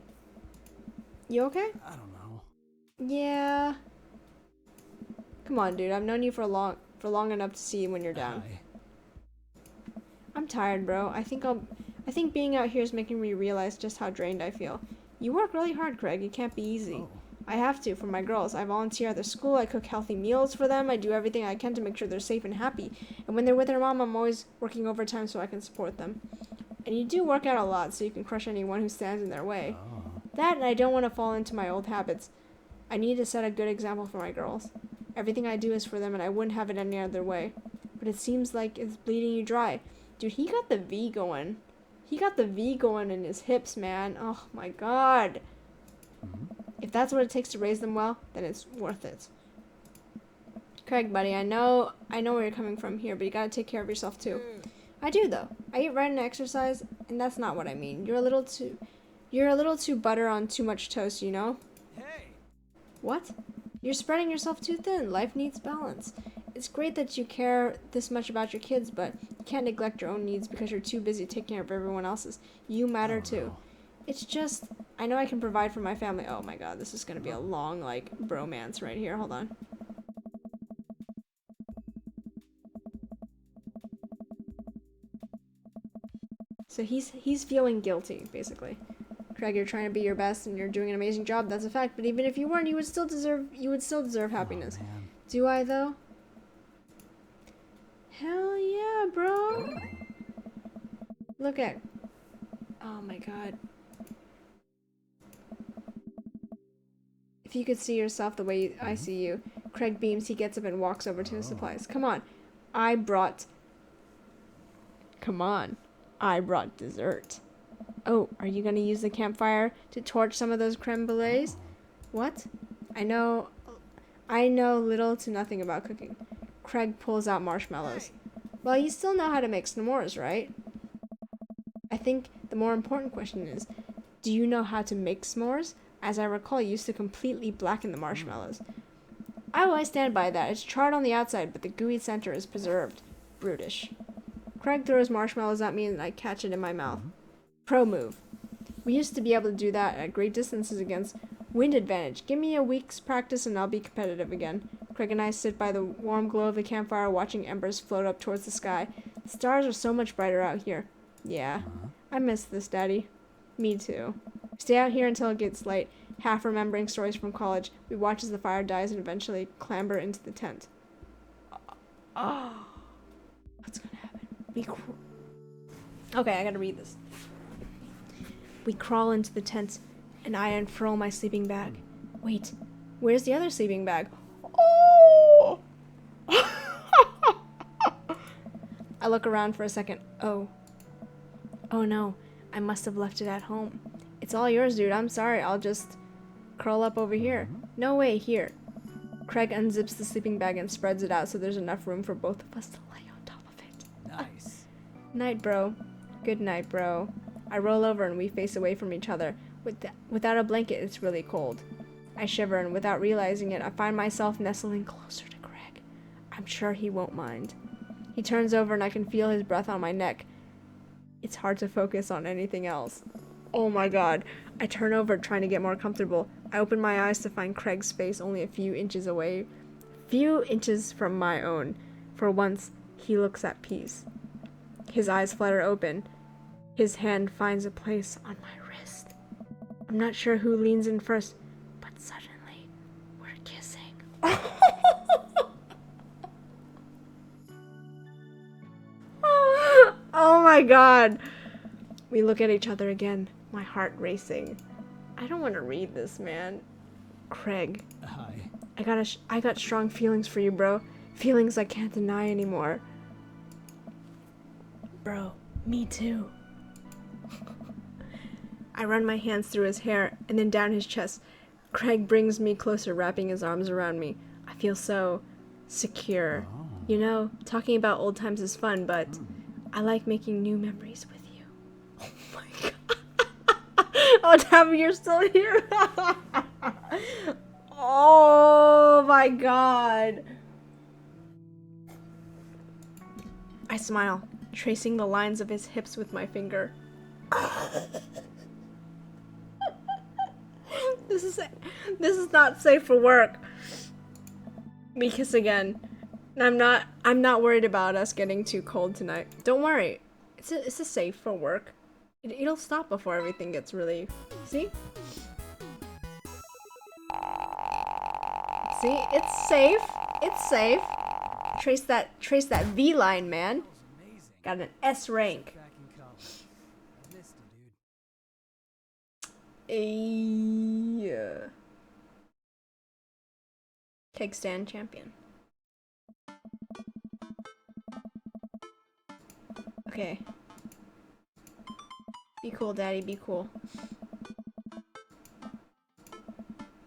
You okay? I don't know. Yeah. Come on, dude. I've known you for long enough to see when you're down. Hi. I'm tired, bro. I think being out here is making me realize just how drained I feel. You work really hard, Craig. It can't be easy. Oh. I have to for my girls. I volunteer at their school. I cook healthy meals for them. I do everything I can to make sure they're safe and happy. And when they're with their mom, I'm always working overtime so I can support them. And you do work out a lot so you can crush anyone who stands in their way. Oh. That, and I don't want to fall into my old habits. I need to set a good example for my girls. Everything I do is for them, and I wouldn't have it any other way. But it seems like it's bleeding you dry. Dude, he got the V going. He got the V going in his hips, man. Oh my god. Mm-hmm. If that's what it takes to raise them well, then it's worth it. Craig, buddy, I know where you're coming from here, but you gotta take care of yourself too. I do though. I eat right and exercise, and that's not what I mean. You're a little too butter on too much toast, you know? Hey! What? You're spreading yourself too thin. Life needs balance. It's great that you care this much about your kids, but you can't neglect your own needs because you're too busy taking care of everyone else's. You matter too. No. It's just, I know I can provide for my family. Oh my god, this is gonna be a long, like, bromance right here. Hold on. So he's feeling guilty, basically. Craig, you're trying to be your best and you're doing an amazing job. That's a fact. But even if you weren't, you would still deserve happiness. Oh, man. Do I though? Hell yeah, bro. Look at. Oh my god. If you could see yourself the way I see you. Craig beams. He gets up and walks over to his supplies. Come on. I brought dessert. Oh, are you gonna use the campfire to torch some of those creme brulees? What? I know little to nothing about cooking. Craig pulls out marshmallows. Well, you still know how to make s'mores, right? I think the more important question is, do you know how to make s'mores? As I recall, you used to completely blacken the marshmallows. Oh, I stand by that. It's charred on the outside, but the gooey center is preserved. Brutish. Craig throws marshmallows at me and I catch it in my mouth. Pro move. We used to be able to do that at great distances against wind advantage. Give me a week's practice and I'll be competitive again. Craig and I sit by the warm glow of the campfire watching embers float up towards the sky. The stars are so much brighter out here. Yeah, I miss this, Daddy. Me too. We stay out here until it gets light, half remembering stories from college. We watch as the fire dies and eventually clamber into the tent. Oh, what's gonna happen? Okay, I gotta read this. We crawl into the tent, and I unfurl my sleeping bag. Wait, where's the other sleeping bag? Oh! I look around for a second. Oh no, I must have left it at home. It's all yours, dude. I'm sorry. I'll just curl up over here. No way, here. Craig unzips the sleeping bag and spreads it out so there's enough room for both of us to lay on top of it. Nice. Night, bro. Good night, bro. I roll over and we face away from each other. Without a blanket, it's really cold. I shiver, and without realizing it, I find myself nestling closer to Craig. I'm sure he won't mind. He turns over and I can feel his breath on my neck. It's hard to focus on anything else. Oh my god. I turn over trying to get more comfortable. I open my eyes to find Craig's face only a few inches away. Few inches from my own. For once, he looks at peace. His eyes flutter open. His hand finds a place on my wrist. I'm not sure who leans in first, but suddenly, we're kissing. Oh my god. We look at each other again, my heart racing. I don't want to read this, man. Craig, Hi. I got strong feelings for you, bro. Feelings I can't deny anymore. Bro, me too. I run my hands through his hair and then down his chest. Craig brings me closer, wrapping his arms around me. I feel so secure. Oh. You know, talking about old times is fun, but I like making new memories with you. Oh my god. Oh, Tabby, you're still here. Oh my god. I smile, tracing the lines of his hips with my finger. This is not safe for work. We kiss again. I'm not worried about us getting too cold tonight. Don't worry. It's a safe for work. It'll stop before everything gets really... See? See? It's safe. It's safe. Trace that V line, man. Amazing. Got an S rank. Back in college. I missed you, dude. Yeah. Keg stand champion. Okay. Be cool, daddy, be cool.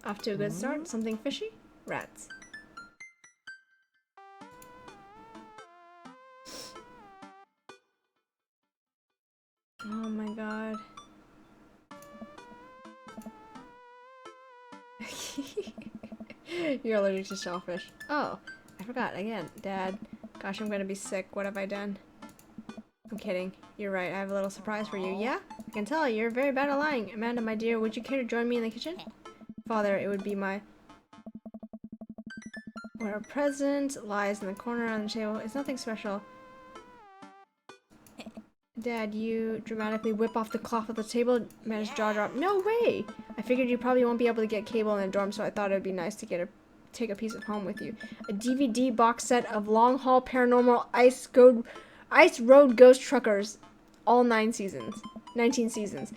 Off to a good start. Something fishy? Rats. Oh my god. You're allergic to shellfish. Oh, I forgot again. Dad. Gosh, I'm gonna be sick. What have I done? I'm kidding. You're right. I have a little surprise for you. Yeah? I can tell. You're very bad at lying. Amanda, my dear, would you care to join me in the kitchen? Father, it would be my... Where a present lies in the corner on the table. It's nothing special. Dad, you dramatically whip off the cloth of the table. Amanda's jaw dropped. No way! I figured you probably won't be able to get cable in the dorm, so I thought it would be nice to take a piece of home with you. A DVD box set of Long Haul Paranormal Ice Road Ghost Truckers. All 19 seasons.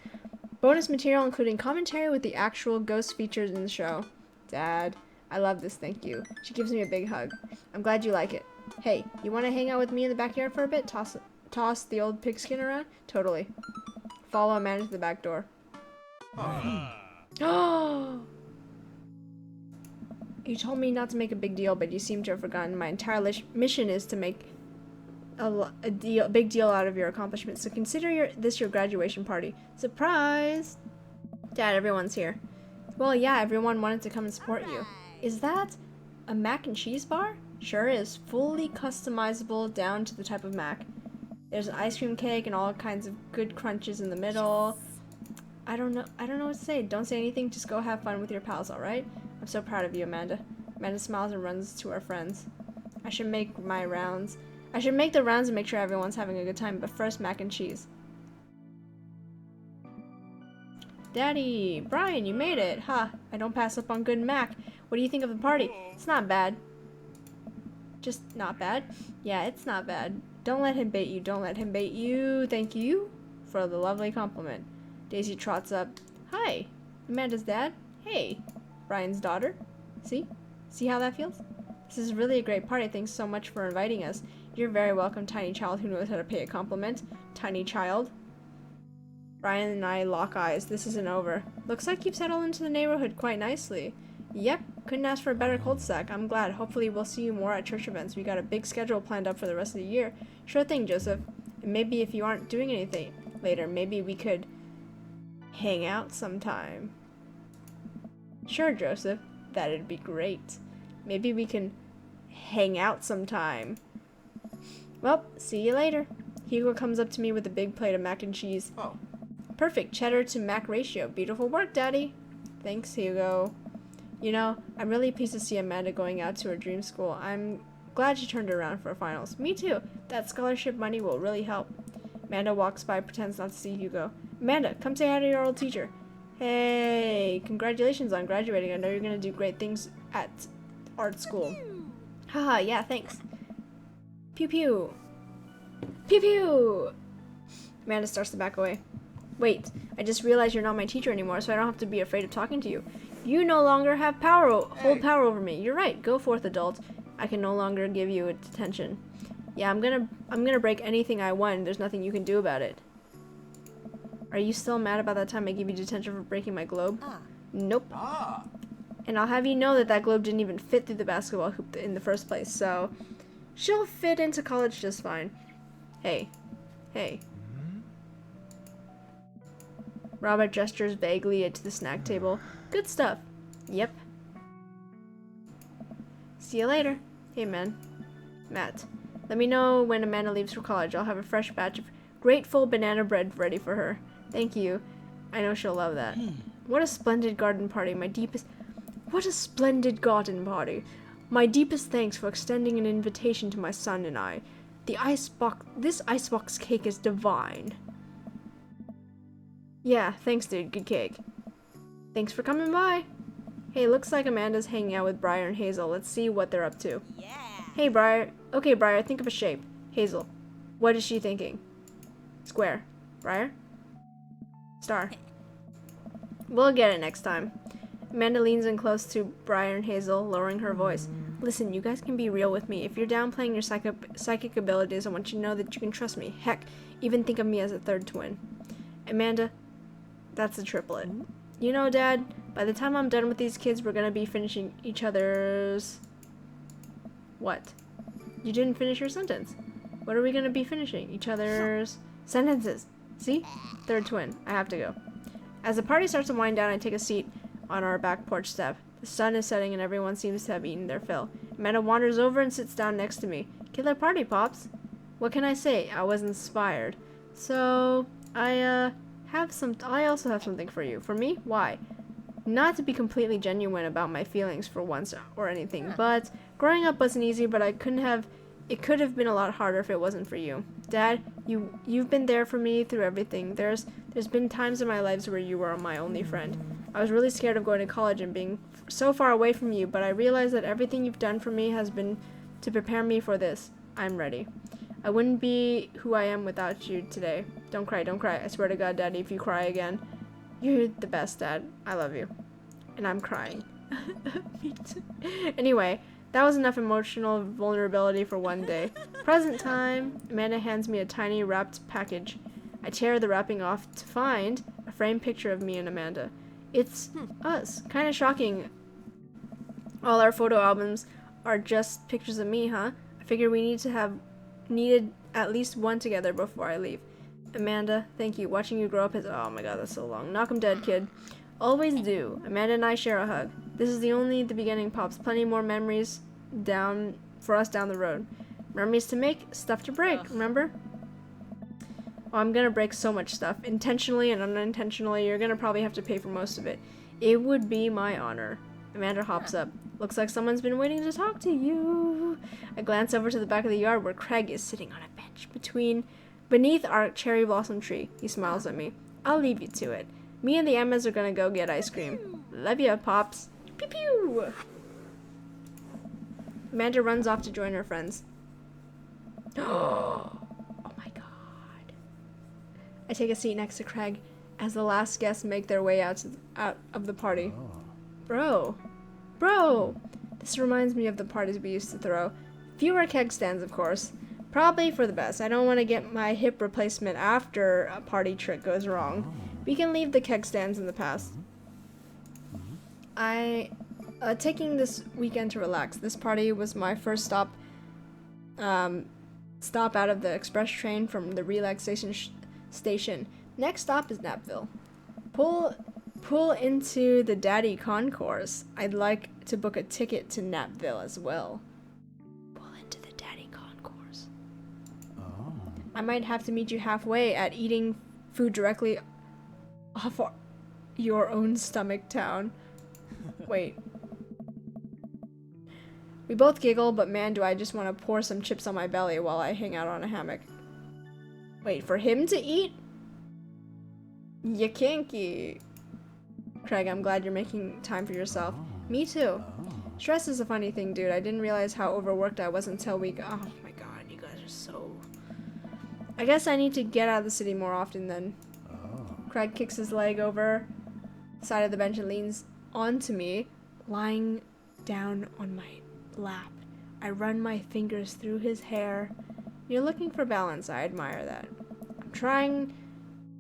Bonus material including commentary with the actual ghost features in the show. Dad, I love this, thank you. She gives me a big hug. I'm glad you like it. Hey, you want to hang out with me in the backyard for a bit? Toss the old pigskin around? Totally. Follow Amanda to the back door. Oh! You told me not to make a big deal, but you seem to have forgotten my entire mission is to make a big deal out of your accomplishments. So consider this your graduation party. Surprise! Dad, everyone's here. Well, yeah, everyone wanted to come and support you. Is that a mac and cheese bar? Sure is. Fully customizable down to the type of mac. There's an ice cream cake and all kinds of good crunches in the middle. I don't know what to say. Don't say anything. Just go have fun with your pals, alright? I'm so proud of you, Amanda. Amanda smiles and runs to our friends. I should make the rounds and make sure everyone's having a good time, but first, mac and cheese. Daddy! Brian, you made it! Ha! I don't pass up on good mac. What do you think of the party? It's not bad. Just not bad? Yeah, it's not bad. Don't let him bait you. Don't let him bait you. Thank you for the lovely compliment. Daisy trots up. Hi! Amanda's dad. Hey! Brian's daughter. See? See how that feels? This is really a great party. Thanks so much for inviting us. You're very welcome, tiny child who knows how to pay a compliment. Tiny child. Brian and I lock eyes. This isn't over. Looks like you've settled into the neighborhood quite nicely. Yep, couldn't ask for a better cul-de-sac. I'm glad. Hopefully we'll see you more at church events. We got a big schedule planned up for the rest of the year. Sure thing, Joseph. And maybe if you aren't doing anything later, maybe we could hang out sometime. Sure, Joseph. That'd be great. Maybe we can hang out sometime. Well, see you later. Hugo comes up to me with a big plate of mac and cheese. Oh. Perfect cheddar to mac ratio. Beautiful work, Daddy. Thanks, Hugo. You know, I'm really pleased to see Amanda going out to her dream school. I'm glad she turned around for finals. Me too. That scholarship money will really help. Amanda walks by, pretends not to see Hugo. Amanda, come say hi to your old teacher. Hey, congratulations on graduating. I know you're gonna do great things at art school. Haha, yeah, thanks. Pew pew. Pew pew! Amanda starts to back away. Wait, I just realized you're not my teacher anymore, so I don't have to be afraid of talking to you. You no longer have whole power over me. You're right. Go forth, adult. I can no longer give you a detention. Yeah, I'm gonna break anything I want. There's nothing you can do about it. Are you still mad about that time I gave you detention for breaking my globe? Nope. And I'll have you know that globe didn't even fit through the basketball hoop in the first place, so she'll fit into college just fine. Hey. Hey. Robert gestures vaguely to the snack table. Good stuff. Yep. See you later. Hey, man. Matt. Let me know when Amanda leaves for college. I'll have a fresh batch of grateful banana bread ready for her. Thank you. I know she'll love that. What a splendid garden party. What a splendid garden party. My deepest thanks for extending an invitation to my son and I. This icebox cake is divine. Yeah, thanks, dude. Good cake. Thanks for coming by. Hey, looks like Amanda's hanging out with Briar and Hazel. Let's see what they're up to. Yeah. Hey, Briar. Okay, Briar, think of a shape. Hazel. What is she thinking? Square. Briar? Star. We'll get it next time. Amanda leans in close to Briar and Hazel, lowering her voice. Listen, you guys can be real with me. If you're downplaying your psychic abilities, I want you to know that you can trust me. Heck, even think of me as a third twin. Amanda, that's a triplet. You know, Dad, by the time I'm done with these kids, we're gonna be finishing each other's... What? You didn't finish your sentence. What are we gonna be finishing? Each other's... sentences. See? Third twin. I have to go. As the party starts to wind down, I take a seat on our back porch step. The sun is setting and everyone seems to have eaten their fill. Amanda wanders over and sits down next to me. Killer party, Pops. What can I say? I was inspired. So, I also have something for you. For me? Why? Not to be completely genuine about my feelings for once or anything, but growing up wasn't easy, but it could have been a lot harder if it wasn't for you. Dad, you've been there for me through everything. There's been times in my lives where you were my only friend. I was really scared of going to college and being so far away from you, but I realized that everything you've done for me has been to prepare me for this. I'm ready. I wouldn't be who I am without you today. Don't cry, don't cry. I swear to God, Daddy, if you cry again, you're the best, Dad. I love you. And I'm crying. Me too. Anyway, that was enough emotional vulnerability for one day. Present time. Amanda hands me a tiny wrapped package. I tear the wrapping off to find a framed picture of me and Amanda. It's us. Kind of shocking. All our photo albums are just pictures of me, huh? I figure we needed at least one together before I leave. Amanda, thank you. Watching you grow up is... Oh my god, that's so long. Knock 'em dead, kid. Always do. Amanda and I share a hug. This is only the beginning, Pops. Plenty more memories for us down the road. Memories to make, stuff to break, remember? Oh, I'm gonna break so much stuff. Intentionally and unintentionally, you're gonna probably have to pay for most of it. It would be my honor. Amanda hops up. Looks like someone's been waiting to talk to you. I glance over to the back of the yard where Craig is sitting on a bench beneath our cherry blossom tree. He smiles at me. I'll leave you to it. Me and the Emmas are gonna go get ice cream. Love ya, Pops. Pew pew! Amanda runs off to join her friends. Oh my god. I take a seat next to Craig as the last guests make their way out of the party. Bro. This reminds me of the parties we used to throw. Fewer keg stands, of course. Probably for the best. I don't want to get my hip replacement after a party trick goes wrong. We can leave the keg stands in the past. Taking this weekend to relax. This party was my first stop out of the express train from the relaxation station. Next stop is Napville. Pull into the Daddy Concourse. I'd like to book a ticket to Napville as well. Pull into the Daddy Concourse. Oh. I might have to meet you halfway at eating food directly off your own stomach town. Wait. We both giggle, but man, do I just want to pour some chips on my belly while I hang out on a hammock. Wait, for him to eat? You kinky. Craig, I'm glad you're making time for yourself. Me too. Stress is a funny thing, dude. I didn't realize how overworked I was until we got... Oh my god, you guys are so... I guess I need to get out of the city more often then. Craig kicks his leg over the side of the bench and leans onto me, lying down on my lap. I run my fingers through his hair. You're looking for balance. I admire that. I'm trying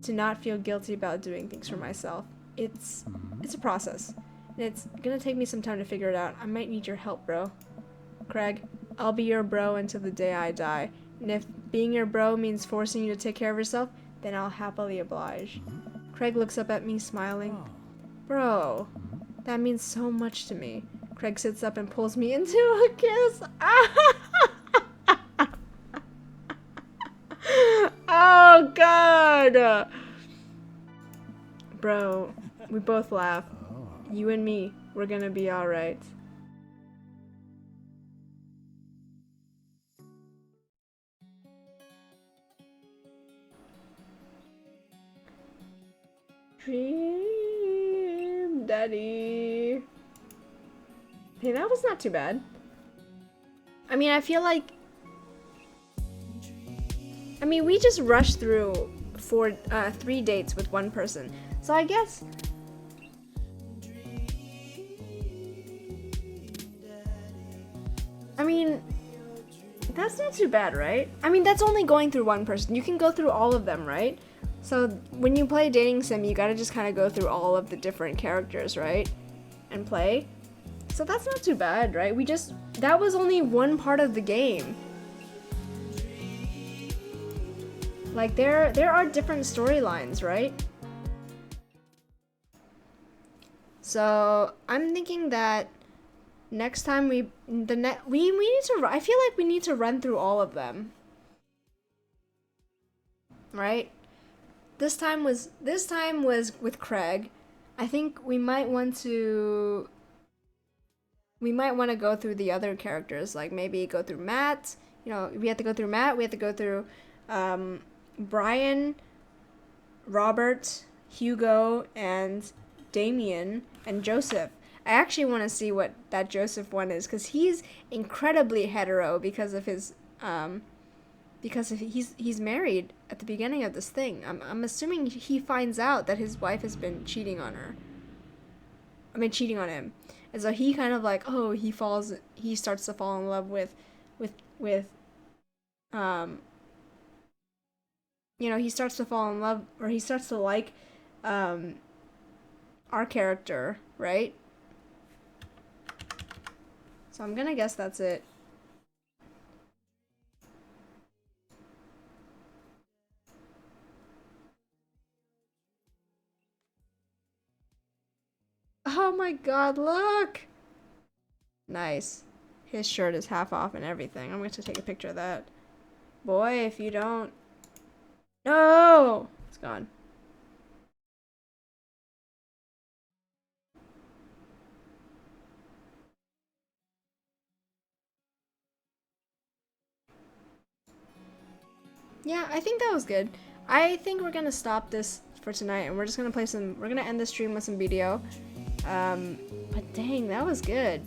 to not feel guilty about doing things for myself. It's a process. And it's gonna take me some time to figure it out. I might need your help, bro. Craig, I'll be your bro until the day I die. And if being your bro means forcing you to take care of yourself, then I'll happily oblige. Craig looks up at me, smiling. Bro, that means so much to me. Craig sits up and pulls me into a kiss. Oh god! Bro, we both laugh. Oh. You and me, we're gonna be alright. Dream Daddy. Hey, that was not too bad. I mean, I feel like... I mean, we just rushed through 3 dates with one person. So I guess... I mean, that's not too bad, right? I mean, that's only going through one person. You can go through all of them, right? So when you play a dating sim, you gotta just kind of go through all of the different characters, right? And play. So that's not too bad, right? That was only one part of the game. Like, there are different storylines, right? So I'm thinking that next time we need to, I feel like we need to run through all of them. Right? This time was with Craig. I think we might want to go through the other characters, like maybe go through Matt. You know, we have to go through Matt, we have to go through Brian, Robert, Hugo, and Damien, and Joseph. I actually want to see what that Joseph one is, because he's incredibly hetero because of his he's married at the beginning of this thing. I'm assuming he finds out that his wife has been cheating on him. And so he kind of like, oh, he starts to fall in love with you know, he starts to fall in love, or he starts to like our character, right? So I'm gonna guess that's it. Oh my god, look! Nice. His shirt is half off and everything. I'm going to take a picture of that. Boy, if you don't... No! It's gone. Yeah, I think that was good. I think we're gonna stop this for tonight, and we're just gonna we're gonna end the stream with some video. But dang, that was good.